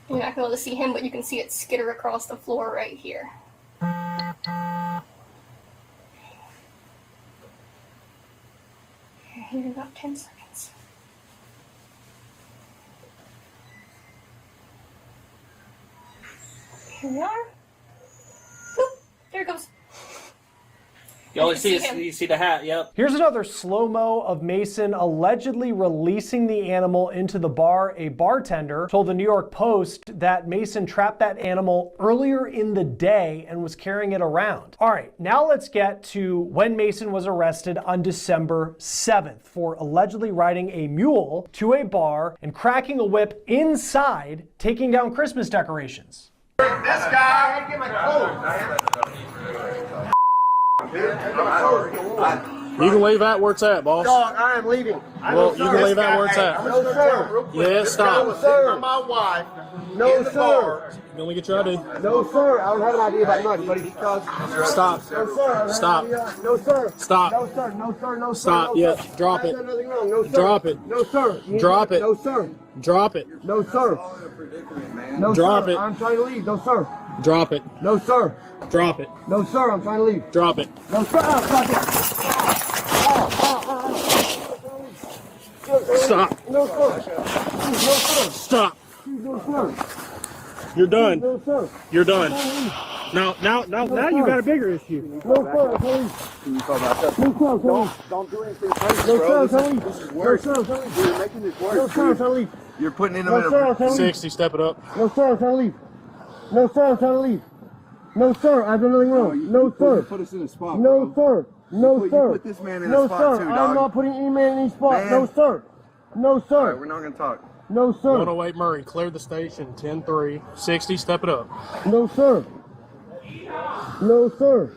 You're not going to be able to see him, but you can see it skitter across the floor right here. Here in about 10 seconds. Here we are. Boop. There it goes. You always you see the hat, yep. Here's another slow-mo of Mason allegedly releasing the animal into the bar. A bartender told the New York Post that Mason trapped that animal earlier in the day and was carrying it around. All right, now let's get to when Mason was arrested on December 7th for allegedly riding a mule to a bar and cracking a whip inside, taking down Christmas decorations. This guy, I had to get my coat. You can leave out where it's at, boss. Dog, I am leaving. Well, you can leave out where it's at. No, sir. Yeah, stop. No, sir. My wife. No, sir. Let me get your ID. No, sir. I don't have an idea about money, buddy. Because... Stop. No, sir. Stop. No, sir. Stop. No, sir. No, sir. No, sir. Stop. No, Yeah, sir. drop it. I've done nothing wrong. No, sir. Drop it. No, sir. Drop it. No, sir. Drop it. No, sir. No, Drop sir. it. I'm trying to leave. No, sir. Drop it. No, sir. Drop it. No, sir. I'm trying to leave. Drop it. No, sir. Oh, stop it. Stop. No, sir. No, sir. Stop. No, sir. You're done. No, sir. You're done. Now you got a bigger issue. No, sir. Don't do anything crazy, No, bro. sir. This is worse. No, sir. You're making this worse. No, sir. I'm trying to leave. You're putting in No, sir. I'm trying to leave. 60, step it up. No, sir. I'm trying to leave. No, sir. I'm trying to leave. No, sir. I've done nothing wrong. No, sir. Put us in a spot, No, bro. sir. No, sir. You put this man in no, a spot sir. too, I'm dog. not putting any man in any spot. Man. No, sir. No, sir. All right, we're not going to talk. No, sir. 108 Murray, clear the station. 10-3, 60, step it up. No, sir. No, sir.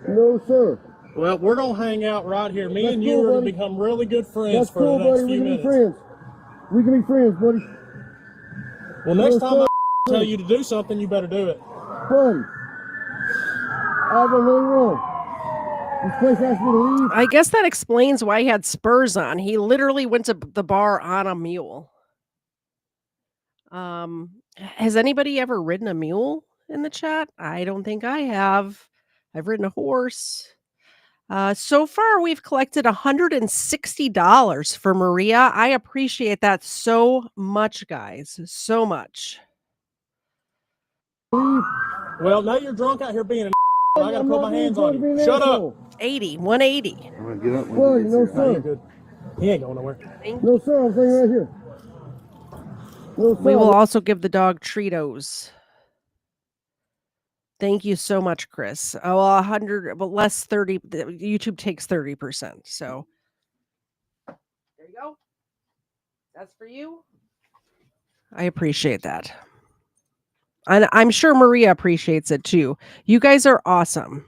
No, sir. Well, we're gonna hang out right here. Me That's and you cool, are gonna buddy. become really good friends That's for cool, the next buddy. We few can minutes. be friends. We can be friends, buddy. Well, next No, time sir. I tell you to do something, you better do it. Buddy. I've done nothing wrong. This place asked me to leave. I guess that explains why he had spurs on. He literally went to the bar on a mule. Has anybody ever ridden a mule in the chat? I don't think I have. I've ridden a horse. So far, we've collected $160 for Maria. I appreciate that so much, guys. So much. Well, now you're drunk out here being an I gotta put my hands on you. Shut up. 80, 180. I'm gonna get up. Well, no, sir. He ain't going nowhere. No, sir. I'm saying right here. No, sir. We will also give the dog Treatos. Thank you so much, Chris. Oh, 100, but less 30. YouTube takes 30%. So there you go. That's for you. I appreciate that. And I'm sure Maria appreciates it too. You guys are awesome.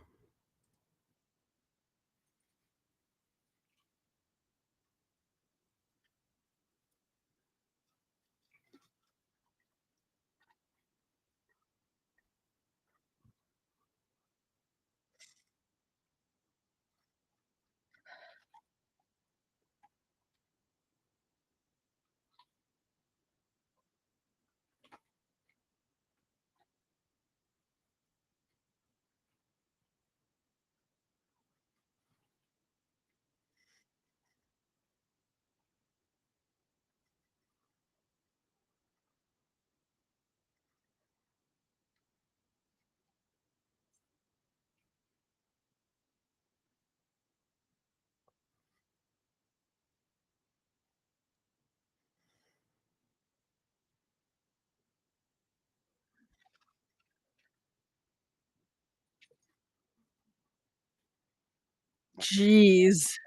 Jeez.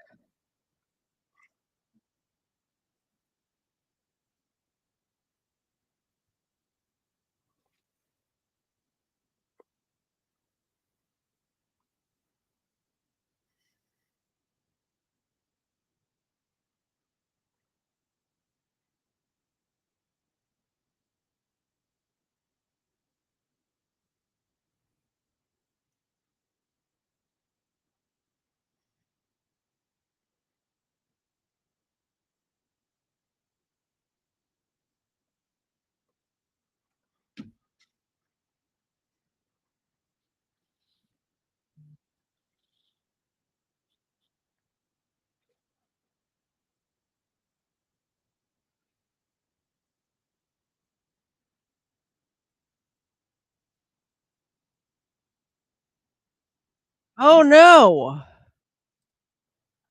Oh no.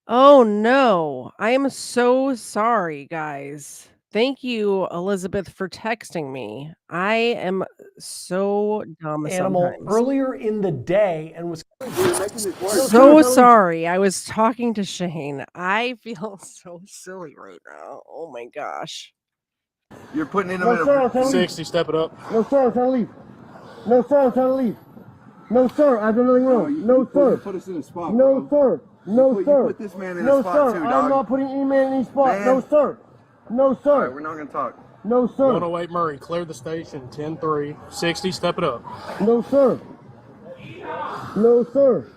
Oh no. I am so sorry, guys. Thank you, Elizabeth, for texting me. I am so dumb Animal sometimes. earlier in the day and was So sorry. I was talking to Shane. I feel so silly right now. Oh my gosh. You're putting in No, sir. I'm trying to leave. 60, step it up. No, sir. I'm trying to leave. No, sir. I'm trying to leave. No, sir. I've done nothing wrong. No, sir. Put us in a spot, No, sir. No, you sir. put this man in no, a spot sir. too, I'm dog. not putting any man in any spot. Man. No, sir. No, sir. All right, we're not gonna talk. No, sir. 108 Murray, clear the station. 10-3, 60, step it up. No, sir. No, sir.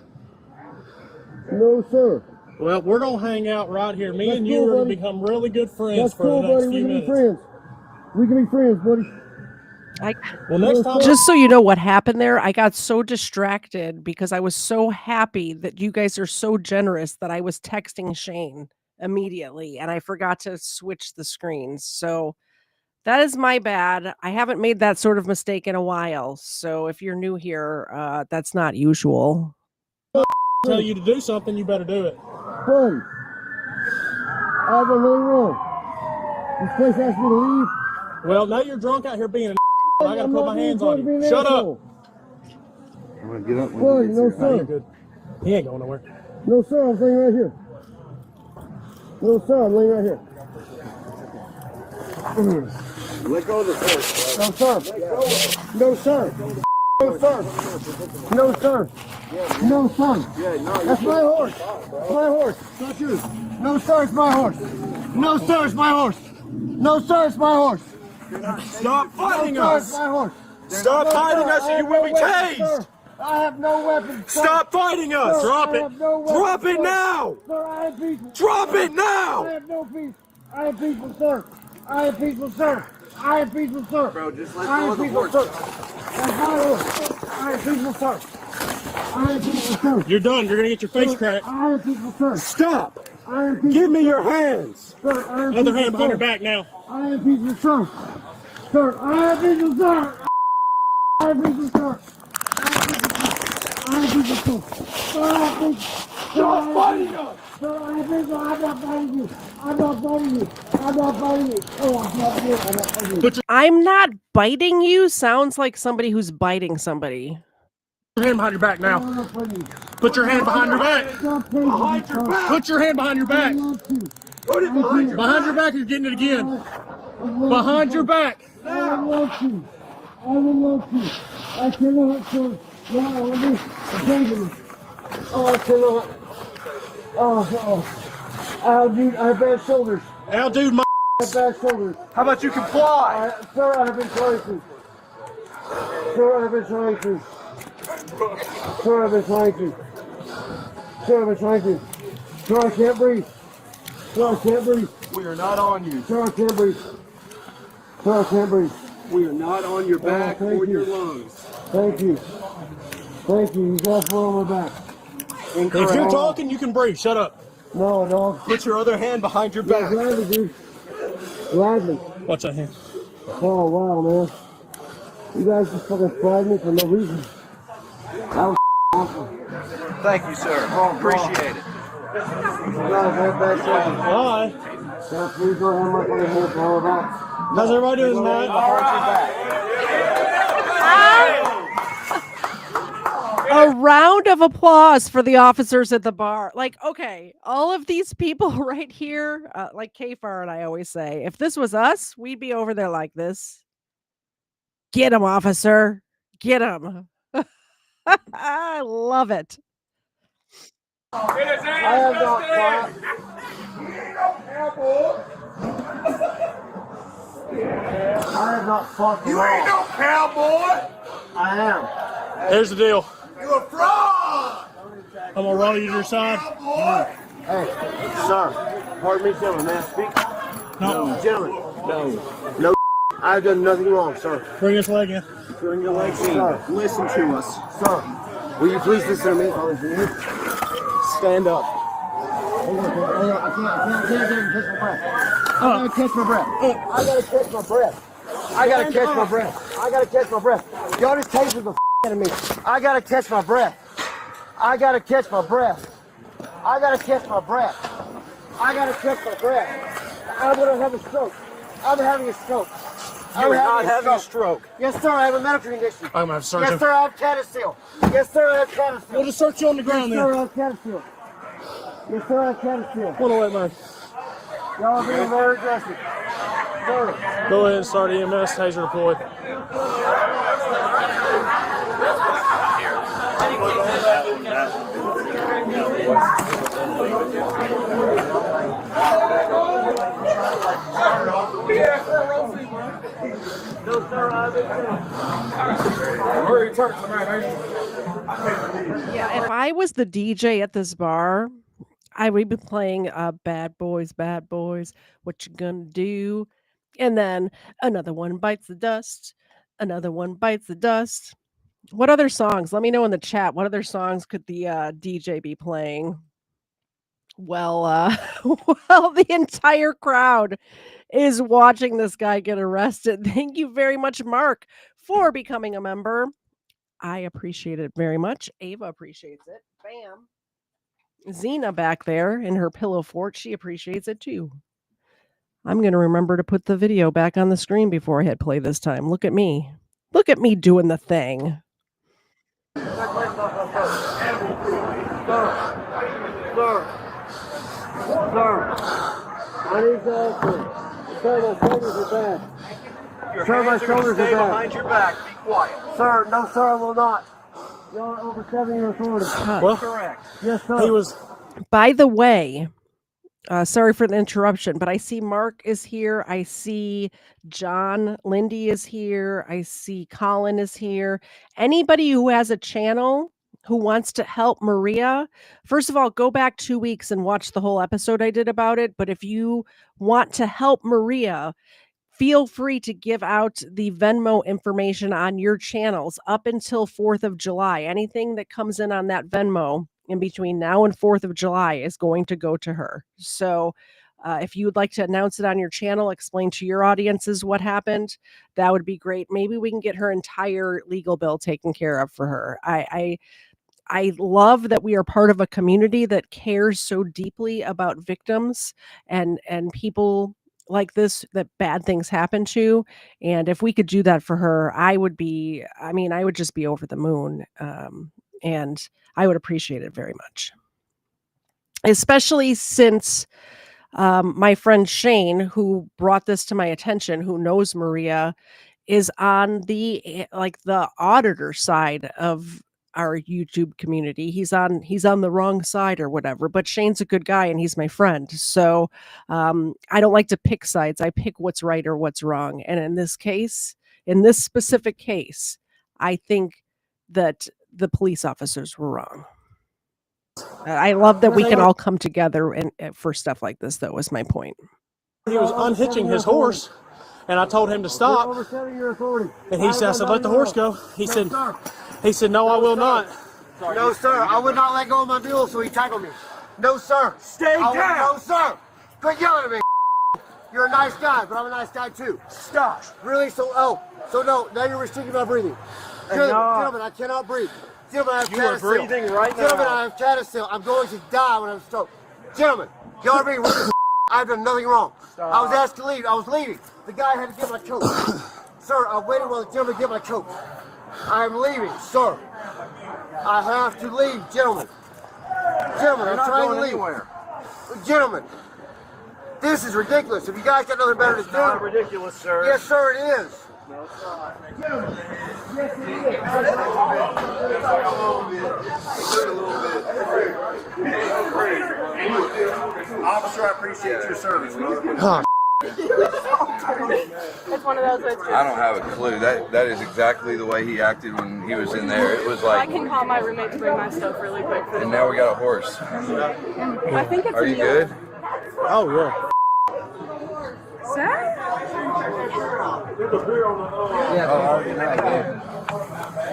No, sir. Well, we're gonna hang out right here. Me That's and you cool, are gonna buddy. become really good friends That's for cool, the next buddy. We few can minutes. be friends. We can be friends, buddy. Well, next time. Just so you know what happened there, I got so distracted because I was so happy that you guys are so generous that I was texting Shane immediately and I forgot to switch the screens. So that is my bad. I haven't made that sort of mistake in a while. So if you're new here, that's not usual. Tell you to do something, you better do it. Buddy, I've done nothing wrong. This place asked me to leave. Well, now you're drunk out here being an I gotta I'm put not my hands being on you. drunk, being Shut asshole. up. I'm gonna get up. Buddy, no, sir. He ain't going nowhere. No, sir. I'm staying right here. No, sir. I'm laying right here. Let go of the horse. No, sir. No, sir. No, sir. No, sir. No, sir. That's my horse. That's my horse. Not yours. No, sir. It's my horse. No, sir. It's my horse. No, sir. It's my horse. Stop fighting No, sir. us! It's my horse. Stop No, fighting sir. us, I or you have will no be weapons, tased! sir. I have no weapons. Sir. Stop fighting us! Sir, Drop I it! have no weapons, Drop it sir. now! Sir, I have people. Drop it now! I have no peace. I have people, sir. I have people, sir. I have people, sir. Bro, just let I go have of the people, horse. sir. That's my horse. I have people, sir. I have people, sir. You're done. You're gonna get your face cracked. I have people, sir. Stop! I have people, Give me sir. your hands! Sir, I have Other people, hand behind sir. her back now. I have people, sir. Sir, I have people, sir. I have people, sir. I have people, sir. Stop fighting us! I'm not fighting you. I'm not fighting you. I'm not fighting you. Oh, I'm not fighting you. I'm not fighting you. I'm not biting you sounds like somebody who's biting somebody. Put your hand behind your back now. Put your hand behind your back. Behind your back. Put your hand behind your back. Put it behind your back. Behind your back, you're getting it again. Behind your back. I want you. I want you. I cannot, sir. No, let me. I'm begging you. Oh, I cannot. Oh, dude, I have bad shoulders. Al, dude, my I have bad shoulders. How about you comply? Sir, I have been trying to. Sir, I have been trying to. Sir, I've been trying to. Sir, I've been trying to. Sir, I can't breathe. Sir, I can't breathe. We are not on you. Sir, I can't breathe. Sir, I can't breathe. We are not on your back or your lungs. Thank you. Thank you. You got foot on my back. If you're talking, you can breathe. Shut up. No, no. Put your other hand behind your Yeah, back. gladly, dude. Gladly. Watch that hand. Oh, wow, man. You guys just fucking fried me for no reason. That was awesome. Thank you, sir. Appreciate it. You guys have bad shoulders. Bye. Can I please go have my fucking hand for all of that? How's everybody doing tonight? A round of applause for the officers at the bar. Like, okay, all of these people right here, like Kfar and I always say, if this was us, we'd be over there like this. Get him, officer. Get him. I love it. I have not fought. I have not fought. You ain't no cowboy. I am. Here's the deal. You a fraud. I'm gonna roll you to your side. Hey, sir. Pardon me, gentlemen. May I speak? No. Gentlemen. No. I've done nothing wrong, sir. Bring this leg in. Bring your legs in. Sir. Listen to us. Sir, will you please listen to me? Stand up. I can't catch my breath. I gotta catch my breath. I gotta catch my breath. I gotta catch my breath. Y'all just tasted the out of me. I gotta catch my breath. I gotta catch my breath. I gotta catch my breath. I gotta catch my breath. I'm gonna have a stroke. I'm having a stroke. You're not having a stroke. Yes, sir. I have a medical condition. I'm gonna search Yes, him. sir. I have Catersil. Yes, sir. I have Catersil. We'll just search you on the ground Yes, then. sir. I have Catersil. Yes, sir. I have Catersil. Pull away, man. Y'all are being very aggressive. Sir. Go ahead and start EMS. Taser deployed. Yeah, if I was the DJ at this bar, I would be playing Bad Boys, what you gonna do? And then another one bites the dust. Another one bites the dust. What other songs? Let me know in the chat. What other songs could the DJ be playing? Well, well, the entire crowd is watching this guy get arrested. Thank you very much, Mark, for becoming a member. I appreciate it very much. Ava appreciates it. Bam. Xena back there in her pillow fort, she appreciates it too. I'm going to remember to put the video back on the screen before I hit play this time. Look at me. Look at me doing the thing. Sir, I need to answer. Sir, my shoulders are bad. Sir, my shoulders are bad. Behind your back. Be quiet. Sir, no, sir, I will not. Y'all are over 7 years old. Well, Correct. Yes, sir. he was. By the way, sorry for the interruption, but I see Mark is here. I see John Lindy is here. I see Colin is here. Anybody who has a channel who wants to help Maria, first of all, go back 2 weeks and watch the whole episode I did about it. But if you want to help Maria, feel free to give out the Venmo information on your channels up until 4th of July. Anything that comes in on that Venmo in between now and 4th of July is going to go to her. So if you would like to announce it on your channel, explain to your audiences what happened, that would be great. Maybe we can get her entire legal bill taken care of for her. I love that we are part of a community that cares so deeply about victims and people like this that bad things happen to. And if we could do that for her, I would just be over the moon. And I would appreciate it very much. Especially since my friend Shane, who brought this to my attention, who knows Maria, is on the auditor side of our YouTube community. He's on the wrong side or whatever, but Shane's a good guy and he's my friend. So I don't like to pick sides. I pick what's right or what's wrong. And in this specific case, I think that the police officers were wrong. I love that we can all come together and for stuff like this, though, is my point. He was unhitching his horse, and I told him to stop. And he said, I said, let the horse go. He said, no, I will not. No, sir. I would not let go of my mule, so he tackled me. No, sir. Stay down. No, sir. Quit yelling at me. You're a nice guy, but I'm a nice guy, too. Stop. Really? So no. Now you're restricting my breathing. Gentlemen, I cannot breathe. Gentlemen, I have You are breathing right now. Gentlemen, I have Charities. I'm going to die when I have a stroke. Gentlemen, y'all are being rude. I've done nothing wrong. Stop. I was asked to leave. I was leaving. The guy had to get my coat. Sir, I waited while the gentleman get my coat. I'm leaving, sir. I have to leave, gentlemen. Gentlemen, I'm trying to leave. Anywhere. Gentlemen, this is ridiculous. If you guys got nothing better to do. It's not ridiculous, sir. Yes, sir, it is. No, it's not. Gentlemen, yes, it is. Officer, I appreciate your service, brother. It's one of those that's I don't have a clue. That is exactly the way he acted when he was in there. It was like. I can call my roommate to bring my stuff really quick. And now we got a horse. I think it's Are you good? Oh, yeah. Sir? Yeah. Oh, you're not good.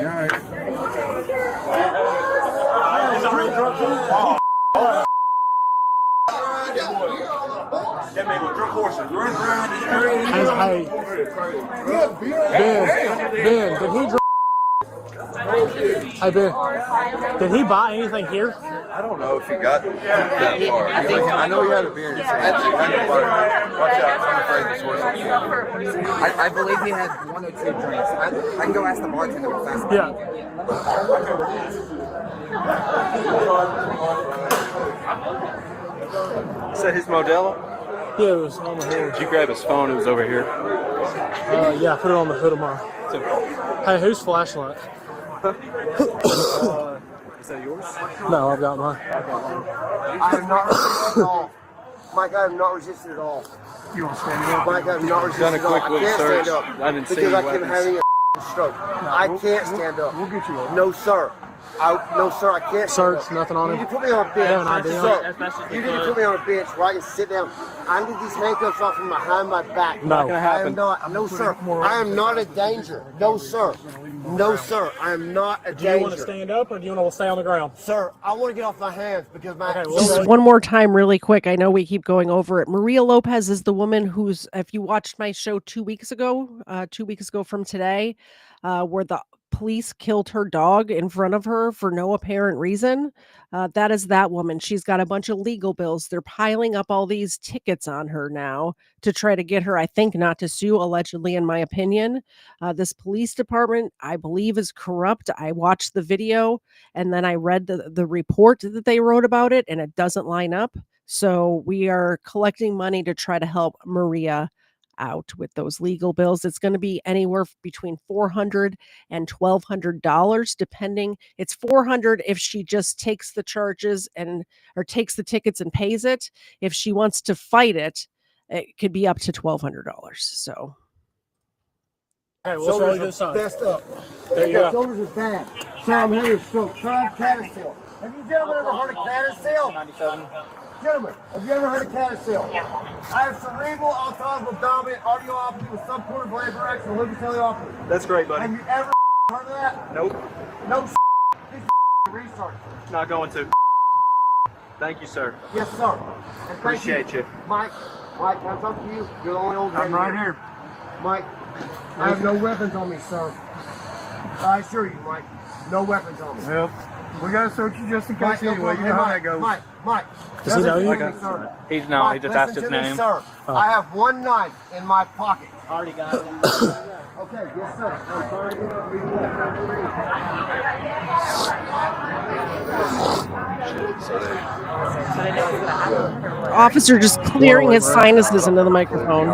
You're all right. That man with drunk horses. Ben, did he Hey, Ben, did he buy anything here? I don't know if he got that far. I know he had a beer in his hand. Watch out, I'm afraid this horse will kill. I believe he had 1 or 2 drinks. I can go ask the bartender what fast. Yeah. Is that his Modelo? Yeah, it was on the hood. Did you grab his phone? It was over here. Yeah, put it on the hood of mine. Hey, whose flashlight? Is that yours? No, I've got mine. I have not resisted at all. Mike, I have not resisted at all. You want to stand up? Mike, I have not resisted Done a at all. quick I little can't search. stand up I didn't see because any I keep weapons. having a stroke. I can't stand up. We'll get you up. No, sir. No, sir, I can't Search, stand up. nothing on You him? need to put me on a bench. Yeah, an idea. Sir, you need to put me on a bench where I can sit down. I need these handcuffs off from behind my back. No. I am not. No, sir. I am not a danger. No, sir. No, sir. I am not a danger. Do you want to stand up or do you want to stay on the ground? Sir, I want to get off my hands because my... Just one more time really quick. I know we keep going over it. Maria Lopez is the woman who's, if you watched my show 2 weeks ago from today, where the police killed her dog in front of her for no apparent reason. That is that woman. She's got a bunch of legal bills. They're piling up all these tickets on her now to try to get her, I think, not to sue, allegedly, in my opinion. This police department, I believe, is corrupt. I watched the video and then I read the report that they wrote about it, and it doesn't line up. So we are collecting money to try to help Maria out with those legal bills. It's going to be anywhere between $400 and $1,200, depending. It's $400 if she just takes the charges or takes the tickets and pays it. If she wants to fight it, it could be up to $1,200. So. Hey, we'll show you this side. Best up. There you go. Shoulders are bad. Sir, I'm having a stroke. Try Charities. Have you gentlemen ever heard of Charities? 97. Gentlemen, have you ever heard of Charities? I have cerebral autosomal dominant audiopathy with subcortical ambirex and leukotelopathy. That's great, buddy. Have you ever heard of that? Nope. No. This research. Not going to. Thank you, sir. Yes, sir. And thank Appreciate you. Mike, can I talk to you? You're the only old man I'm right here. Mike, I have no weapons on me, sir. I assure you, Mike, no weapons on me. Yep. We gotta search you just in case anyway. You know how that goes. Mike. Does he know you? He's no, he just asked his Listen to me, name. sir. I have one knife in my pocket. Already got it. Okay, yes, sir. I'm sorry to Officer just clearing his sinuses into the microphone.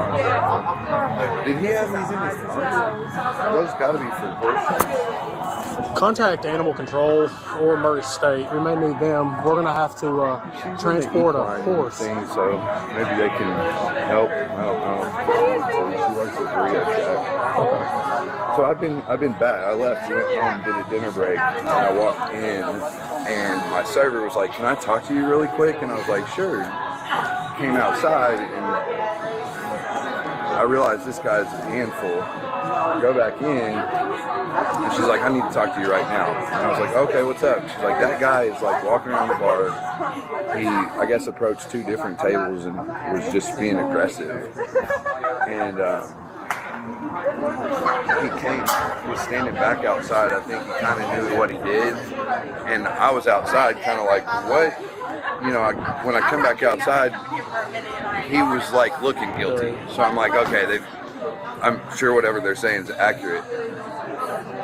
Did he have these in his car? Those got to be for horses. Contact animal control or Emergency State. We may need them. We're gonna have to transport a horse. So maybe they can help. I don't know. She works at Burrito Shack. So I've been back. I left, went home, did a dinner break, and I walked in, and my server was like, "Can I talk to you really quick?" And I was like, "Sure." Came outside, and I realized this guy's a handful. I go back in, and she's like, "I need to talk to you right now." And I was like, "Okay, what's up?" She's like, "That guy is like walking around the bar. He, I guess, approached 2 different tables and was just being aggressive. And he was standing back outside. I think he kind of knew what he did. And I was outside kind of like, what? You know, when I come back outside, he was like looking guilty. So I'm like, okay, I'm sure whatever they're saying is accurate.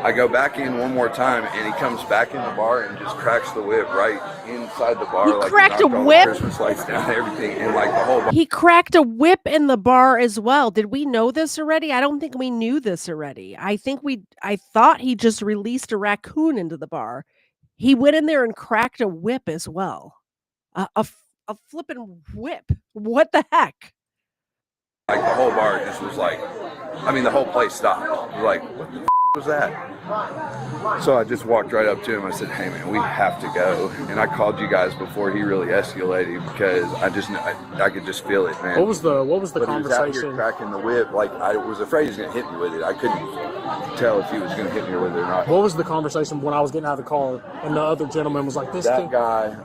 I go back in one more time, and he comes back in the bar and just cracks the whip right inside the bar. He like cracked a knocked all whip? the Christmas lights down, everything, and like the whole bar. He cracked a whip in the bar as well. Did we know this already? I don't think we knew this already. I thought he just released a raccoon into the bar. He went in there and cracked a whip as well. A flippin' whip. What the heck? Like the whole bar just was like, I mean, the whole place stopped. It was like, what the was that? So I just walked right up to him. I said, "Hey man, we have to go." And I called you guys before he really escalated because I could just feel it, man. What was the but conversation? He was out here cracking the whip. Like I was afraid he was gonna hit me with it. I couldn't tell if he was gonna hit me with it or not. What was the conversation when I was getting out of the car and the other gentleman was like, That guy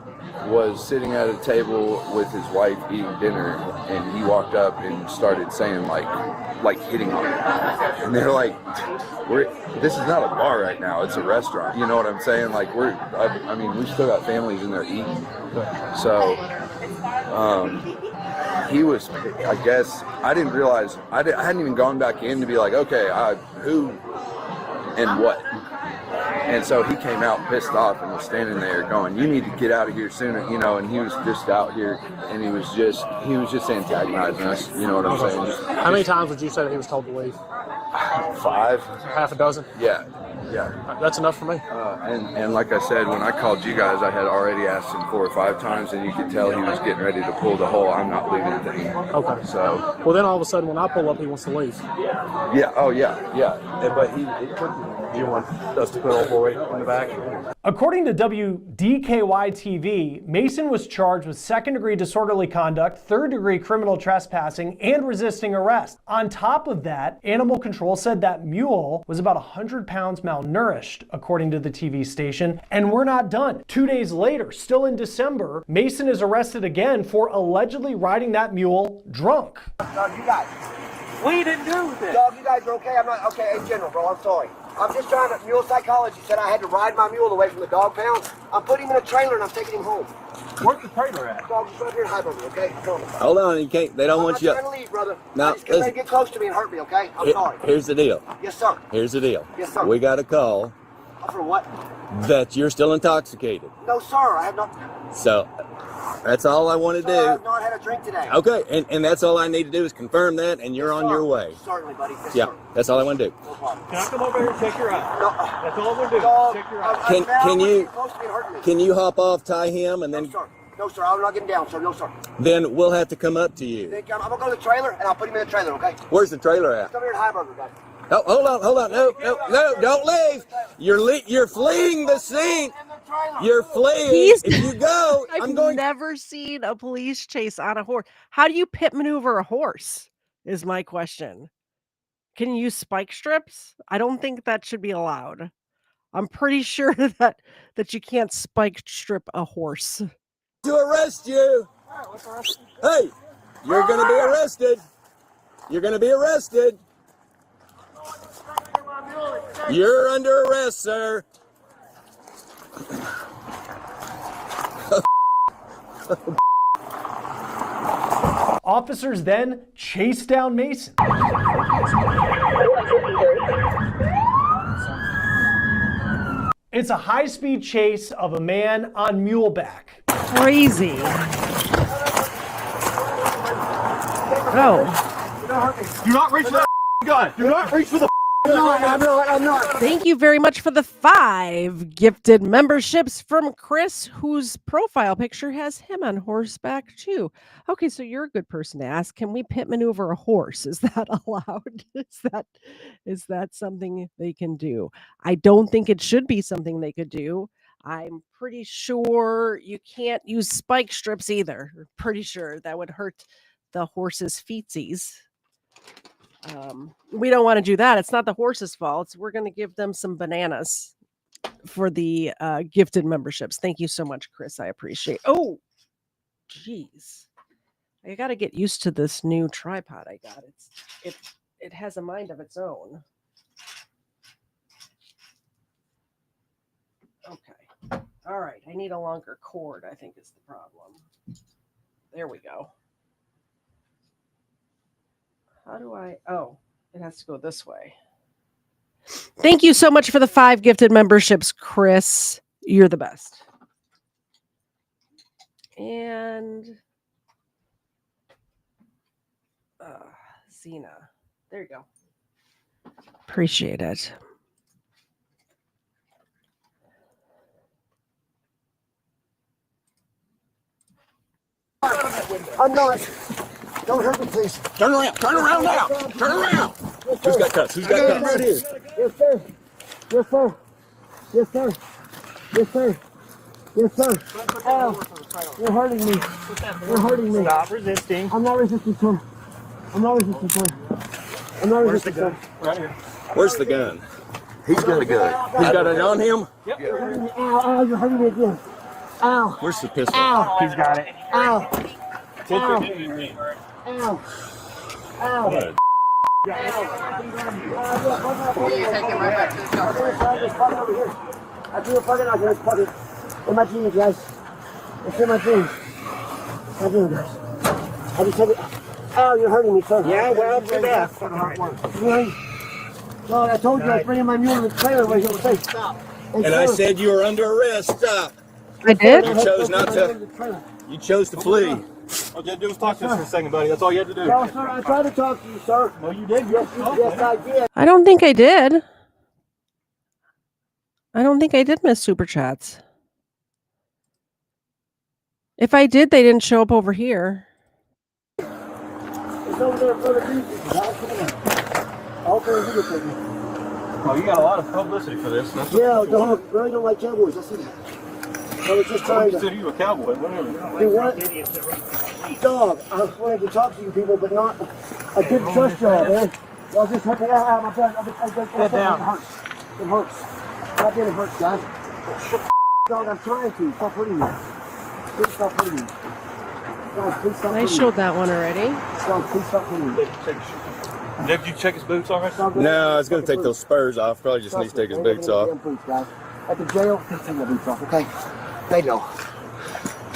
was sitting at a table with his wife eating dinner, and he walked up and started saying like hitting on her. And they're like, this is not a bar right now, it's a restaurant. You know what I'm saying? Like I mean, we still got families in there eating. So he was, I guess, I didn't realize, I hadn't even gone back in to be like, okay, who and what? And so he came out pissed off and was standing there going, "You need to get out of here sooner," you know, and he was just out here and he was just antagonizing us, you know what I'm saying? How many times would you say that he was told to leave? 5. Half a dozen? Yeah. That's enough for me. And like I said, when I called you guys, I had already asked him 4 or 5 times, and you could tell he was getting ready to pull the whole "I'm not leaving" thing. Okay. So. Well, then all of a sudden, when I pull up, he wants to leave. Yeah. Oh, yeah. But you want us to put old boy in the back? According to WDKY TV, Mason was charged with second-degree disorderly conduct, third-degree criminal trespassing, and resisting arrest. On top of that, animal control said that mule was about 100 pounds malnourished, according to the TV station. And we're not done. 2 days later, still in December, Mason is arrested again for allegedly riding that mule drunk. Dog, you guys. We didn't do this. Dog, you guys are okay? I'm not okay in general, bro. I'm sorry. I'm just trying to. Mule psychology said I had to ride my mule away from the dog pound. I'm putting him in a trailer and I'm taking him home. Where's the trailer at? Dog, just right here and hide on me, okay? Hold on, you can't. They don't want you. I'm not trying to leave, brother. No, Just get ready to get close to me and hurt me, okay? I'm sorry. Here's the deal. Yes, sir. Here's the deal. Yes, sir. We got a call For what? that you're still intoxicated. No, sir. I have not. So that's all I want to Sir, I have do. not had a drink today. Okay, and that's all I need to do is confirm that, and you're on your way. Certainly, buddy. Yes, Yeah, sir. that's all I want to do. No problem. Can I come over here and check your eye? No. That's all we're doing. Dog, Check your eye. Can you hop off, tie him, and then No, sir. I'm not getting down, sir. No, sir. then we'll have to come up to you. I'm gonna go to the trailer and I'll put him in the trailer, okay? Where's the trailer at? Just over here at Highburger, guys. Oh, hold on. No, don't leave. You're fleeing the scene. You're fleeing. If you go, I've never seen a police chase on a horse. How do you pit maneuver a horse? Is my question. Can you use spike strips? I don't think that should be allowed. I'm pretty sure that you can't spike strip a horse. To arrest you. Hey, you're going to be arrested. You're going to be arrested. You're under arrest, sir. Officers then chase down Mason. It's a high-speed chase of a man on muleback. Crazy. Oh. Do not reach for the gun. Do not reach for the I'm not. Thank you very much for the 5 gifted memberships from Chris, whose profile picture has him on horseback too. Okay, so you're a good person to ask. Can we pit maneuver a horse? Is that allowed? Is that something they can do? I don't think it should be something they could do. I'm pretty sure you can't use spike strips either. Pretty sure that would hurt the horse's feetsies. We don't want to do that. It's not the horse's fault. We're going to give them some bananas for the gifted memberships. Thank you so much, Chris. I appreciate. Oh, geez, I got to get used to this new tripod I got. It has a mind of its own. Okay, all right. I need a longer cord, I think is the problem. There we go. How do I? Oh, it has to go this way. Thank you so much for the 5 gifted memberships, Chris. You're the best. And Zena. There you go. Appreciate it. I'm not. Don't hurt me, please. Turn around. Turn around now. Turn around. Who's got cuts? Who's got cuts? Right here. Yes, sir. Yes, sir. Yes, sir. Yes, sir. Yes, sir. Ow. You're hurting me. You're hurting me. Stop resisting. I'm not resisting, sir. I'm not resisting, sir. I'm not resisting, sir. Right here. Where's the gun? He's got a gun. He's got it on him? Yep. Ow, ow, you're hurting me again. Ow. Where's the pistol? Ow. He's got it. Ow. Ow. Ow. Ow. Ow. I feel fucking out here. It's fucking in my jeans, guys. It's in my jeans. I do, guys. I just take it. Ow, you're hurting me, sir. Yeah, well, for death. No, I told you I was bringing my mule to the trailer where he was saying stop. And I said you were under arrest. Stop. I did? You chose not to. You chose to flee. All you had to do was talk to us for a second, buddy. That's all you had to do. No, sir, I tried to talk to you, sir. No, you did. Yes, I did. I don't think I did. I don't think I did miss super chats. If I did, they didn't show up over here. It's over there in front of you. I'll come and take me. Well, you got a lot of publicity for this. Yeah, really don't like cowboys. I see that. I was just trying to. Consider you a cowboy. Whatever. Do what? Dog, I wanted to talk to you people, but not. I didn't trust y'all, man. Y'all just hurt me out of my back. Get down. It hurts. It hurts. Not that it hurts, guys. Dog, I'm trying to. Stop hurting me. Please stop hurting me. Guys, please stop I hurting me. showed that one already. Dog, please stop hurting me. Did you check his boots already? No, I was going to take those spurs off. Probably just needs to take his boots off. At the jail, they'll take my boots off, okay? They know.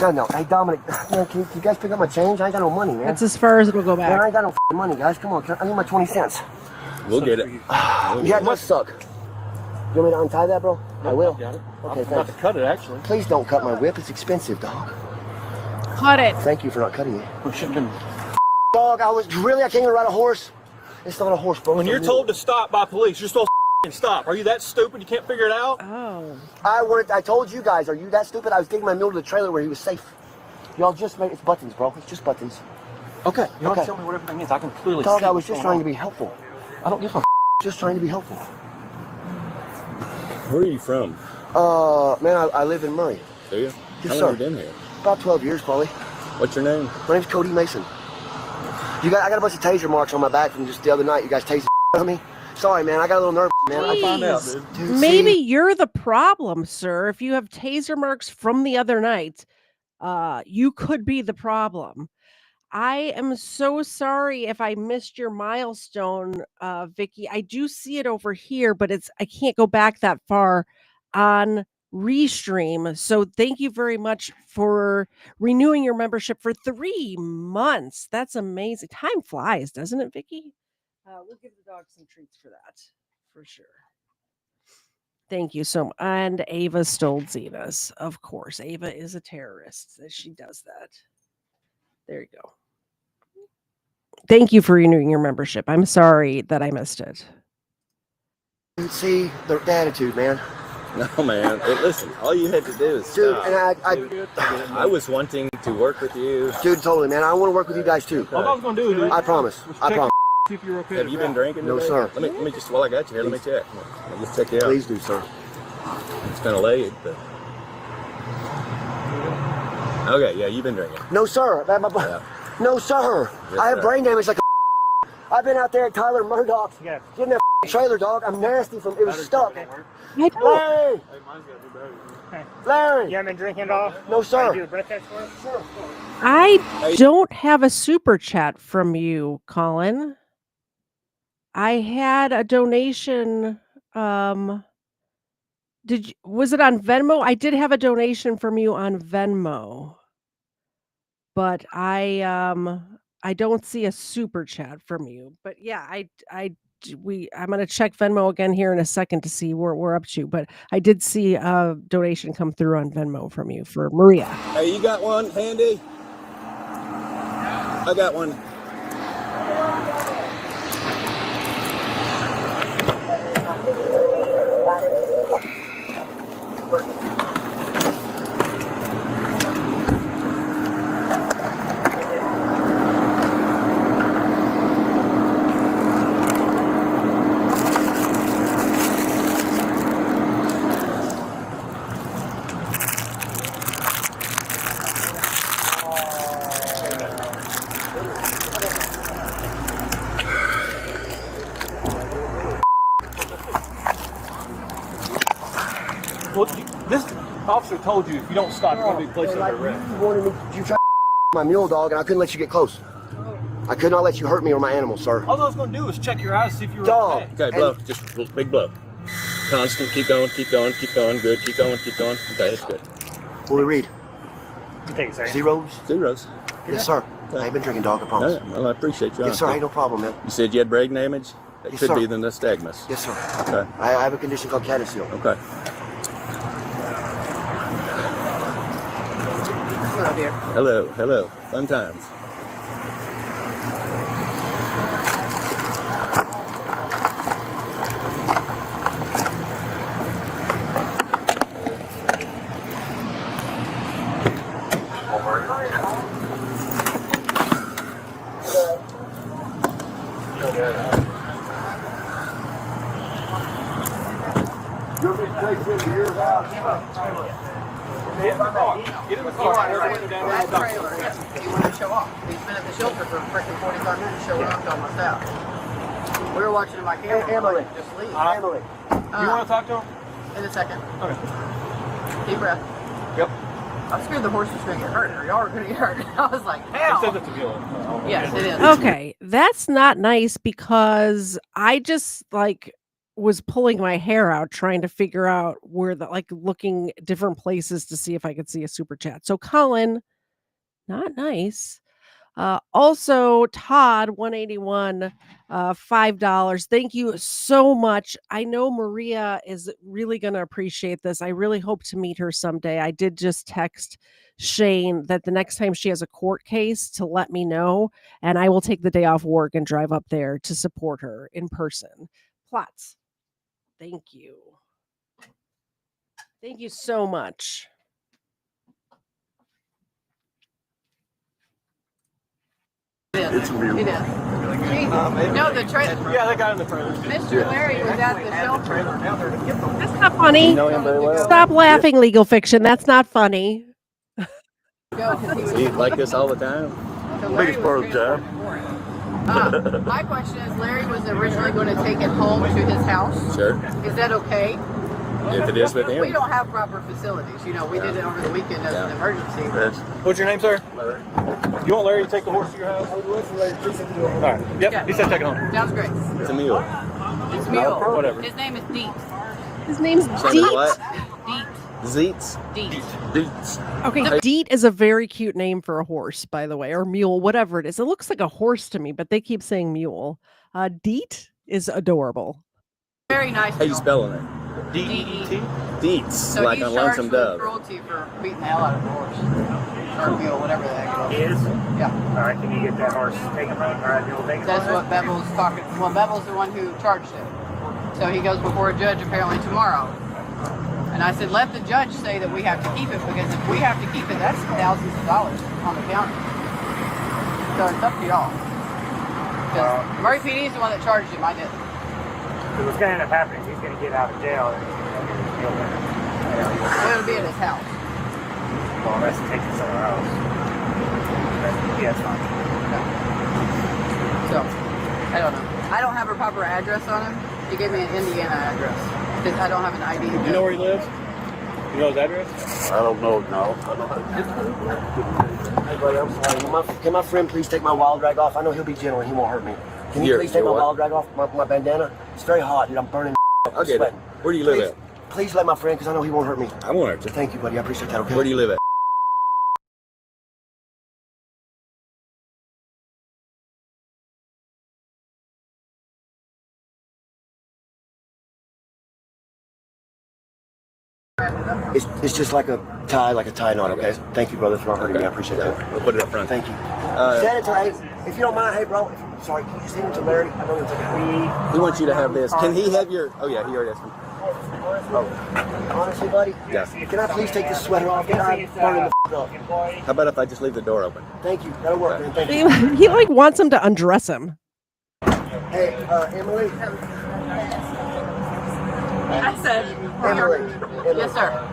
No. Hey, Dominic, man, can you guys pick up my change? I ain't got no money, man. That's as far as it'll go Man, I back. ain't got no money, guys. Come on, I need my 20 cents. We'll get it. Yeah, it must suck. You want me to untie that, bro? I will. Got it. Okay, I'm about thanks. to cut it, actually. Please don't cut my whip. It's expensive, dog. Cut it. Thank you for not cutting it. We should have been. Dog, I can't even ride a horse. It's not a horse, bro. When you're told to stop by police, you're supposed to stop. Are you that stupid you can't figure it out? Oh. I told you guys, are you that stupid? I was getting my mule to the trailer where he was safe. Y'all just made, it's buttons, bro. It's just buttons. Okay. You don't Okay. have to tell me what everything is. I can clearly Dog, see I was what's just going trying on. to be helpful. I don't give a Just trying to be helpful. Where are you from? Man, I live in Murray. Do you? Yes, How sir. long have you been here? About 12 years, probably. What's your name? My name's Cody Mason. I got a bunch of taser marks on my back from just the other night. You guys tased on me. Sorry, man. I got a little nervous, man. I found out, dude. Maybe you're the problem, sir. If you have taser marks from the other night, you could be the problem. I am so sorry if I missed your milestone, Vicky. I do see it over here, but I can't go back that far on restream. So thank you very much for renewing your membership for 3 months. That's amazing. Time flies, doesn't it, Vicky? We'll give the dog some treats for that, for sure. Thank you so much. And Ava stole Zena's. Of course, Ava is a terrorist. She does that. There you go. Thank you for renewing your membership. I'm sorry that I missed it. See the attitude, man. No, man. Listen, all you had to do is Dude, stop. and I was wanting to work with you. Dude, totally, man. I want to work with you guys too. All I was gonna do is I promise. I promise. see if you're okay. Have you been drinking No, today? sir. Let me just, while I got you here, let me check. I'll just check you out. Please do, sir. It's kind of late, but. Okay, yeah, you've been drinking. No, sir. No, sir. Yes, I have sir. brain damage like a I've been out there at Tyler Murdoch's getting that trailer, dog. I'm nasty from it was stuck. Larry! Larry! You haven't been drinking at all? No, sir. Do a breath test for it? Sure. I don't have a super chat from you, Colin. I had a donation. Was it on Venmo? I did have a donation from you on Venmo, but I don't see a super chat from you. But yeah, I'm gonna check Venmo again here in a second to see where we're up to. But I did see a donation come through on Venmo from you for Maria. Hey, you got one handy? I got one. Well, this officer told you if you don't stop, you're going to be placed under arrest. You wanted me you tried my mule dog and I couldn't let you get close. I could not let you hurt me or my animal, sir. All I was going to do is check your eyes, see if you were Dog. okay. Okay, blow. Just big blow. Constant. Keep going. Keep going. Keep going. Good. Keep going. Keep going. Okay, that's good. What do we read? Take a second. Zeros? Zeros. Yes, sir. I ain't been drinking, dog, I promise. No, well, I appreciate you. Yes, sir. Ain't no problem, man. You said you had brain damage? That Yes, could sir. be the nystagmus. Yes, sir. Okay. I have a condition called caddisseal. Okay. Hello, dear. Hello. Hello. Fun times. Get in the car. That trailer, he wanted to show off. He's been at the shelter for freaking 45 minutes showing off to myself. We were watching in my camera. Emily. Just leave. Emily. You want to talk to him? In a second. Okay. Deep breath. Yep. I'm scared the horse was going to get hurt, or y'all were going to get hurt. I was like, hell. He said that to be on. Yes, it is. Okay, that's not nice because I just was pulling my hair out trying to figure out where looking different places to see if I could see a super chat. So Colin, not nice. Also Todd 181 $5. Thank you so much. I know Maria is really going to appreciate this. I really hope to meet her someday. I did just text Shane that the next time she has a court case to let me know, and I will take the day off work and drive up there to support her in person. Plots. Thank you. Thank you so much. It's real. It is. No, the trailer. Yeah, that guy in the trailer. Mr. Larry was at the shelter. That's not funny. You know him very well. Stop laughing, legal fiction. That's not funny. So you like this all the time? Biggest part of the time. My question is, Larry was originally going to take it home to his house. Sure. Is that okay? If it is with him. We don't have proper facilities. You know, we did it over the weekend as an emergency. What's your name, sir? Larry. You want Larry to take the horse to your house? All right. Yep. Yeah. He said take it home. Sounds great. It's a mule. It's Mule. Whatever. His name is Deep. His name's Son of Deep. what? Deep. Zeets? Deets. Okay, Deet is a very cute name for a horse, by the way, or mule, whatever it is. It looks like a horse to me, but they keep saying mule. Deet is adorable. Very nice. How you spelling it? D-E-E-T. Deets, So like he's on charged Lonesome with Dove. cruelty for beating the hell out of a horse. Or mule, whatever the heck He it is. is? Yeah. All right, can you get that horse taken by you'll take it? That's what Bevel's talking. Well, Bevel's the one who charged it. So he goes before a judge apparently tomorrow. And I said, let the judge say that we have to keep it, because if we have to keep it, that's thousands of dollars on the county. So it's up to y'all. Because Murray PD is the one that charged him. I didn't. So what's going to end up happening? He's going to get out of jail and he's going to get his deal back. Well, it'll be at his house. Well, unless he takes it somewhere else. Yeah, it's fine. So, I don't know. I don't have a proper address on him. He gave me an Indiana address. Because I don't have an ID. You know where he lives? You know his address? I don't know, no. I don't know. Hey, buddy, I'm sorry. Can my friend please take my wild drag off? I know he'll be gentle and he won't hurt me. Can you please take my wild drag off, my bandana? It's very hot, dude. I'm burning. I'll get it. Where do you live at? Please let my friend, because I know he won't hurt me. I won't hurt you. Thank you, buddy. I appreciate that, okay? Where do you live at? It's just like a tie knot, okay? Thank you, brother, for not hurting me. I appreciate that. We'll put it up front. Thank you. Send it to, hey, if you don't mind, hey, bro. Sorry, can you send it to Larry? I know it's like He wants you to have this. Can he have your? Oh yeah, he already asked me. Honestly, buddy. Yes. Can I please take this sweater off? I'm burning the up. How about if I just leave the door open? Thank you. That'll work, man. Thank you. He like wants him to undress him. Hey, Emily. I said, Emily. yes, sir.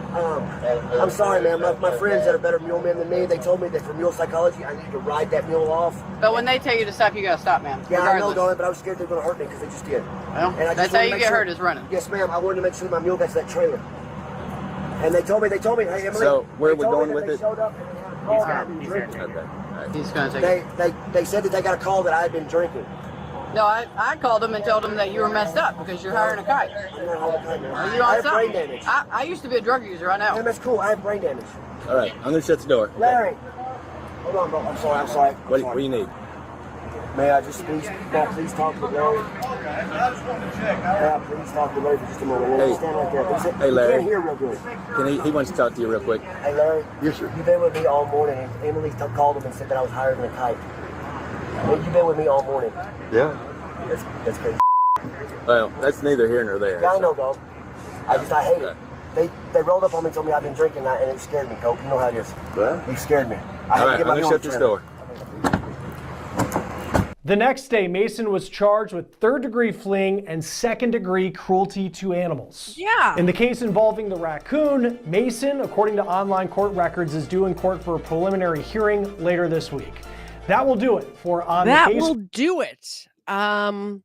I'm sorry, man. My friends that are better mule men than me, they told me that for mule psychology, I need to ride that mule off. But when they tell you to stop, you gotta stop, man. Yeah, Regardless. I know, darling, but I was scared they were going to hurt me because they just did. Well, and I that's how you get hurt, is running. Yes, ma'am. I wanted to make sure my mule got to that trailer. And they told me, hey, Emily. So where are we going with it? He's gonna take it. They said that they got a call that I had been drinking. No, I called him and told him that you were messed up because you're hiring a kite. Are you I on have brain something? damage. I used to be a drug user, I know. Man, that's cool. I have brain damage. All right, I'm gonna shut the door. Larry. Hold on, bro. I'm sorry. What do you need? May I just please talk to Larry? May I please talk to Larry for just a moment? Hey. Stand right there. Hey, Larry. You can't hear real good. Can he wants to talk to you real quick. Hey, Larry. Yes, sir. You've been with me all morning. And Emily called him and said that I was higher than a kite. You've been with me all morning. Yeah. That's crazy. Well, that's neither here nor there. Yeah, I know, dog. I hate it. They rolled up on me and told me I've been drinking and it scared me, Cope. You know how it is. What? It scared me. All right, I'm gonna shut this door. The next day, Mason was charged with third-degree fleeing and second-degree cruelty to animals. Yeah. In the case involving the raccoon, Mason, according to online court records, is due in court for a preliminary hearing later this week. That will do it for On the Case. That will do it. That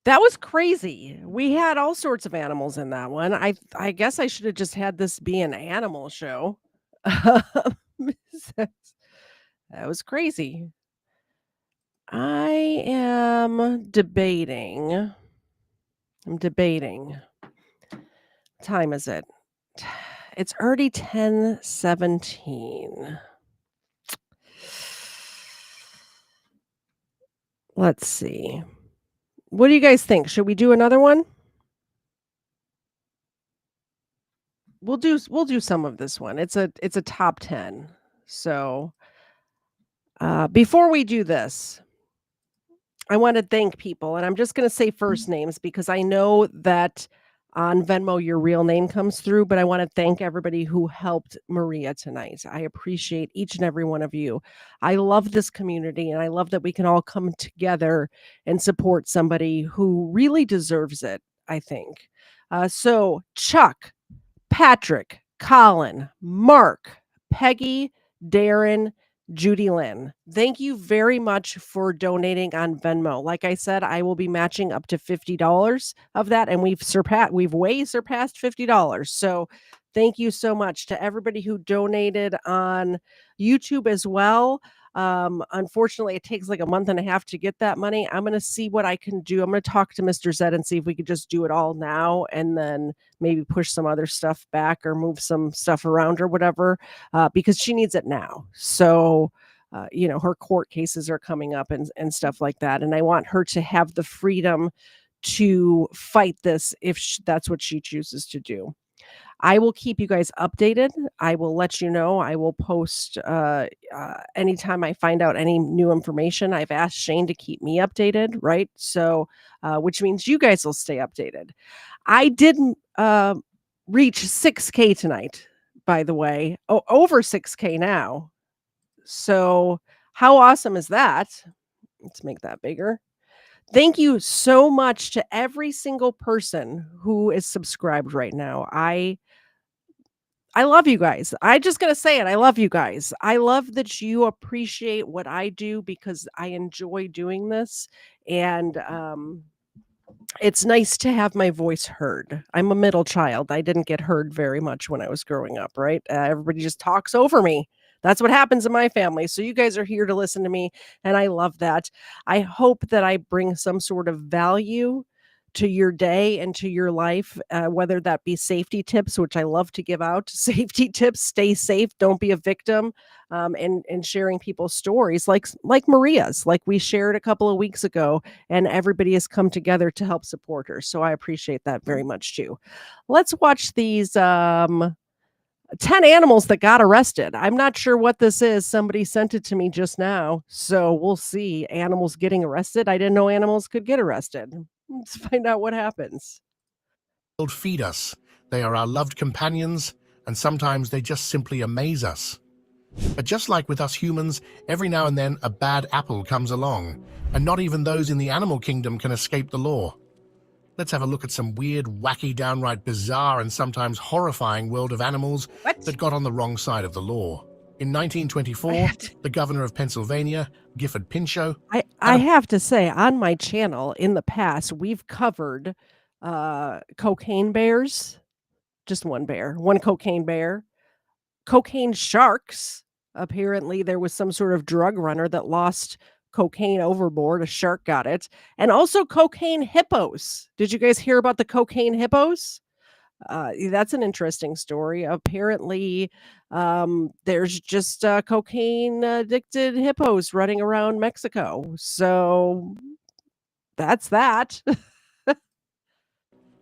was crazy. We had all sorts of animals in that one. I guess I should have just had this be an animal show. That was crazy. I am debating. What time is it? It's already 10:17. Let's see. What do you guys think? Should we do another one? We'll do some of this one. It's a top 10. So before we do this, I want to thank people, and I'm just going to say first names because I know that on Venmo your real name comes through, but I want to thank everybody who helped Maria tonight. I appreciate each and every one of you. I love this community, and I love that we can all come together and support somebody who really deserves it, I think. So Chuck, Patrick, Colin, Mark, Peggy, Darren, Judy Lynn, thank you very much for donating on Venmo. Like I said, I will be matching up to $50 of that, and we've way surpassed $50. So thank you so much to everybody who donated on YouTube as well. Unfortunately, it takes like a month and a half to get that money. I'm going to see what I can do. I'm going to talk to Mr. Zed and see if we could just do it all now and then maybe push some other stuff back or move some stuff around or whatever, because she needs it now. So, her court cases are coming up and stuff like that. And I want her to have the freedom to fight this if that's what she chooses to do. I will keep you guys updated. I will let you know. I will post anytime I find out any new information. I've asked Shane to keep me updated, right? So, which means you guys will stay updated. I didn't reach 6K tonight, by the way. Over 6K now. So, how awesome is that? Let's make that bigger. Thank you so much to every single person who is subscribed right now. I love you guys. I just gotta say it. I love you guys. I love that you appreciate what I do because I enjoy doing this. And it's nice to have my voice heard. I'm a middle child. I didn't get heard very much when I was growing up, right? Everybody just talks over me. That's what happens in my family. So you guys are here to listen to me, and I love that. I hope that I bring some sort of value to your day and to your life, whether that be safety tips, which I love to give out. Safety tips, stay safe, don't be a victim, and sharing people's stories like Maria's, like we shared a couple of weeks ago, and everybody has come together to help support her. So I appreciate that very much too. Let's watch these 10 animals that got arrested. I'm not sure what this is. Somebody sent it to me just now. So we'll see. Animals getting arrested. I didn't know animals could get arrested. Let's find out what happens. Feed us. They are our loved companions, and sometimes they just simply amaze us. But just like with us humans, every now and then a bad apple comes along, and not even those in the animal kingdom can escape the law. Let's have a look at some weird, wacky, downright bizarre, and sometimes horrifying world of animals that got on the wrong side of the law. In 1924, the governor of Pennsylvania, Gifford Pinchot... I have to say, on my channel in the past, we've covered cocaine bears. Just one cocaine bear. Cocaine sharks. Apparently, there was some sort of drug runner that lost cocaine overboard. A shark got it. And also cocaine hippos. Did you guys hear about the cocaine hippos? That's an interesting story. Apparently, there's just cocaine addicted hippos running around Mexico. So that's that.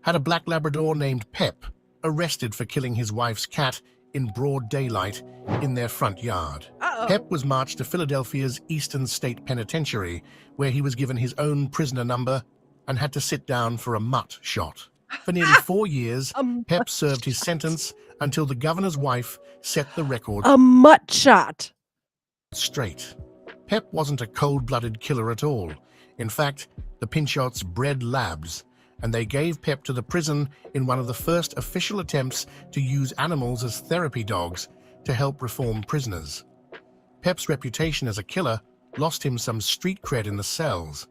Had a black Labrador named Pep arrested for killing his wife's cat in broad daylight in their front yard. Pep was marched to Philadelphia's Eastern State Penitentiary, where he was given his own prisoner number and had to sit down for a mutt shot. For nearly 4 years, Pep served his sentence until the governor's wife set the record. A mutt shot. Straight. Pep wasn't a cold-blooded killer at all. In fact, the Pinchots bred labs, and they gave Pep to the prison in one of the first official attempts to use animals as therapy dogs to help reform prisoners. Pep's reputation as a killer lost him some street cred in the cells,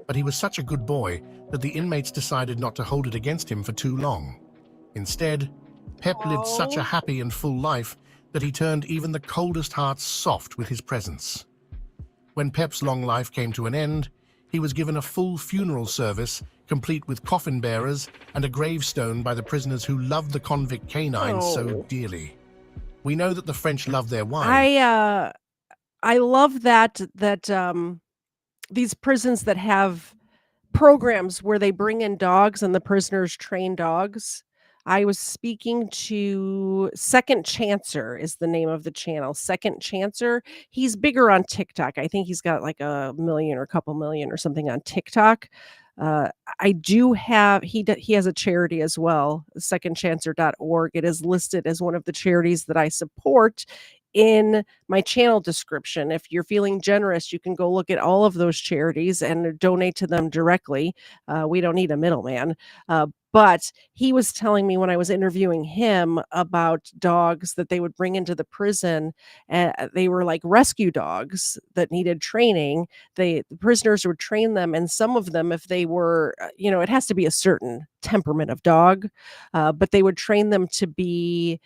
but he was such a good boy that the inmates decided not to hold it against him for too long. Instead, Pep lived such a happy and full life that he turned even the coldest hearts soft with his presence. When Pep's long life came to an end, he was given a full funeral service, complete with coffin bearers and a gravestone by the prisoners who loved the convict canine so dearly. We know that the French love their wine. I love that these prisons that have programs where they bring in dogs and the prisoners train dogs. I was speaking to Second Chancer is the name of the channel. Second Chancer. He's bigger on TikTok. I think he's got like 1 million or a couple million or something on TikTok. I do have, he has a charity as well, secondchancer.org. It is listed as one of the charities that I support in my channel description. If you're feeling generous, you can go look at all of those charities and donate to them directly. We don't need a middleman. But he was telling me when I was interviewing him about dogs that they would bring into the prison. They were like rescue dogs that needed training. The prisoners would train them. And some of them, if they were, it has to be a certain temperament of dog, but they would train them to be,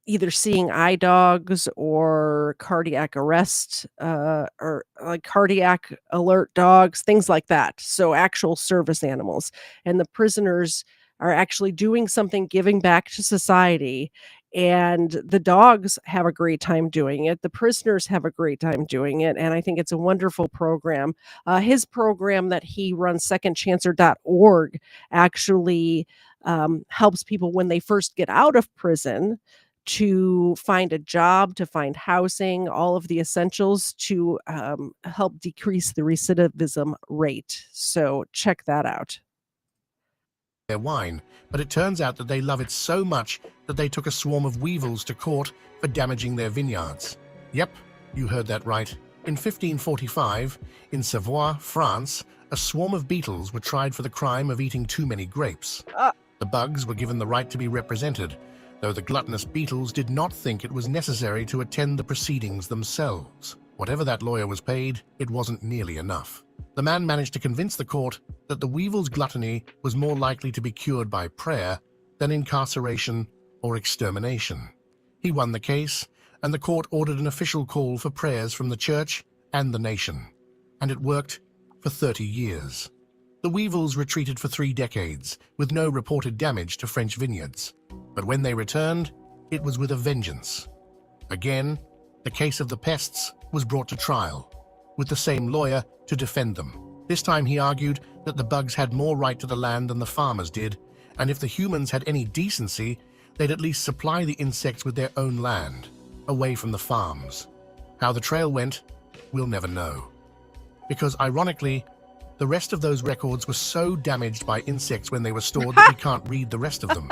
either seeing eye dogs or cardiac arrest or like cardiac alert dogs, things like that. So actual service animals. And the prisoners are actually doing something, giving back to society. And the dogs have a great time doing it. The prisoners have a great time doing it. And I think it's a wonderful program. His program that he runs, secondchancer.org, actually helps people when they first get out of prison to find a job, to find housing, all of the essentials to help decrease the recidivism rate. So check that out. Their wine, but it turns out that they love it so much that they took a swarm of weevils to court for damaging their vineyards. Yep, you heard that right. In 1545, in Savoie, France, a swarm of beetles were tried for the crime of eating too many grapes. The bugs were given the right to be represented, though the gluttonous beetles did not think it was necessary to attend the proceedings themselves. Whatever that lawyer was paid, it wasn't nearly enough. The man managed to convince the court that the weevil's gluttony was more likely to be cured by prayer than incarceration or extermination. He won the case, and the court ordered an official call for prayers from the church and the nation. And it worked for 30 years. The weevils retreated for 3 decades, with no reported damage to French vineyards. But when they returned, it was with a vengeance. Again, the case of the pests was brought to trial, with the same lawyer to defend them. This time he argued that the bugs had more right to the land than the farmers did, and if the humans had any decency, they'd at least supply the insects with their own land, away from the farms. How the trail went, we'll never know. Because ironically, the rest of those records were so damaged by insects when they were stored that we can't read the rest of them.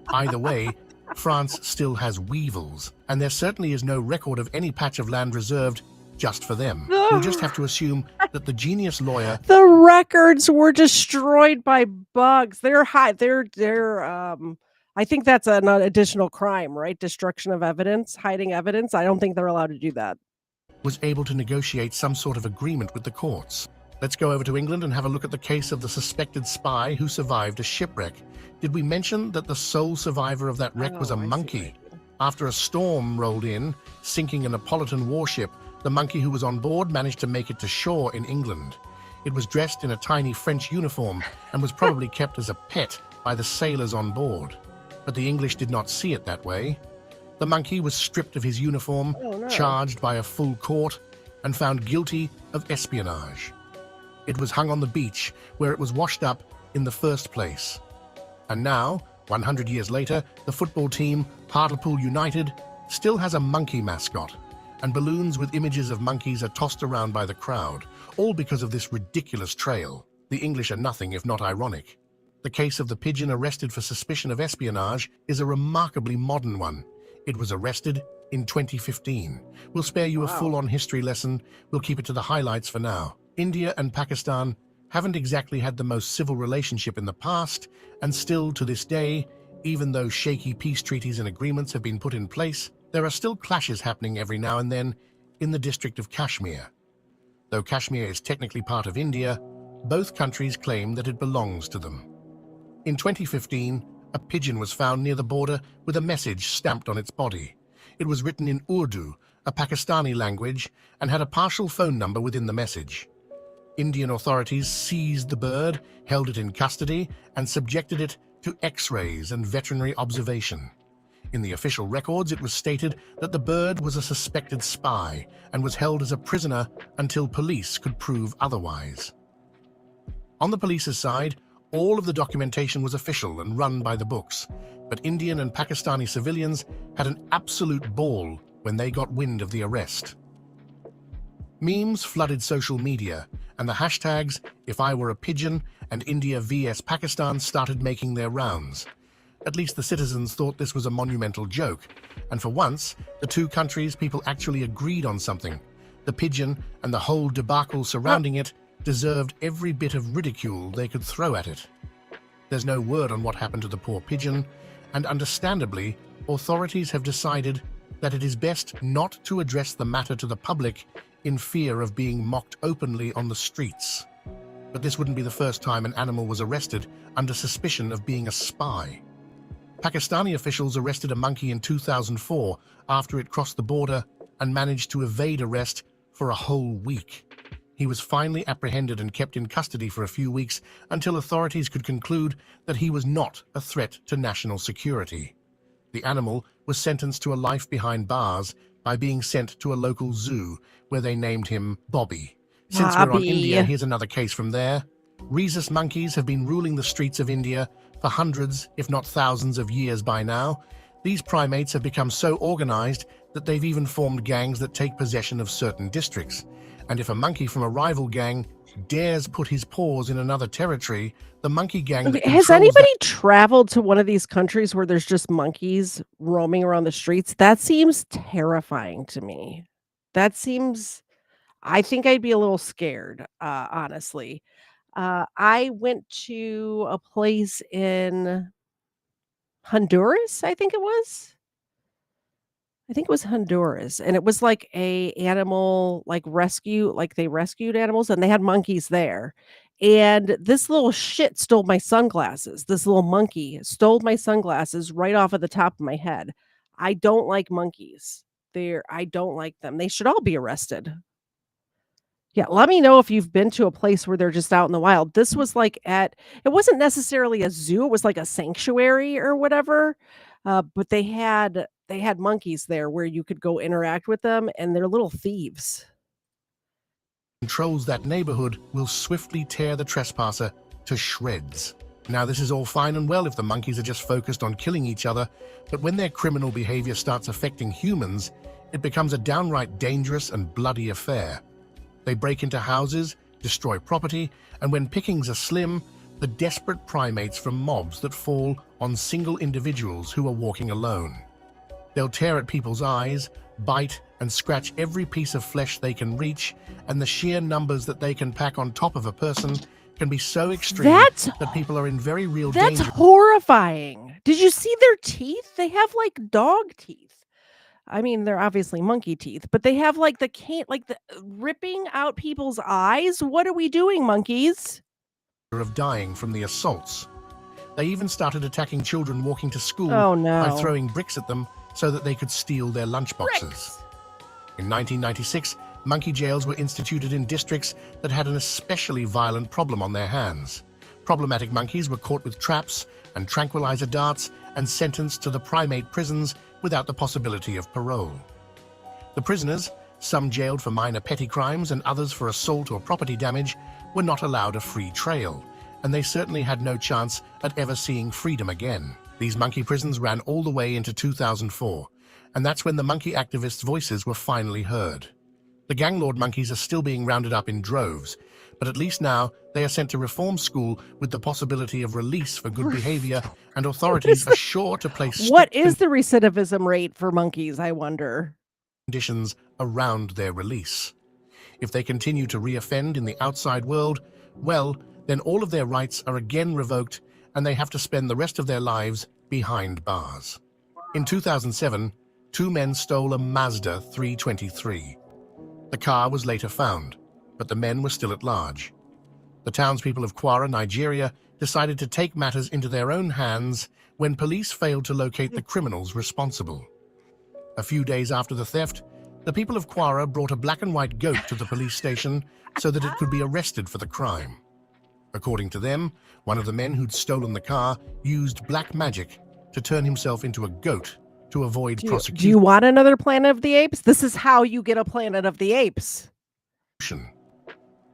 Either way, France still has weevils, and there certainly is no record of any patch of land reserved just for them. We'll just have to assume that the genius lawyer... The records were destroyed by bugs. I think that's an additional crime, right? Destruction of evidence, hiding evidence. I don't think they're allowed to do that. ...was able to negotiate some sort of agreement with the courts. Let's go over to England and have a look at the case of the suspected spy who survived a shipwreck. Did we mention that the sole survivor of that wreck was a monkey? After a storm rolled in, sinking a Neapolitan warship, the monkey who was on board managed to make it to shore in England. It was dressed in a tiny French uniform and was probably kept as a pet by the sailors on board. But the English did not see it that way. The monkey was stripped of his uniform, charged by a full court, and found guilty of espionage. It was hung on the beach, where it was washed up in the first place. And now, 100 years later, the football team, Hartlepool United, still has a monkey mascot, and balloons with images of monkeys are tossed around by the crowd, all because of this ridiculous trail. The English are nothing if not ironic. The case of the pigeon arrested for suspicion of espionage is a remarkably modern one. It was arrested in 2015. We'll spare you a full-on history lesson. We'll keep it to the highlights for now. India and Pakistan haven't exactly had the most civil relationship in the past, and still to this day, even though shaky peace treaties and agreements have been put in place, there are still clashes happening every now and then in the district of Kashmir. Though Kashmir is technically part of India, both countries claim that it belongs to them. In 2015, a pigeon was found near the border with a message stamped on its body. It was written in Urdu, a Pakistani language, and had a partial phone number within the message. Indian authorities seized the bird, held it in custody, and subjected it to X-rays and veterinary observation. In the official records, it was stated that the bird was a suspected spy and was held as a prisoner until police could prove otherwise. On the police's side, all of the documentation was official and run by the books, but Indian and Pakistani civilians had an absolute ball when they got wind of the arrest. Memes flooded social media, and the hashtags "If I Were a Pigeon" and "India vs Pakistan" started making their rounds. At least the citizens thought this was a monumental joke, and for once, the two countries' people actually agreed on something. The pigeon and the whole debacle surrounding it deserved every bit of ridicule they could throw at it. There's no word on what happened to the poor pigeon, and understandably, authorities have decided that it is best not to address the matter to the public in fear of being mocked openly on the streets. But this wouldn't be the first time an animal was arrested under suspicion of being a spy. Pakistani officials arrested a monkey in 2004 after it crossed the border and managed to evade arrest for a whole week. He was finally apprehended and kept in custody for a few weeks until authorities could conclude that he was not a threat to national security. The animal was sentenced to a life behind bars by being sent to a local zoo where they named him Bobby. Since we're on India, here's another case from there. Rhesus monkeys have been ruling the streets of India for hundreds, if not thousands of years by now. These primates have become so organized that they've even formed gangs that take possession of certain districts. And if a monkey from a rival gang dares put his paws in another territory, the monkey gang... that Has controls anybody traveled to one of these countries where there's just monkeys roaming around the streets? That seems terrifying to me. That seems... I think I'd be a little scared, honestly. I went to a place in Honduras, I think it was. I think it was Honduras, and it was like a animal like rescue, like they rescued animals, and they had monkeys there. And this little shit stole my sunglasses. This little monkey stole my sunglasses right off of the top of my head. I don't like monkeys. I don't like them. They should all be arrested. Yeah, let me know if you've been to a place where they're just out in the wild. This was like it wasn't necessarily a zoo, it was like a sanctuary or whatever. But they had monkeys there where you could go interact with them, and they're little thieves. Controls that neighborhood will swiftly tear the trespasser to shreds. Now, this is all fine and well if the monkeys are just focused on killing each other, but when their criminal behavior starts affecting humans, it becomes a downright dangerous and bloody affair. They break into houses, destroy property, and when pickings are slim, the desperate primates from mobs that fall on single individuals who are walking alone. They'll tear at people's eyes, bite, and scratch every piece of flesh they can reach, and the sheer numbers that they can pack on top of a person can be so extreme that people are in very real danger. That's horrifying. Did you see their teeth? They have like dog teeth. I mean, they're obviously monkey teeth, but they have like the ripping out people's eyes. What are we doing, monkeys? Of dying from the assaults. They even started attacking children walking to school by throwing bricks at them so that they could steal their lunchboxes. In 1996, monkey jails were instituted in districts that had an especially violent problem on their hands. Problematic monkeys were caught with traps and tranquilizer darts and sentenced to the primate prisons without the possibility of parole. The prisoners, some jailed for minor petty crimes and others for assault or property damage, were not allowed a free trail, and they certainly had no chance at ever seeing freedom again. These monkey prisons ran all the way into 2004, and that's when the monkey activists' voices were finally heard. The ganglord monkeys are still being rounded up in droves, but at least now they are sent to reform school with the possibility of release for good behavior, and authorities are sure to place What is the recidivism rate for monkeys, I wonder? Conditions around their release. If they continue to reoffend in the outside world, well, then all of their rights are again revoked and they have to spend the rest of their lives behind bars. In 2007, 2 men stole a Mazda 323. The car was later found, but the men were still at large. The townspeople of Kwara, Nigeria, decided to take matters into their own hands when police failed to locate the criminals responsible. A few days after the theft, the people of Kwara brought a black and white goat to the police station so that it could be arrested for the crime. According to them, one of the men who'd stolen the car used black magic to turn himself into a goat to avoid prosecution. Do you want another Planet of the Apes? This is how you get a Planet of the Apes.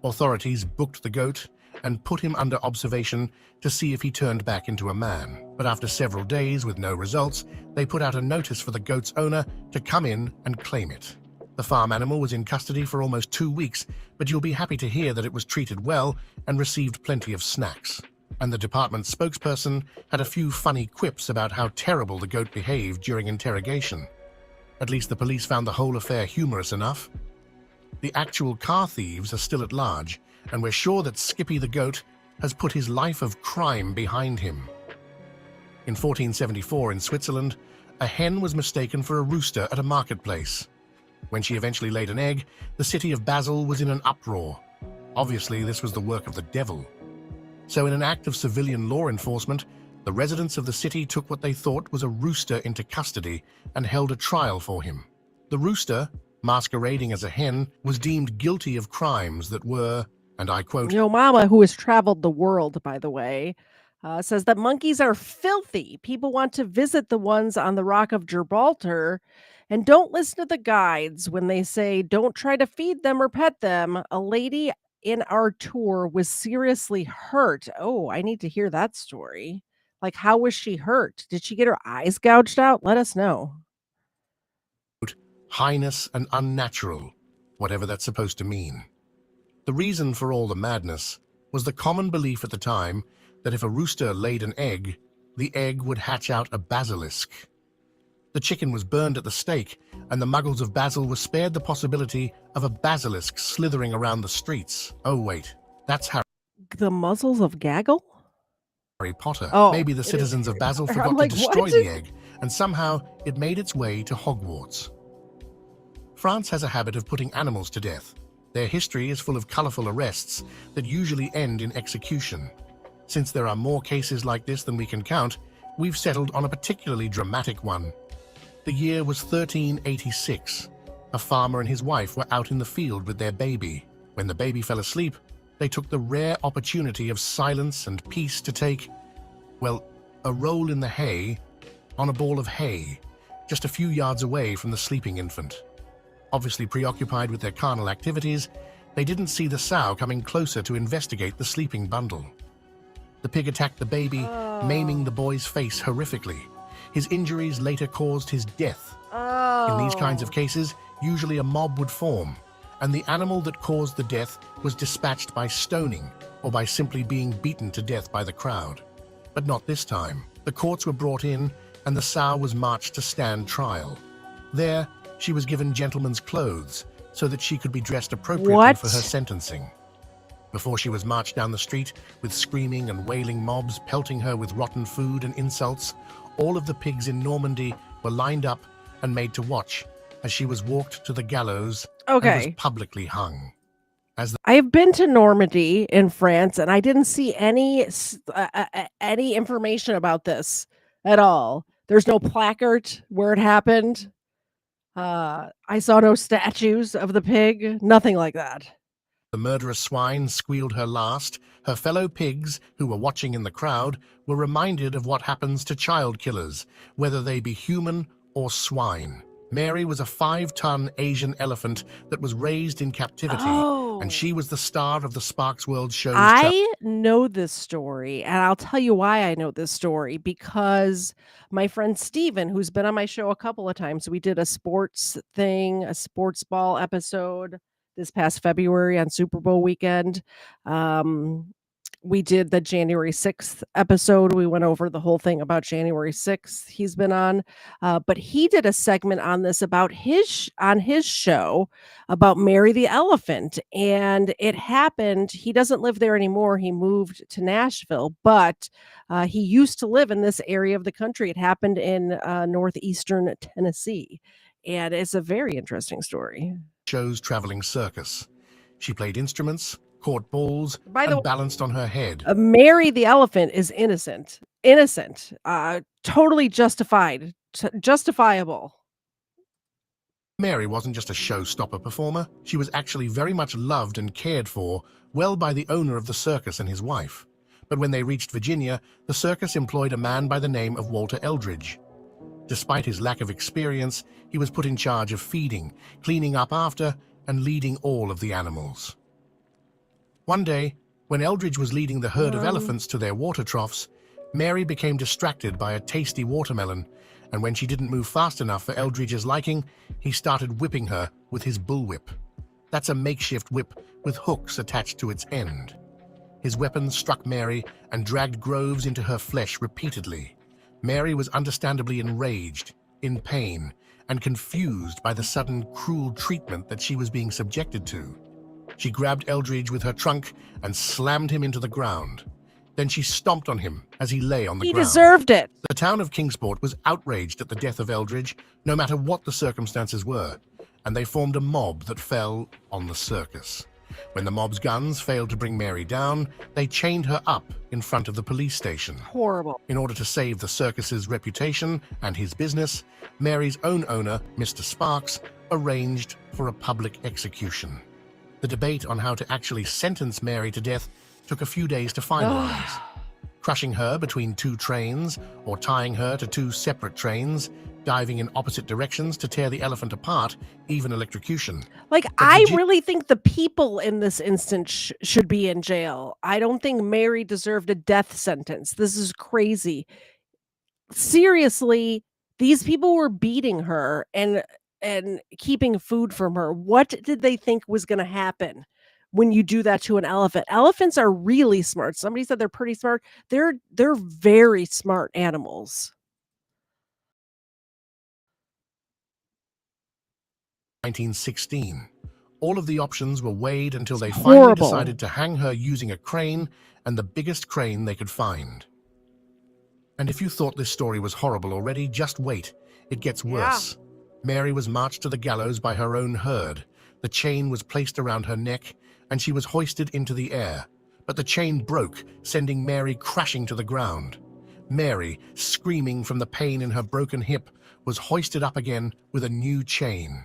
Authorities booked the goat and put him under observation to see if he turned back into a man. But after several days with no results, they put out a notice for the goat's owner to come in and claim it. The farm animal was in custody for almost 2 weeks, but you'll be happy to hear that it was treated well and received plenty of snacks. And the department's spokesperson had a few funny quips about how terrible the goat behaved during interrogation. At least the police found the whole affair humorous enough. The actual car thieves are still at large, and we're sure that Skippy the goat has put his life of crime behind him. In 1474 in Switzerland, a hen was mistaken for a rooster at a marketplace. When she eventually laid an egg, the city of Basel was in an uproar. Obviously, this was the work of the devil. So in an act of civilian law enforcement, The residents of the city took what they thought was a rooster into custody and held a trial for him. The rooster, masquerading as a hen, was deemed guilty of crimes that were, and I quote, Yo mama, who has traveled the world, by the way, says that monkeys are filthy. People want to visit the ones on the Rock of Gibraltar and don't listen to the guides when they say don't try to feed them or pet them. A lady in our tour was seriously hurt. Oh, I need to hear that story. Like, how was she hurt? Did she get her eyes gouged out? Let us know. highness and unnatural, whatever that's supposed to mean. The reason for all the madness was the common belief at the time that if a rooster laid an egg, the egg would hatch out a basilisk. The chicken was burned at the stake, and the muggles of Basil were spared the possibility of a basilisk slithering around the streets. Oh wait, that's The muzzles of Gaggle? Harry Potter. Oh, Maybe the citizens of Basil forgot like, to destroy what? the egg, and somehow it made its way to Hogwarts. France has a habit of putting animals to death. Their history is full of colorful arrests that usually end in execution. Since there are more cases like this than we can count, we've settled on a particularly dramatic one. The year was 1386. A farmer and his wife were out in the field with their baby. When the baby fell asleep, they took the rare opportunity of silence and peace to take, well, a roll in the hay on a ball of hay, just a few yards away from the sleeping infant. Obviously preoccupied with their carnal activities, they didn't see the sow coming closer to investigate the sleeping bundle. The pig attacked the baby, maiming the boy's face horrifically. His injuries later caused his death. In these kinds of cases, usually a mob would form, and the animal that caused the death was dispatched by stoning or by simply being beaten to death by the crowd. But not this time. The courts were brought in, and the sow was marched to stand trial. There, she was given gentleman's clothes so that she could be dressed appropriately for her sentencing. Before she was marched down the street with screaming and wailing mobs pelting her with rotten food and insults, all of the pigs in Normandy were lined up and made to watch as she was walked to the gallows and was publicly hung. I've been to Normandy in France, and I didn't see any information about this at all. There's no placard where it happened. I saw no statues of the pig, nothing like that. The murderous swine squealed her last. Her fellow pigs, who were watching in the crowd, were reminded of what happens to child killers, whether they be human or swine. Mary was a 5-ton Asian elephant that was raised in captivity, and she was the star of the Sparks World show's I know this story, and I'll tell you why I know this story, because my friend Steven, who's been on my show a couple of times, we did a sports thing, a sports ball episode this past February on Super Bowl weekend. We did the January 6th episode. We went over the whole thing about January 6th. He's been on, but he did a segment on this about on his show about Mary the elephant. And it happened. He doesn't live there anymore. He moved to Nashville, but he used to live in this area of the country. It happened in northeastern Tennessee. And it's a very interesting story. show's traveling circus. She played instruments, caught balls, By the and balanced on her head. Mary the elephant is innocent. Totally justifiable. Mary wasn't just a showstopper performer. She was actually very much loved and cared for, well by the owner of the circus and his wife. But when they reached Virginia, the circus employed a man by the name of Walter Eldridge. Despite his lack of experience, he was put in charge of feeding, cleaning up after, and leading all of the animals. One day, when Eldridge was leading the herd of elephants to their water troughs, Mary became distracted by a tasty watermelon, and when she didn't move fast enough for Eldridge's liking, he started whipping her with his bullwhip. That's a makeshift whip with hooks attached to its end. His weapon struck Mary and dragged grooves into her flesh repeatedly. Mary was understandably enraged, in pain, and confused by the sudden cruel treatment that she was being subjected to. She grabbed Eldridge with her trunk and slammed him into the ground. Then she stomped on him as he lay on the ground. He deserved it. The town of Kingsport was outraged at the death of Eldridge, no matter what the circumstances were, and they formed a mob that fell on the circus. When the mob's guns failed to bring Mary down, they chained her up in front of the police station. Horrible. In order to save the circus's reputation and his business, Mary's own owner, Mr. Sparks, arranged for a public execution. The debate on how to actually sentence Mary to death took a few days to finalize. Crushing her between two trains, or tying her to two separate trains, diving in opposite directions to tear the elephant apart, even electrocution. Like, I really think the people in this instance should be in jail. I don't think Mary deserved a death sentence. This is crazy. Seriously, these people were beating her and keeping food from her. What did they think was going to happen when you do that to an elephant? Elephants are really smart. Somebody said they're pretty smart. They're very smart animals. 1916. All of the options were weighed until they finally Horrible. decided to hang her using a crane, and the biggest crane they could find. And if you thought this story was horrible already, just wait. It gets worse. Mary was marched to the gallows by her own herd. The chain was placed around her neck, and she was hoisted into the air. But the chain broke, sending Mary crashing to the ground. Mary, screaming from the pain in her broken hip, was hoisted up again with a new chain.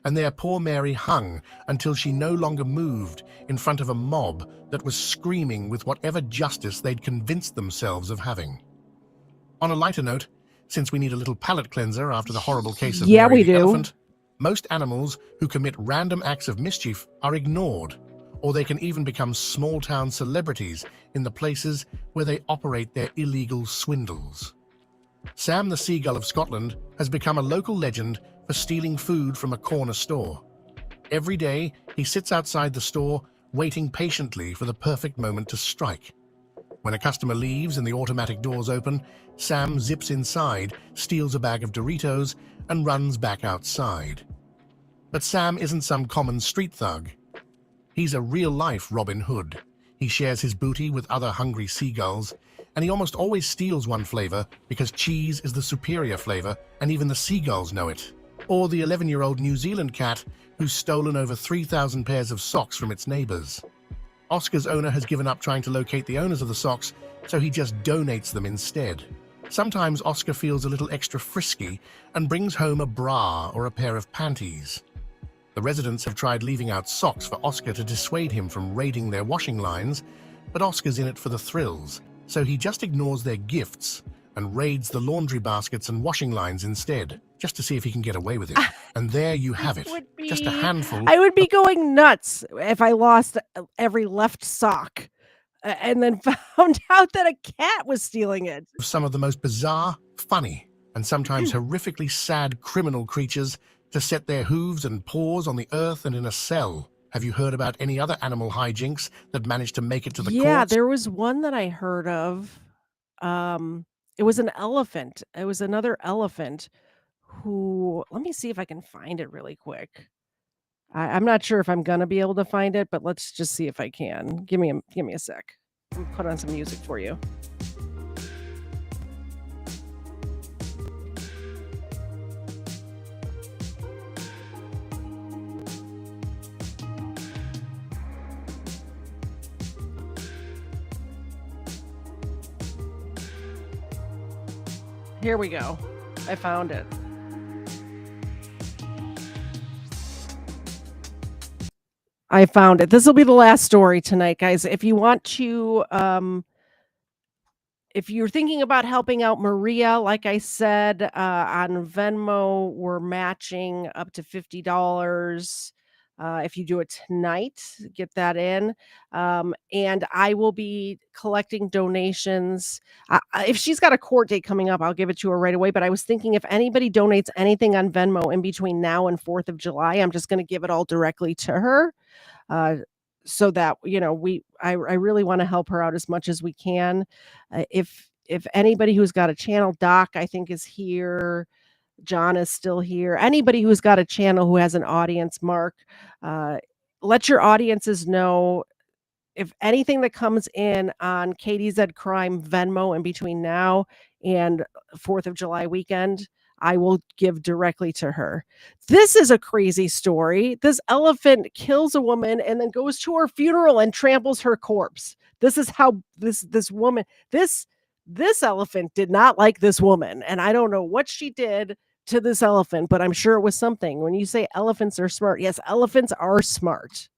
And there poor Mary hung until she no longer moved in front of a mob that was screaming with whatever justice they'd convinced themselves of having. On a lighter note, since we need a little palate cleanser after the horrible case of Mary the elephant, most animals who commit random acts of mischief are ignored, or they can even become small-town celebrities in the places where they operate their illegal swindles. Sam the Seagull of Scotland has become a local legend for stealing food from a corner store. Every day, he sits outside the store, waiting patiently for the perfect moment to strike. When a customer leaves and the automatic doors open, Sam zips inside, steals a bag of Doritos, and runs back outside. But Sam isn't some common street thug. He's a real-life Robin Hood. He shares his booty with other hungry seagulls, and he almost always steals one flavor because cheese is the superior flavor, and even the seagulls know it. Or the 11-year-old New Zealand cat who's stolen over 3,000 pairs of socks from its neighbors. Oscar's owner has given up trying to locate the owners of the socks, so he just donates them instead. Sometimes Oscar feels a little extra frisky and brings home a bra or a pair of panties. The residents have tried leaving out socks for Oscar to dissuade him from raiding their washing lines, but Oscar's in it for the thrills, so he just ignores their gifts and raids the laundry baskets and washing lines instead, just to see if he can get away with it. And there you have it, just a handful. I would be going nuts if I lost every left sock and then found out that a cat was stealing it. Some of the most bizarre, funny, and sometimes horrifically sad criminal creatures to set their hooves and paws on the earth and in a cell. Have you heard about any other animal hijinks that managed to make it to the courts? Yeah, there was one that I heard of. It was an elephant. It was another elephant who, let me see if I can find it really quick. I'm not sure if I'm gonna be able to find it, but let's just see if I can. Give me a sec. I'll put on some music for you. Here we go. I found it. I found it. This will be the last story tonight, guys. If you want to, if you're thinking about helping out Maria, like I said, on Venmo, we're matching up to $50. If you do it tonight, get that in. And I will be collecting donations. If she's got a court date coming up, I'll give it to her right away. But I was thinking if anybody donates anything on Venmo in between now and 4th of July, I'm just going to give it all directly to her. So that, you know, I really want to help her out as much as we can. If anybody who's got a channel, Doc, I think is here. John is still here. Anybody who's got a channel who has an audience, Mark, let your audiences know if anything that comes in on KDZ Crime Venmo in between now and 4th of July weekend, I will give directly to her. This is a crazy story. This elephant kills a woman and then goes to her funeral and tramples her corpse. This is how this woman, this elephant did not like this woman. And I don't know what she did to this elephant, but I'm sure it was something. When you say elephants are smart, yes, elephants are smart.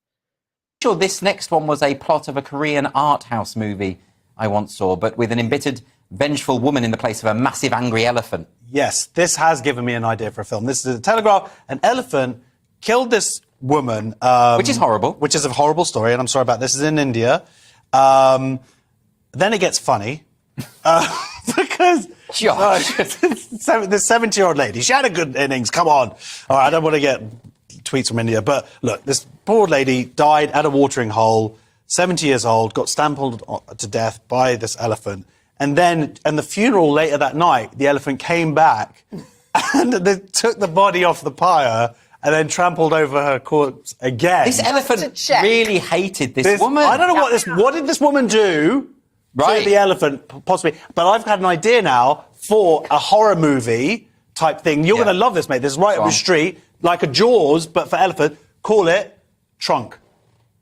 Sure, this next one was a plot of a Korean art house movie I once saw, but with an embittered, vengeful woman in the place of a massive, angry elephant. Yes, this has given me an idea for a film. This is a Telegraph. An elephant killed this woman. Which is horrible. Which is a horrible story, and I'm sorry about this. This is in India. Then it gets funny. Because this 70-year-old lady, she had a good innings. Come on. All right, I don't want to get tweets from India, but look, this poor lady died at a watering hole, 70 years old, got stampled to death by this elephant. And the funeral later that night, the elephant came back and they took the body off the pyre and then trampled over her corpse again. This elephant really hated this woman. I don't know what did this woman do to the elephant, possibly. But I've had an idea now for a horror movie type thing. You're going to love this, mate. This is right up the street, like a Jaws, but for elephant. Call it Trunk.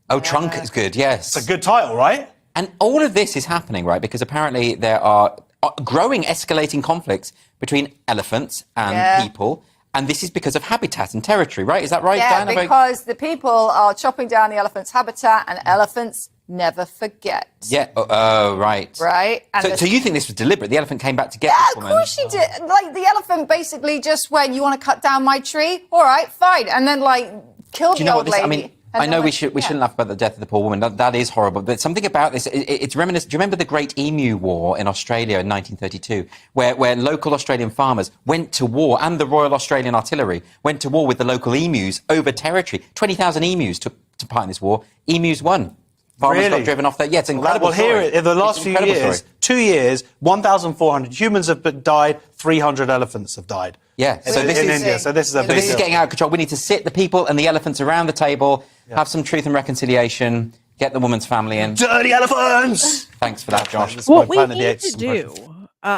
Oh, Trunk is good, yes. It's a good title, right? And all of this is happening, right, because apparently there are growing, escalating conflicts between elephants and people, and this is because of habitat and territory, right? Is that right, Yeah, Diana? because the people are chopping down the elephant's habitat, and elephants never forget. Yeah, right. Right? And So you think this was deliberate? The elephant came back to get this woman? Of course she did. Like, the elephant basically just went, you want to cut down my tree? All right, fine. And then, like, killed Do you the know old what this, lady. I mean, I know we shouldn't laugh about the death of the poor woman. That is horrible. But something about this, it's reminiscent. Do you remember the Great Emu War in Australia in 1932, where local Australian farmers went to war, and the Royal Australian Artillery went to war with the local emus over territory? 20,000 emus took part in this war. Emus won. Farmers got driven off there. Yeah, it's an incredible story. Well, here, in the last few years, 2 years, 1,400 humans have died, 300 elephants have died. Yeah, so this in is India. So this is a big this is deal. getting out of control. We need to sit the people and the elephants around the table, have some truth and reconciliation, get the woman's family in. Dirty elephants! Thanks for that, Josh. What we need to do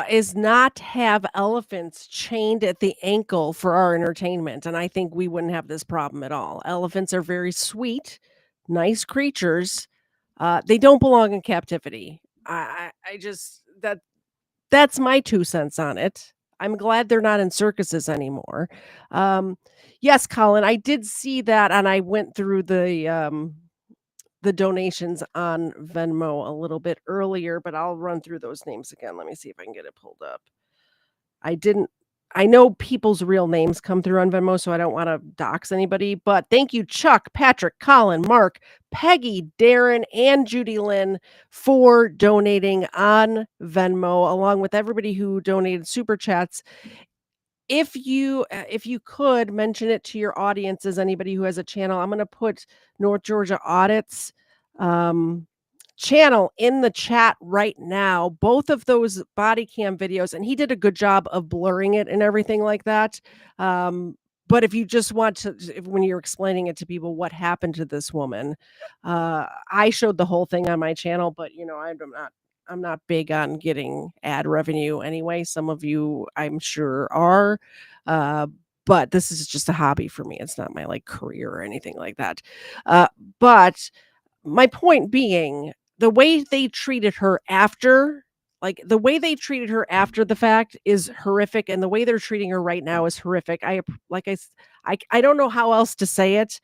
is not have elephants chained at the ankle for our entertainment, and I think we wouldn't have this problem at all. Elephants are very sweet, nice creatures. They don't belong in captivity. That's my 2 cents on it. I'm glad they're not in circuses anymore. Yes, Colin, I did see that, and I went through the donations on Venmo a little bit earlier, but I'll run through those names again. Let me see if I can get it pulled up. I know people's real names come through on Venmo, so I don't want to dox anybody, but thank you, Chuck, Patrick, Colin, Mark, Peggy, Darren, and Judy Lynn for donating on Venmo, along with everybody who donated super chats. If you could mention it to your audiences, anybody who has a channel, I'm going to put North Georgia Audits channel in the chat right now, both of those body cam videos, and he did a good job of blurring it and everything like that. But if you just want to, when you're explaining it to people what happened to this woman, I showed the whole thing on my channel, but I'm not big on getting ad revenue anyway. Some of you, I'm sure, are. But this is just a hobby for me. It's not my career or anything like that. But my point being, the way they treated her after the fact is horrific, and the way they're treating her right now is horrific. I don't know how else to say it,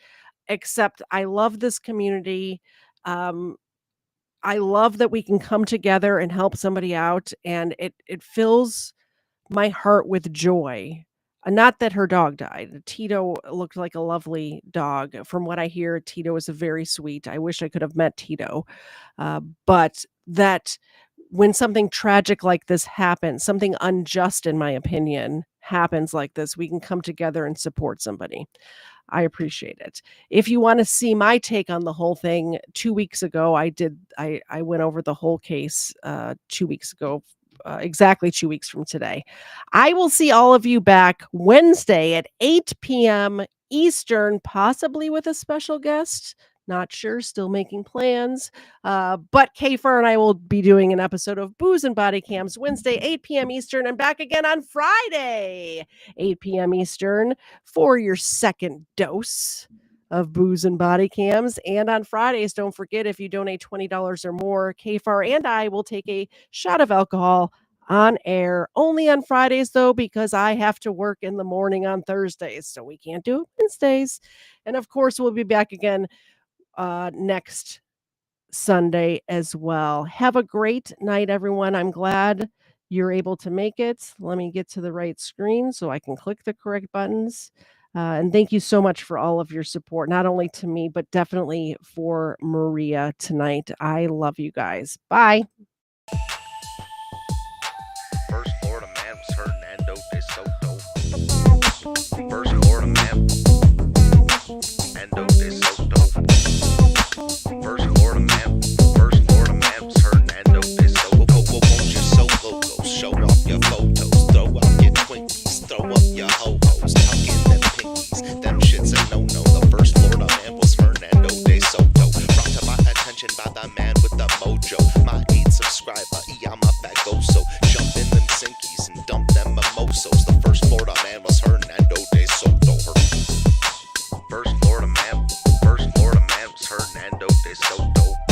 except I love this community. I love that we can come together and help somebody out, and it fills my heart with joy. Not that her dog died. Tito looked like a lovely dog. From what I hear, Tito is very sweet. I wish I could have met Tito. But that when something tragic like this happens, something unjust, in my opinion, happens like this, we can come together and support somebody. I appreciate it. If you want to see my take on the whole thing, 2 weeks ago, I went over the whole case 2 weeks ago. Exactly 2 weeks from today. I will see all of you back Wednesday at 8 p.m. Eastern, possibly with a special guest. Not sure, still making plans. But Kfar and I will be doing an episode of Booze and Body Cams Wednesday, 8 p.m. Eastern, and back again on Friday, 8 p.m. Eastern, for your second dose of Booze and Body Cams. And on Fridays, don't forget, if you donate $20 or more, Kfar and I will take a shot of alcohol on air. Only on Fridays, though, because I have to work in the morning on Thursdays, so we can't do it Wednesdays. And of course, we'll be back again next Sunday as well. Have a great night, everyone. I'm glad you're able to make it. Let me get to the right screen so I can click the correct buttons. And thank you so much for all of your support, not only to me, but definitely for Maria tonight. I love you guys. Bye. First Florida man was Hernando de Soto. First Florida man, Hernando de Soto. First Florida man was Hernando de Soto. Won't you so loco? Show off your photos, throw out your Twinkies, throw up your ho-hos, tuck in them pinkies. Them shits a no-no. The first Florida man was Hernando de Soto. Brought to my attention by the man with the mojo. My 8th subscriber, I'm a bagoso. Jump in them sinkies and dump them mimosos. The first Florida man was Hernando de Soto. First Florida man was Hernando de Soto.